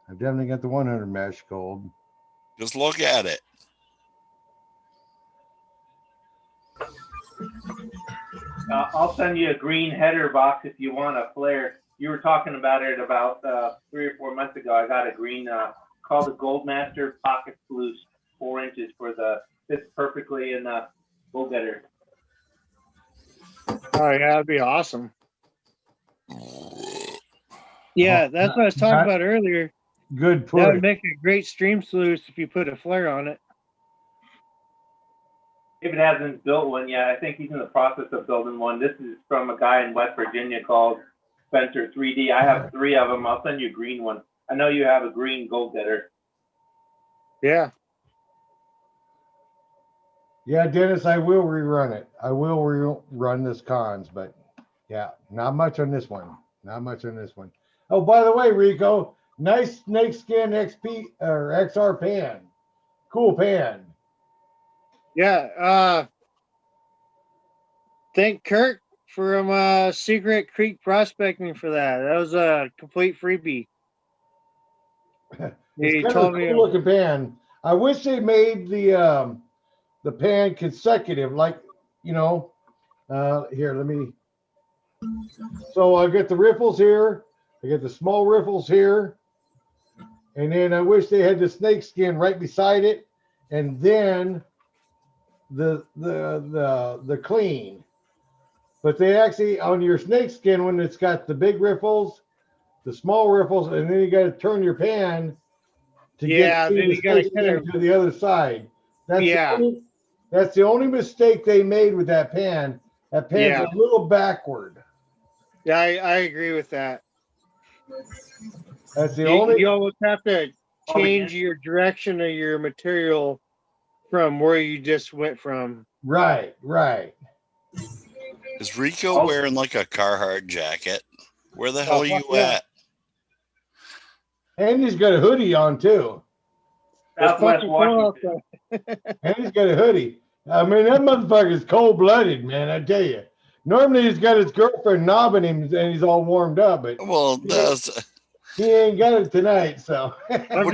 I've definitely got the 100 mesh gold. Just look at it. I'll send you a green header box if you want a flare. You were talking about it about 3 or 4 months ago. I got a green called the Goldmaster Pocket Sluice, 4 inches for the fits perfectly in the gold getter. Oh yeah, that'd be awesome. Yeah, that's what I was talking about earlier. Good That push. would make a great stream sluice if you put a flare on it. David hasn't built one yet. I think he's in the process of building one. This is from a guy in West Virginia called Spencer 3D. I have 3 of them. I'll send you a green one. I know you have a green gold getter. Yeah. Yeah, Dennis, I will rerun it. I will rerun this cons, but yeah, not much on this one. Not much on this one. Oh, by the way, Rico, nice snakeskin XP or XR pan. Cool pan. Yeah. Thank Kirk from Secret Creek Prospecting for that. That was a complete freebie. It's He kind told of a me cool looking pan. I wish they made the pan consecutive, like, you know, here, let me. So I get the riffles here. I get the small riffles here. And then I wish they had the snake skin right beside it. And then the clean. But they actually, on your snake skin, when it's got the big riffles, the small riffles, and then you got to turn your pan to get then the you gotta snake kind skin of to the other side. That's the only mistake they made with that pan. That pan's a little backward. Yeah, I agree with that. That's the only. You almost have to change your direction of your material from where you just went from. Right. Is Rico wearing like a Carhartt jacket? Where the hell are you at? And he's got a hoodie on too. Southwest Washington. And he's got a hoodie. I mean, that motherfucker's cold blooded, man. I tell you. Normally he's got his girlfriend knobbing him and he's all warmed up, but he ain't got it tonight. So I'm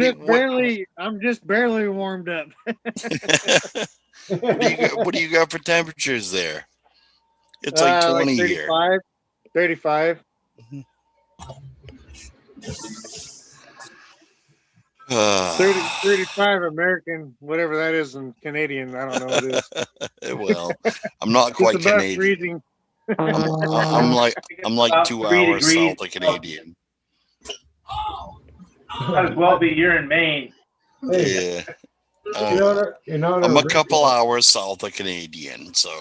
just barely warmed up. What do you got for temperatures there? It's like 20 like here. 35. 35 American, whatever that is in Canadian. I don't know what it is. Well, I'm not quite it's about Canadian. freezing. I'm like 2 hours south of Canadian. Might as well be. You're in Maine. Yeah. I'm a couple hours south of Canadian, so.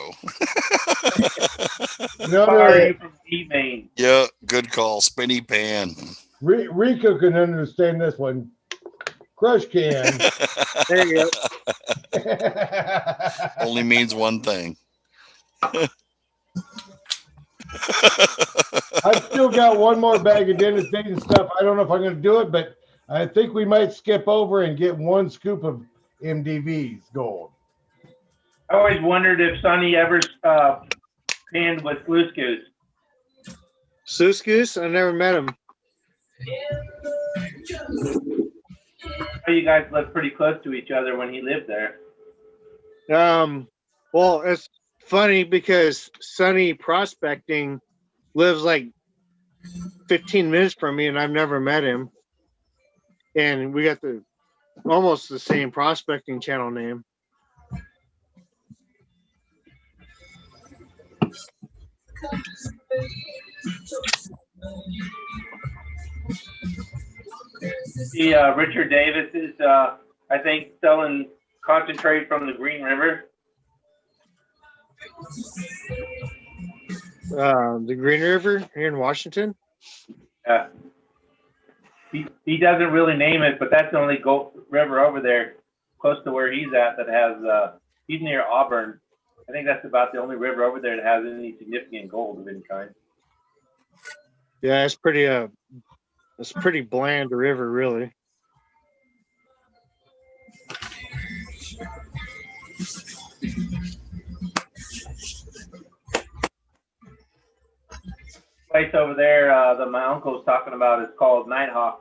Sorry, from Maine. Yeah, good call. Spinny pan. Rico can understand this one. Crush can. There you go. Only means one thing. I've still got one more bag of Dennis Dayton stuff. I don't know if I'm going to do it, but I think we might skip over and get 1 scoop of MDV's gold. I always wondered if Sonny ever panned with Sluice Goose. Sluice Goose? I never met him. You guys lived pretty close to each other when he lived there. Well, it's funny because Sonny Prospecting lives like 15 minutes from me, and I've never met him. And we got almost the same prospecting channel name. See, Richard Davis is, I think, selling concentrate from the Green River. The Green River here in Washington. Yeah. He doesn't really name it, but that's the only gold river over there, close to where he's at, that has. He's near Auburn. I think that's about the only river over there that has any significant gold of any kind. Yeah, it's pretty bland river, really. Place over there that my uncle's talking about is called Nighthawk.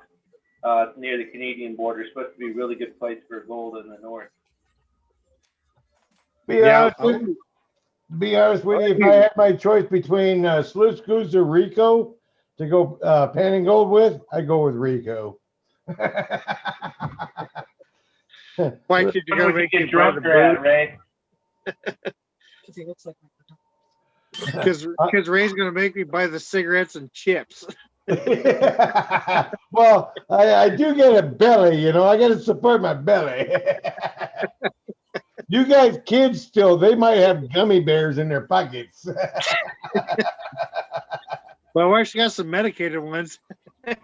It's near the Canadian border. It's supposed to be a really good place for gold in the north. Be honest with you, if I had my choice between Sluice Goose or Rico to go pan and gold with, I'd go with Rico. Why could you go make get you drunk at, Ray? Because Ray's gonna make me buy the cigarettes and chips. Well, I do get a belly, you know. I got to support my belly. You guys, kids, still, they might have gummy bears in their pockets. My wife's got some medicated ones. I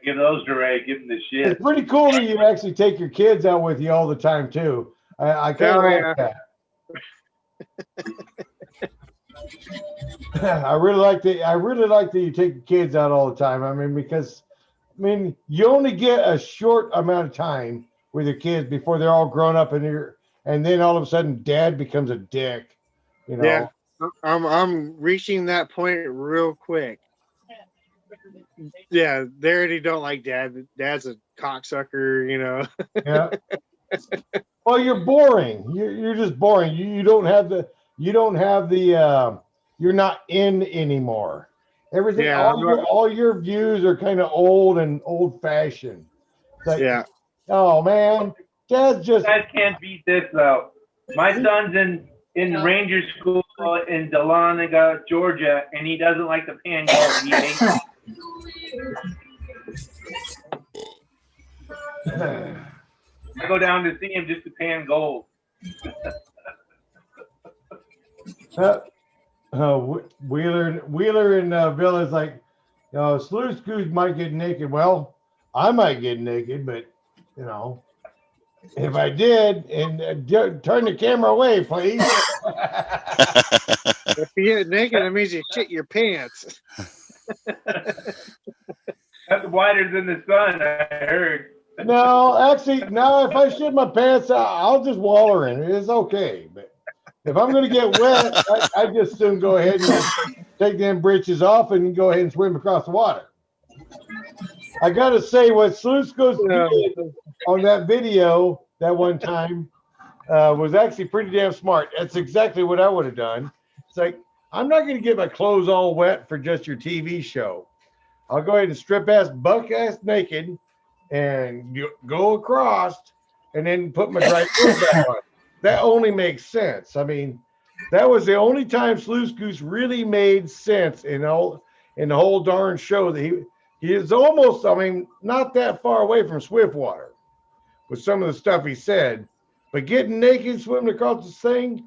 give those to Ray. Give him the shit. It's pretty cool that you actually take your kids out with you all the time too. I kind of like that. I really like that you take your kids out all the time. I mean, because you only get a short amount of time with your kids before they're all grown up and then all of a sudden dad becomes a dick. You know. Yeah, I'm reaching that point real quick. Yeah, they already don't like dad. Dad's a cocksucker, you know. Yeah. Well, you're boring. You're just boring. You don't have the you're not in anymore. Everything, Yeah, all your views are kind of old and old fashioned. Like, yeah. Oh man, Dad's just. You guys can't beat this though. My son's in Ranger School in Dahlonega, Georgia, and he doesn't like the pan gold. He hates it. I go down to see him just to pan gold. Wheeler and Bill is like, Sluice Goose might get naked. Well, I might get naked, but you know, if I did, and turn the camera away, please. If you get naked, that means you shit your pants. That's wider than the sun, I heard. No, actually, if I shit my pants, I'll just waller in it. It's okay. But if I'm going to get wet, I just soon go ahead and take them britches off and go ahead and swim across the water. I got to say, what Sluice Goose did on that video that one time was actually pretty damn smart. That's exactly what I would have done. It's like, I'm not going to get my clothes all wet for just your TV show. I'll go ahead and strip ass, buck ass naked, and go across, and then put my dry clothes back on. That only makes sense. I mean, that was the only time Sluice Goose really made sense in the whole darn show. That he is almost, not that far away from Swiftwater with some of the stuff he said, but getting naked, swimming across the thing,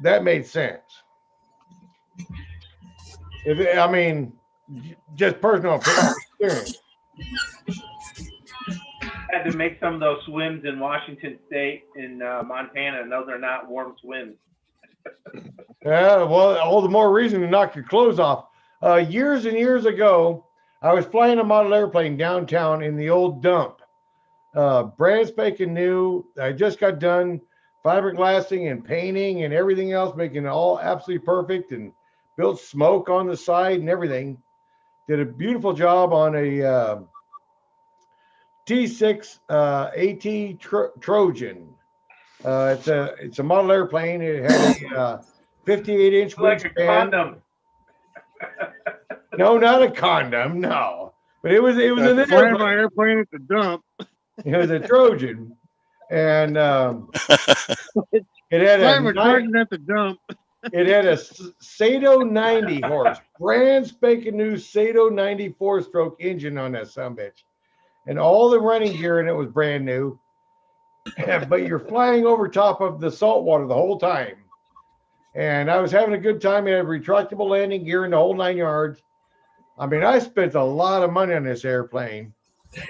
that made sense. Just personal experience. I had to make some of those swims in Washington State, in Montana, and those are not warm swims. Yeah, well, all the more reason to knock your clothes off. Years and years ago, I was flying a model airplane downtown in the old dump. Brand spanking new. I just got done fiberglassing and painting and everything else, making it all absolutely perfect, and built smoke on the side and everything. Did a beautiful job on a T6 AT Trojan. It's a model airplane. It had 58-inch Like a wingspan. condom. No, not a condom. No, but it was an Flying airplane. my airplane at the dump. It was a Trojan, and it had Flying a my Trojan at the dump. it had a Sato 90 horse, brand spanking new Sato 90 4-stroke engine on that sumbitch, and all the running gear in it was brand new. But you're flying over top of the salt water the whole time. And I was having a good time. It had retractable landing gear in the whole 9 yards. I mean, I spent a lot of money on this airplane.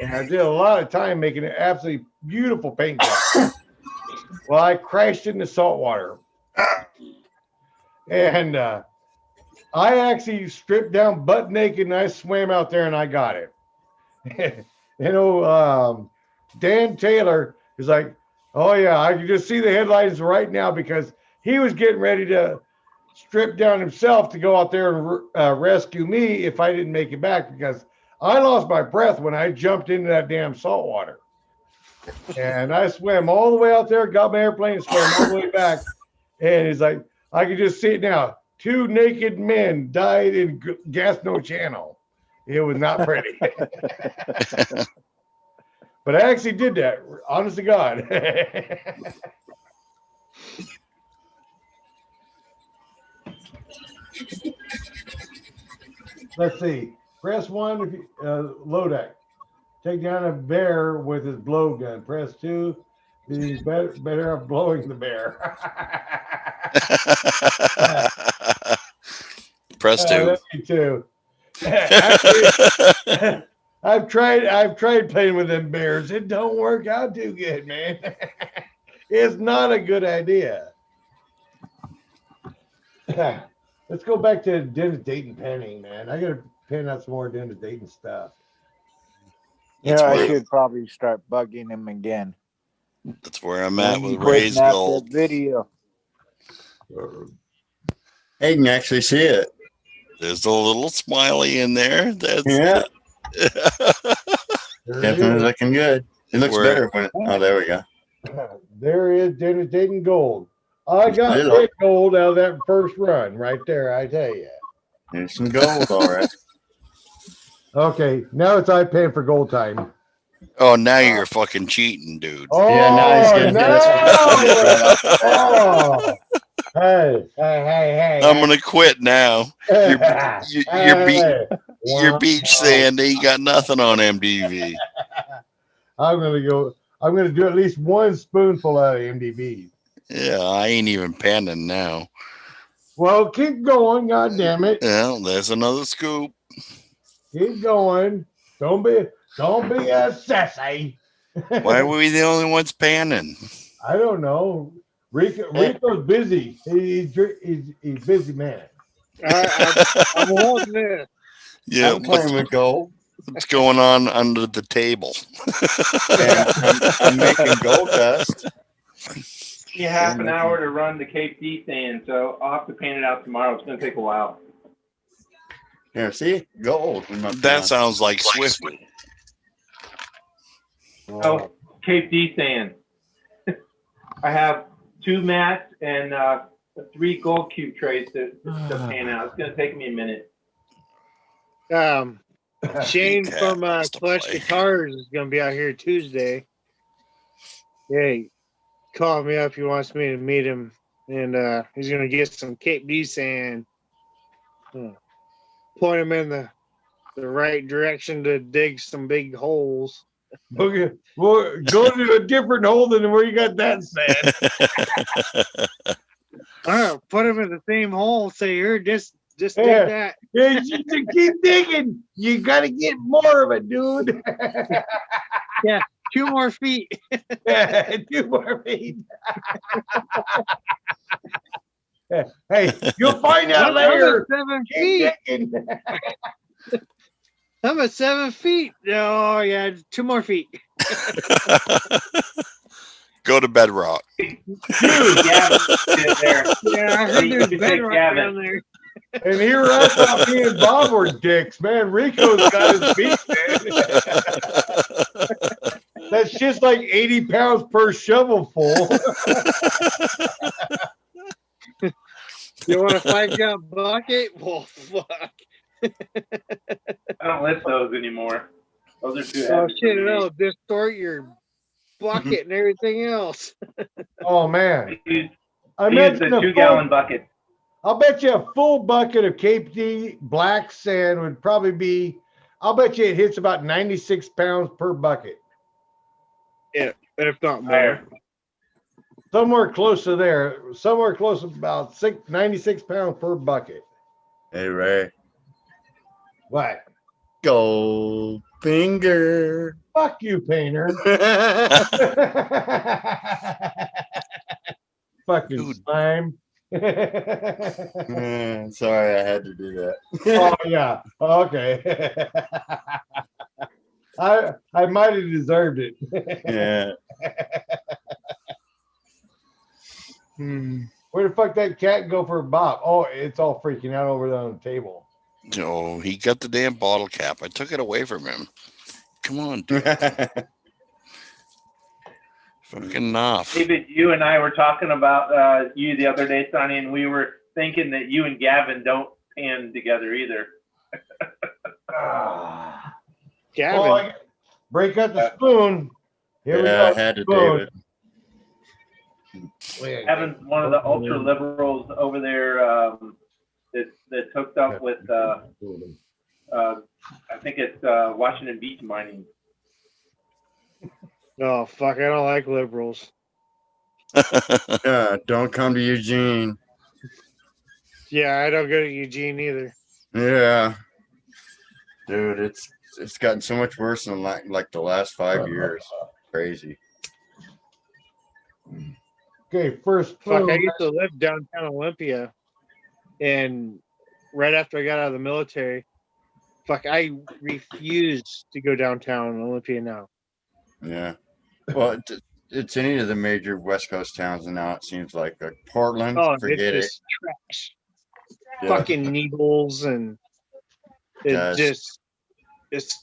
And I did a lot of time making an absolutely beautiful paint job. Well, I crashed in the salt water. And I actually stripped down butt naked and I swam out there and I got it. Dan Taylor is like, oh yeah, I can just see the headlines right now because he was getting ready to strip down himself to go out there and rescue me if I didn't make it back because I lost my breath when I jumped into that damn salt water. And I swam all the way out there, got my airplane, and swam all the way back. And he's like, I can just see it now. 2 naked men died in Gasno Channel. It was not pretty. But I actually did that, honest to God. Let's see. Press 1 if you Lodec. Take down a bear with his blowgun. Press 2. He's better off blowing the bear. Press 2. Me too. Actually, I've tried playing with them bears. It don't work out too good, man. It's not a good idea. Let's go back to Dennis Dayton penning, man. I gotta pen out some more Dennis Dayton stuff. Yeah, I should probably start bugging him again. That's where I'm at with Quit Raised Snapchat Gold. video. Hey, you can actually see it. There's a little smiley in there. That's Yeah. There it Definitely is. looking good. It looks better when oh, there we go. There is Dennis Dayton gold. I got Little. big gold out of that first run right there, I tell you. There's some gold, all right. Okay, now it's IPan4Gold time. Oh, now you're fucking cheating, dude. Oh, Yeah, now he's getting oh. Hey. I'm gonna quit now. Your beach sand ain't got nothing on MDV. I'm gonna do at least 1 spoonful out of MDB. Yeah, I ain't even panning now. Well, keep going, god damn it. Well, there's another scoop. Keep going. Don't be a sassy. Why were we the only ones panning? I don't know. Rico's busy. He's busy man. I'm holding this. Yeah, I'm playing with gold. What's going on under the table? I'm making gold dust. You half an hour to run the Cape D sand, so I'll have to paint it out tomorrow. It's going to take a while. Here, see? Gold. That sounds like Swift. Oh, Cape D sand. I have 2 mats and 3 gold cube trays to paint out. It's going to take me a minute. Shane from Clutch Guitars is going to be out here Tuesday. Yeah, he called me up. He wants me to meet him, and he's going to get some Cape D sand. Point him in the right direction to dig some big holes. Okay, well, go to a different hole than where you got that sand. Put him in the same hole. Say, here, just dig Yeah. that. Yeah, you keep digging. You got to get more of it, dude. Yeah, 2 more feet. Yeah, 2 more feet. Hey, you'll find out later. I'm at 7 Keep feet. digging. I'm at 7 feet. Oh, yeah, 2 more feet. Go to bedrock. Dude, Gavin, sit there. Yeah, I heard You there's should take bedrock Gavin. down there. And here I thought me and Bob were dicks, man. Rico's got his beat, man. That's just like 80 pounds per shovelful. You want a 5-gallon bucket? Well, fuck. I don't lift those anymore. Those are too Oh heavy. shit! It'll distort your bucket and everything else. Oh man, I use I the imagine a 2-gallon bucket. I'll bet you a full bucket of Cape D black sand would probably be. I'll bet you it hits about 96 pounds per bucket. Yeah, if not more. Higher. Somewhere close to there. Somewhere close to about 96 pounds per bucket. Hey, Ray. What? Gold finger. Fuck you, painter. Fucking Dude. slime. Sorry, I had to do that. Oh yeah. Okay. I might have deserved it. Yeah. Where the fuck that cat go for a bop? Oh, it's all freaking out over there on the table. Oh, he got the damn bottle cap. I took it away from him. Come on, dude. Fucking enough. David, you and I were talking about you the other day, Sonny, and we were thinking that you and Gavin don't pan together either. Gavin. Oh, break out the spoon. Here we go. I had to, Spoon. David. Gavin's one of the ultra liberals over there that's hooked up with I think it's Washington Beach mining. Oh fuck! I don't like liberals. Yeah, don't come to Eugene. Yeah, I don't go to Eugene either. Yeah. Dude, it's gotten so much worse in like the last 5 years. Crazy. Okay, first Fuck, spoon. I used to live downtown Olympia, and right after I got out of the military, fuck, I refused to go downtown Olympia now. Yeah. Well, it's any of the major West Coast towns, and now it seems like Portland. Oh, Forget it's it. just trash. Yeah. Fucking needles, and Guys. it's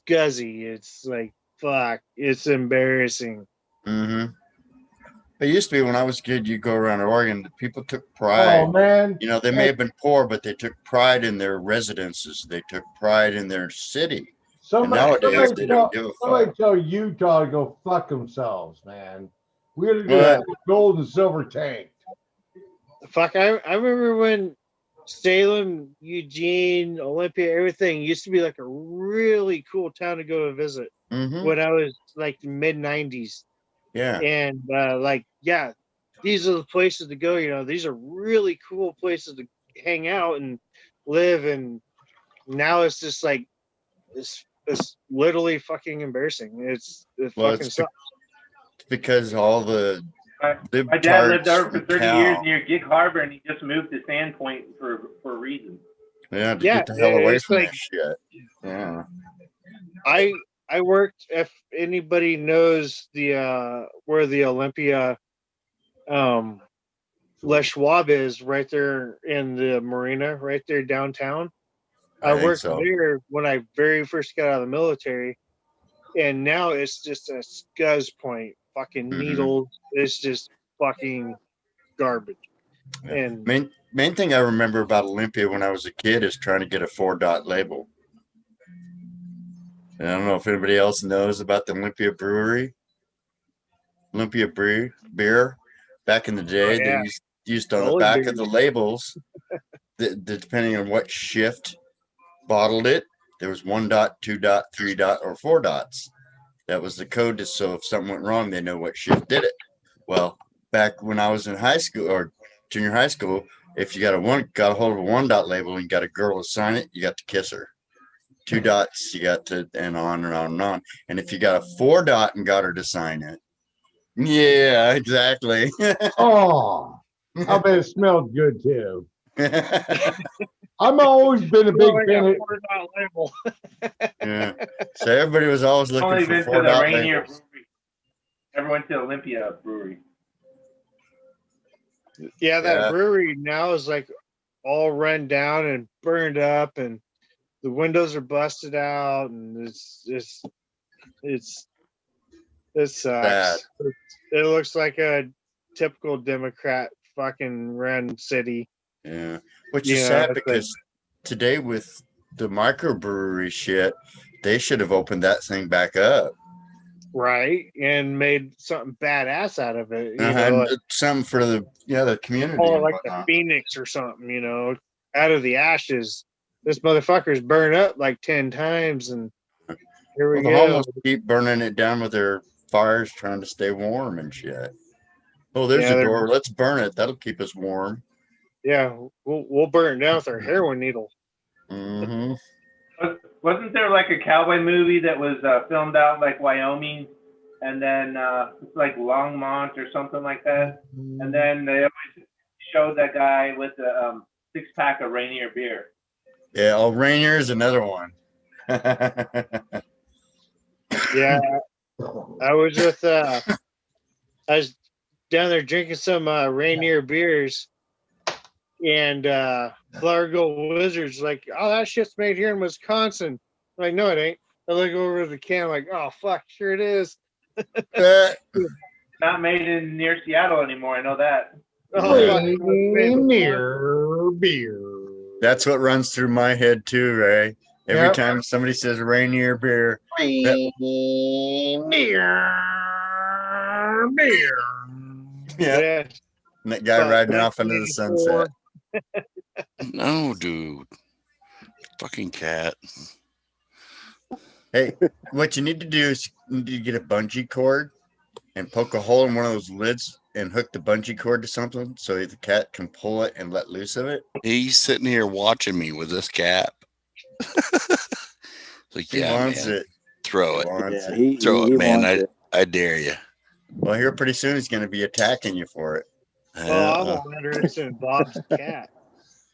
scuzzy. It's like, fuck, it's embarrassing. Mm-hmm. It used to be when I was a kid, you go around Oregon, people took pride. Oh man. You know, they may have been poor, but they took pride in their residences. They took pride in their city. Nowadays, they don't give a somebody fuck. tell Utah to go fuck themselves, man. We're gonna do a gold and silver tank. Fuck, I remember when Salem, Eugene, Olympia, everything used to be like a really cool town to go visit Mm-hmm. when I was like mid 90s. Yeah. And these are the places to go. You know, these are really cool places to hang out and live. And now it's just like it's literally fucking embarrassing. It fucking sucks. Because all the My dad lived there for 30 years near Gig Harbor, and he just moved to Sandpoint for a reason. Yeah, to get the hell away from like, that shit. Yeah. I worked. If anybody knows the where the Olympia Les Schwab is, right there in the marina, right there downtown. I worked there when I very first got out of the military, and now it's just a scuzz point. Fucking needles. It's just fucking garbage. Yeah. And main thing I remember about Olympia when I was a kid is trying to get a 4-dot label. And I don't know if anybody else knows about the Olympia Brewery. Olympia beer. Back in the day, they used on the back of the labels, depending on what shift bottled it, there was 1 dot, 2 dot, 3 dot, or 4 dots. That was the code, just so if something went wrong, they know what shift did it. Well, back when I was in high school or junior high school, if you got a hold of a 1 dot label and you got a girl to sign it, you got to kiss her. 2 dots, you got to, and on and on and on. And if you got a 4 dot and got her to sign it, yeah, exactly. Oh, I bet it smelled good too. I've always been a big fan of 4-dot label. Yeah. So everybody was always looking for 4-dot labels. Everyone went to Olympia Brewery. Yeah, that brewery now is like all run down and burned up, and the windows are busted out, and it sucks. It looks like a typical Democrat fucking run city. Yeah, which is Yeah, sad that's because today with the microbrewery shit, they should have opened that thing back up. right, and made something badass out of it. You know, And like, something for the community call it and like the whatnot. Phoenix or something. You know, out of the ashes, this motherfucker's burned up like 10 times, and here we Well, the go. homeless keep burning it down with their fires, trying to stay warm and shit. Oh, there's Yeah, a they're door. Let's burn it. That'll keep us warm. yeah, we'll burn it down with our heroin needle. Mm-hmm. Wasn't there like a cowboy movie that was filmed out like Wyoming, and then it's like Longmont or something like that, and then they always showed that guy with a 6-pack of Rainier beer. Yeah, oh, Rainier is another one. Yeah, I was with I was down there drinking some Rainier beers, and Largo Wizards like, oh, that shit's made here in Wisconsin. I'm like, no, it ain't. I look over at the can, like, oh fuck, sure it is. Not made in near Seattle anymore. I know that. Oh fuck, Rainier beer. That's what runs through my head too, Ray. Every Yep. time somebody says Rainier beer, Rainier beer. yeah, yeah. and that guy riding off into the sunset. No, dude. Fucking cat. Hey, what you need to do is you need to get a bungee cord and poke a hole in one of those lids and hook the bungee cord to something so the cat can pull it and let loose of it. He's sitting here watching me with this cap. Like, He yeah, wants man. it. Throw it. Wants Yeah, it. Throw he it, man. wants it. I dare you. Well, here pretty soon he's going to be attacking you for it. Well, I'm more interested in Bob's cat.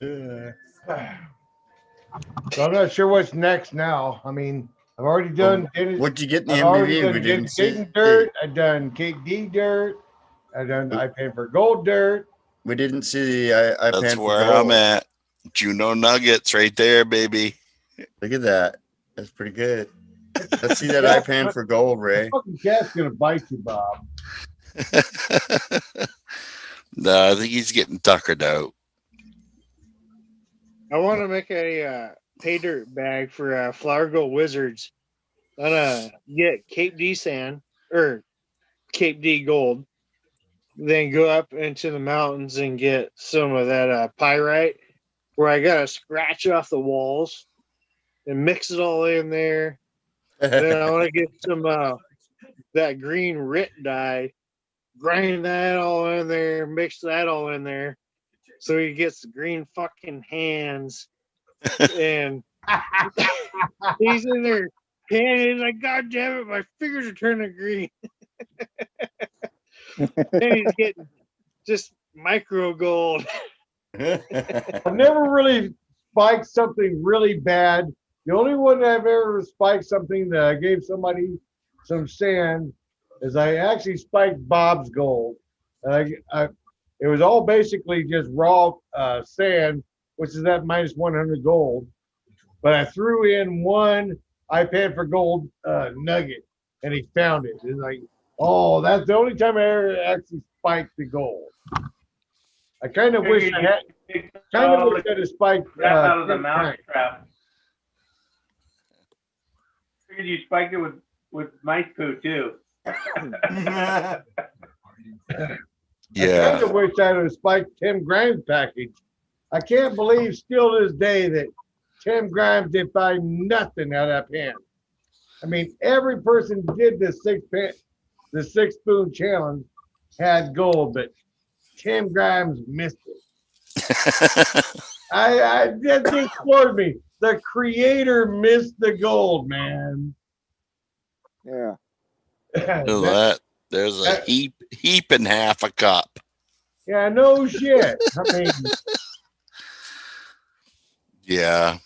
Yeah. So I'm not sure what's next now. I mean, I've already done. What'd you get in the I've already MBV? done We didn't see. Dayton dirt. I've done KD dirt. I've done IPan4Gold dirt. We didn't see the That's IPan4Gold. where I'm at. Juno Nuggets right there, baby. Look at that. That's pretty good. Let's see that IPan4Gold, Ray. Fucking cat's gonna bite you, Bob. No, I think he's getting tuckered out. I want to make a pay dirt bag for Flargo Wizards. I'm gonna get Cape D sand or Cape D gold, then go up into the mountains and get some of that pyrite, where I gotta scratch off the walls and mix it all in there. Then I want to get some that green RIT dye, grind that all in there, mix that all in there, so he gets the green fucking hands. And he's in there panning like, God damn it, my fingers are turning green. Then he's getting just micro gold. I've never really spiked something really bad. The only one I've ever spiked something that I gave somebody some sand is I actually spiked Bob's gold. It was all basically just raw sand, which is at minus 100 gold. But I threw in one IPan4Gold nugget, and he found it. It's like, oh, that's the only time I ever actually spiked the gold. I kind of wish I had. Kind of wish I had spiked. Out of the mouse trap. Figured you spiked it with mice poo too. I Yeah. kind of wish I had spiked Tim Grimes' package. I can't believe still to this day that Tim Grimes did find nothing out of that pan. I mean, every person did the six spoon challenge had gold, but Tim Grimes missed it. That just floored me. The creator missed the gold, man. Yeah. Look at that. There's a heap and half a cup. Yeah, no shit. I mean, Yeah,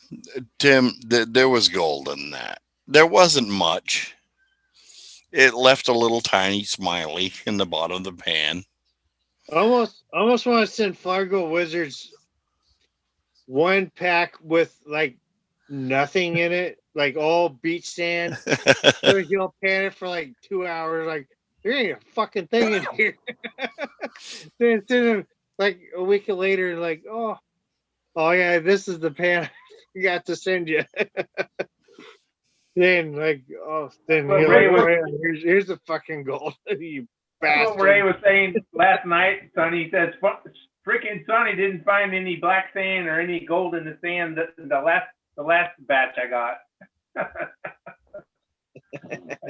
Tim, there was gold in that. There wasn't much. It left a little tiny smiley in the bottom of the pan. Almost want to send Fargo Wizards one pack with like nothing in it, like all beach sand. So you'll pan it for like 2 hours. Like, there ain't a fucking thing in here. Then send them like a week later, like, oh, Oh yeah, this is the pan I got to send you. Then then Well, you're Ray like, was- oh, yeah, here's the fucking gold, you That's what Ray bastard. was saying last night. Sonny says, freaking Sonny didn't find any black sand or any gold in the sand the last batch I got. I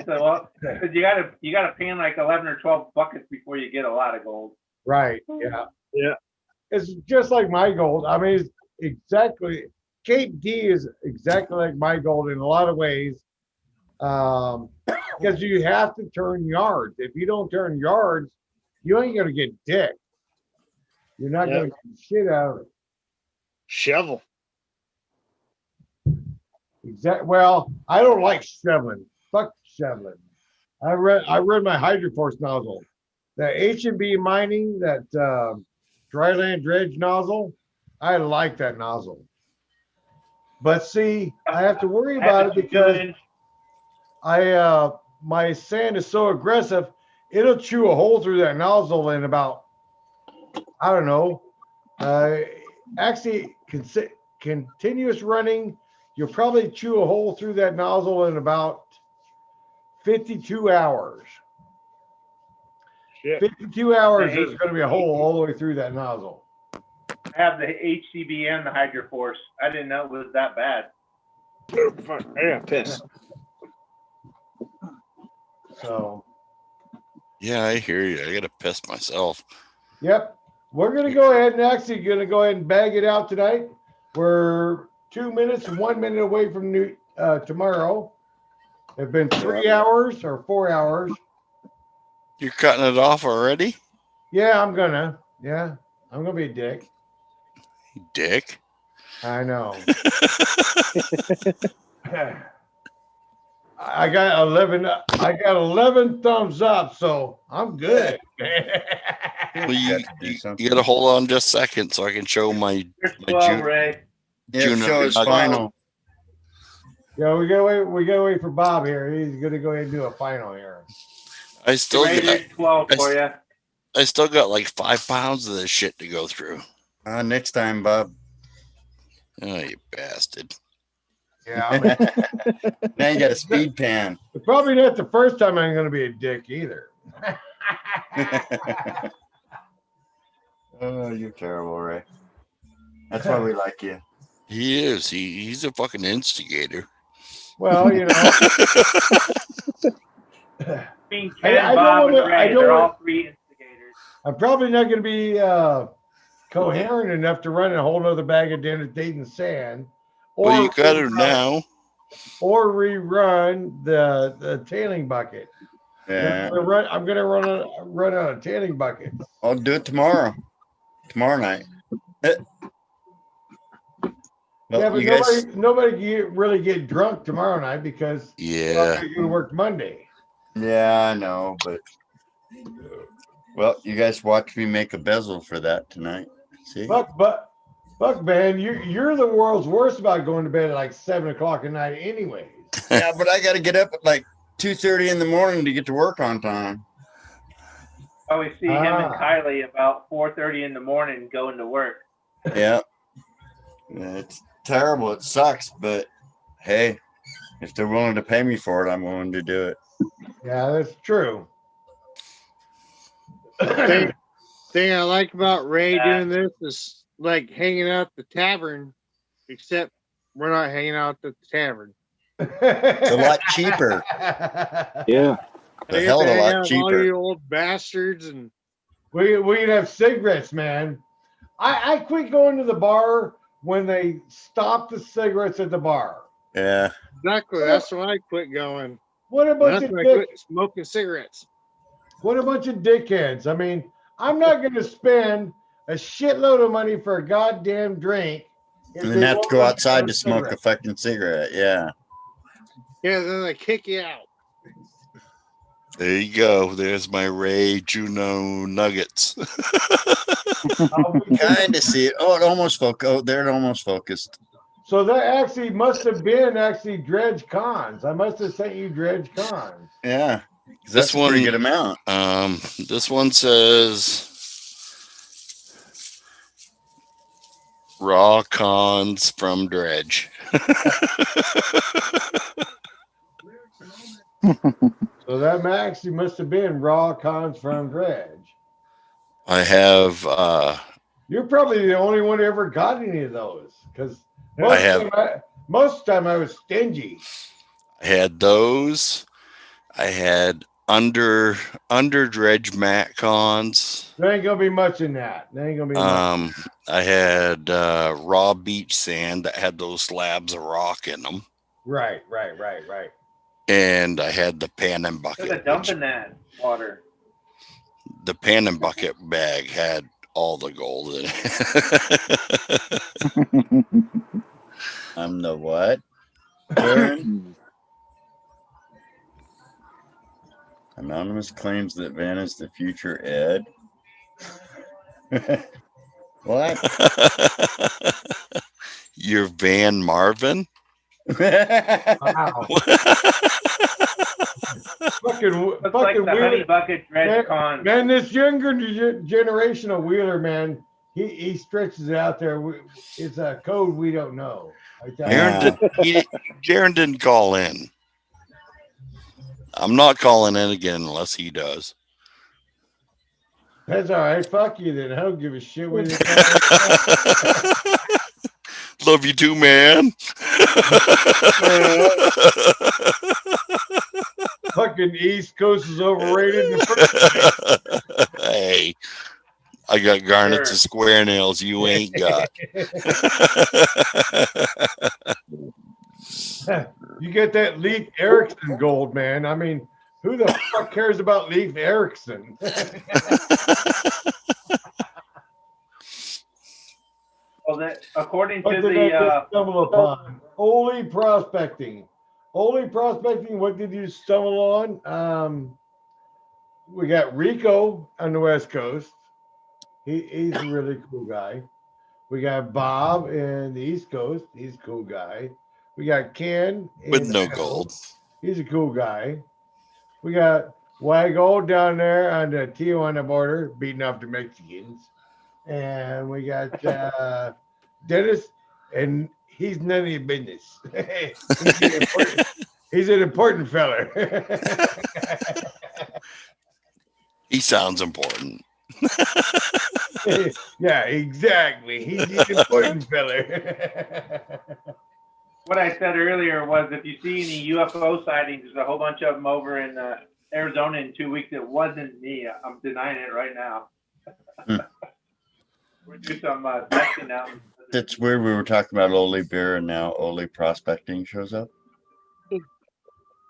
said, well, you gotta pan like 11 or 12 buckets before you get a lot of gold. Right. Yeah. Yeah. It's just like my gold. I mean, it's exactly Cape D is exactly like my gold in a lot of ways. Because you have to turn yards. If you don't turn yards, you ain't gonna get dick. You're not Yeah. gonna get shit out of it. Shovel. Well, I don't like shoveling. Fuck shoveling. I read my Hydroforce nozzle. The H&B Mining, that dryland dredge nozzle. I like that nozzle. But see, I have to worry about it because my sand is so aggressive, it'll chew a hole through that nozzle in about, I don't know. Actually, continuous running, you'll probably chew a hole through that nozzle in about 52 hours. Shit. 52 hours, there's going to be a hole all the way through that nozzle. I have the HCB and the Hydroforce. I didn't know it was that bad. Fuck, I got pissed. So, Yeah, I hear you. I gotta piss myself. yep. We're going to go ahead and actually going to go ahead and bag it out tonight. We're 2 minutes and 1 minute away from tomorrow. It's been 3 hours or 4 hours. You're cutting it off already? Yeah, I'm gonna be a dick. Dick. I know. I got 11 thumbs up, so I'm good. Well, you gotta hold on just a second so I can show my Well, Ray. June show his nugget. final. Yeah, we gotta wait for Bob here. He's gonna go ahead and do a final here. I still Ray, got, there's 12 for you. I still got like 5 pounds of this shit to go through. Next time, Bob. Oh, you bastard. Yeah, I mean, Now you got a speed pan. it's probably not the first time I'm gonna be a dick either. Oh, you're terrible, Ray. That's why we like you. He is. He's a fucking instigator. Well, you know. Between Ken, Bob, and Ray, they're all three instigators. I'm probably not going to be coherent enough to run a whole nother bag of Dayton sand. Well, you got it now. Or rerun the tailing bucket. Yeah. I'm gonna run out of tailing buckets. I'll do it tomorrow. Tomorrow night. Well, Yeah, but you guys, nobody can really get drunk tomorrow night because Yeah. you're gonna work Monday. yeah, I know, but well, you guys watch me make a bezel for that tonight. See? Fuck, man, you're the world's worst about going to bed at like 7 o'clock at night, anyways. Yeah, but I got to get up at like 2:30 in the morning to get to work on time. I always see him and Kylie about 4:30 in the morning going to work. Yeah. It's terrible. It sucks, but hey, if they're willing to pay me for it, I'm willing to do it. Yeah, that's true. Thing I like about Ray doing this is like hanging out at the tavern, except we're not hanging out at the tavern. It's a lot cheaper. Yeah. A hell of a lot All cheaper. you old bastards and We can have cigarettes, man. I quit going to the bar when they stopped the cigarettes at the bar. Yeah. exactly that's when I quit going. What a bunch That's of when I quit smoking cigarettes. what a bunch of dickheads. I mean, I'm not going to spend a shitload of money for a goddamn drink. if And they then have to won't go let me outside have to a smoke a cigarette. fucking cigarette. Yeah. Yeah, then they kick you out. There you go. There's my Ray Juno nuggets. Kind of see it. Oh, it almost focused. Oh, there it almost focused. So that actually must have been Dredge Cons. I must have sent you Dredge Cons. Yeah. 'Cause that's a pretty good amount. This one says Raw cons from Dredge. So that actually must have been raw cons from Dredge. I have You're probably the only one who ever got any of those, because I most of the time I was stingy. had those. I had under Dredge mat cons. There ain't gonna be much in that. There ain't gonna be much. I had raw beach sand that had those slabs of rock in them. Right. And I had the pan and bucket. Instead of dumping that water. The pan and bucket bag had all the gold in it. I'm the what? Karen? Anonymous claims that Van is the future Ed. What? You're Van Marvin? Wow. fucking like the Wheeler. honey bucket Dredge con. Man, this younger generation of Wheeler, man, he stretches it out there. It's a code we don't know. Jaron didn't call in. I'm not calling in again unless he does. That's all right. Fuck you then. I don't give a shit what you Love you too, man. Fucking East Coast is overrated. Hey, I got garnets and square nails you ain't got. You get that Leif Erikson gold, man. I mean, who the fuck cares about Leif Erikson? Well, according What to did I the just stumble upon? Only prospecting. Only prospecting. What did you stumble on? We got Rico on the West Coast. He's a really cool guy. We got Bob in the East Coast. He's a cool guy. We got Ken with no gold. He's a cool guy. We got Waggle down there on the Tijuana border, beating up the Mexicans. And we got Dennis, and he's none of your business. he's an important fella. He sounds important. Yeah, exactly. He's an important fella. What I said earlier was, if you see any UFO sightings, there's a whole bunch of them over in Arizona in 2 weeks. It wasn't me. I'm denying it right now. We're doing some testing now. That's weird. We were talking about Oli Beer, and now Oli Prospecting shows up.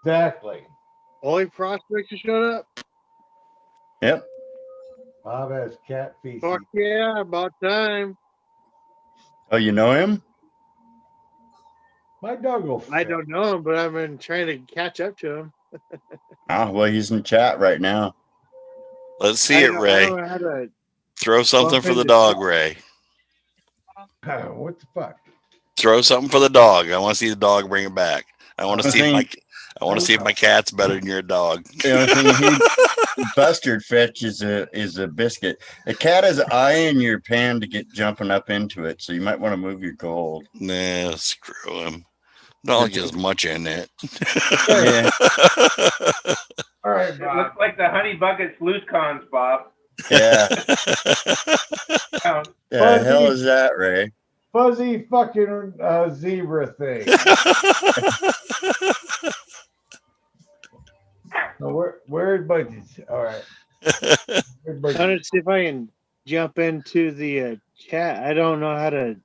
Exactly. Only prospector showed up. Yep. Bob has cat feces. Fuck yeah, about time. Oh, you know him? My dog will. I don't know him, but I've been trying to catch up to him. Oh, well, he's in chat right now. Let's see it, Ray. Throw something for the dog, Ray. What the fuck? Throw something for the dog. I want to see the dog bring it back. I want to see if my cat's better than your dog. The only thing Bustard fetch is a biscuit. A cat has an eye in your pan to get jumping up into it, so you might want to move your gold. Nah, screw him. Dog has much in it. Yeah. All right, It Bob. looks like the honey bucket sluice cons, Bob. Yeah. The hell is that, Ray? Fuzzy fucking zebra thing. So where's Budgies? All right. I'm trying to see if I can jump into the chat. I don't know how to.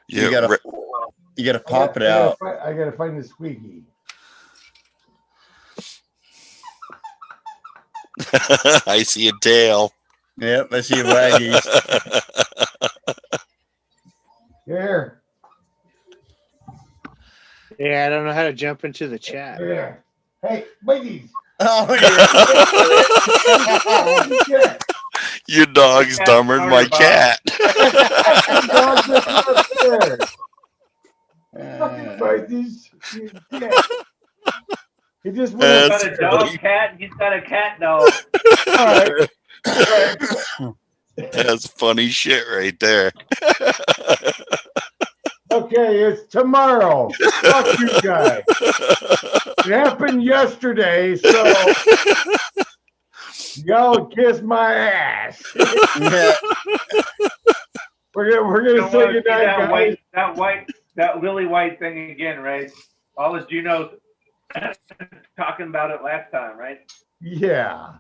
You gotta pop it out. I gotta find the squeaky. I see a tail. Yep, I see a waggies. Here. Yeah, I don't know how to jump into the chat. Yeah. Hey, Budgies. Oh, Yeah. Your dog's dumber than my cat. Fucking Budgies. Yeah. He just He's got a dog cat. He's got a cat dog. All right. That's funny shit right there. Okay, it's tomorrow. Fuck you guys. It happened yesterday, so y'all kiss my ass. Yeah. We're You gonna don't say want to see goodnight, guys. that lily white thing again, right? All the Junos talking about it last time, right? Yeah.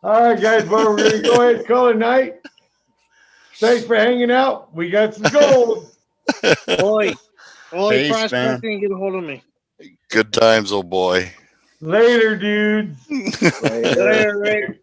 All right, guys. Well, we're gonna go ahead and call it a night. Thanks for hanging out. We got some gold. Oli Peace, prospecting, get a hold of me. Good times, old boy. Later, dudes. Later. Later, Rick.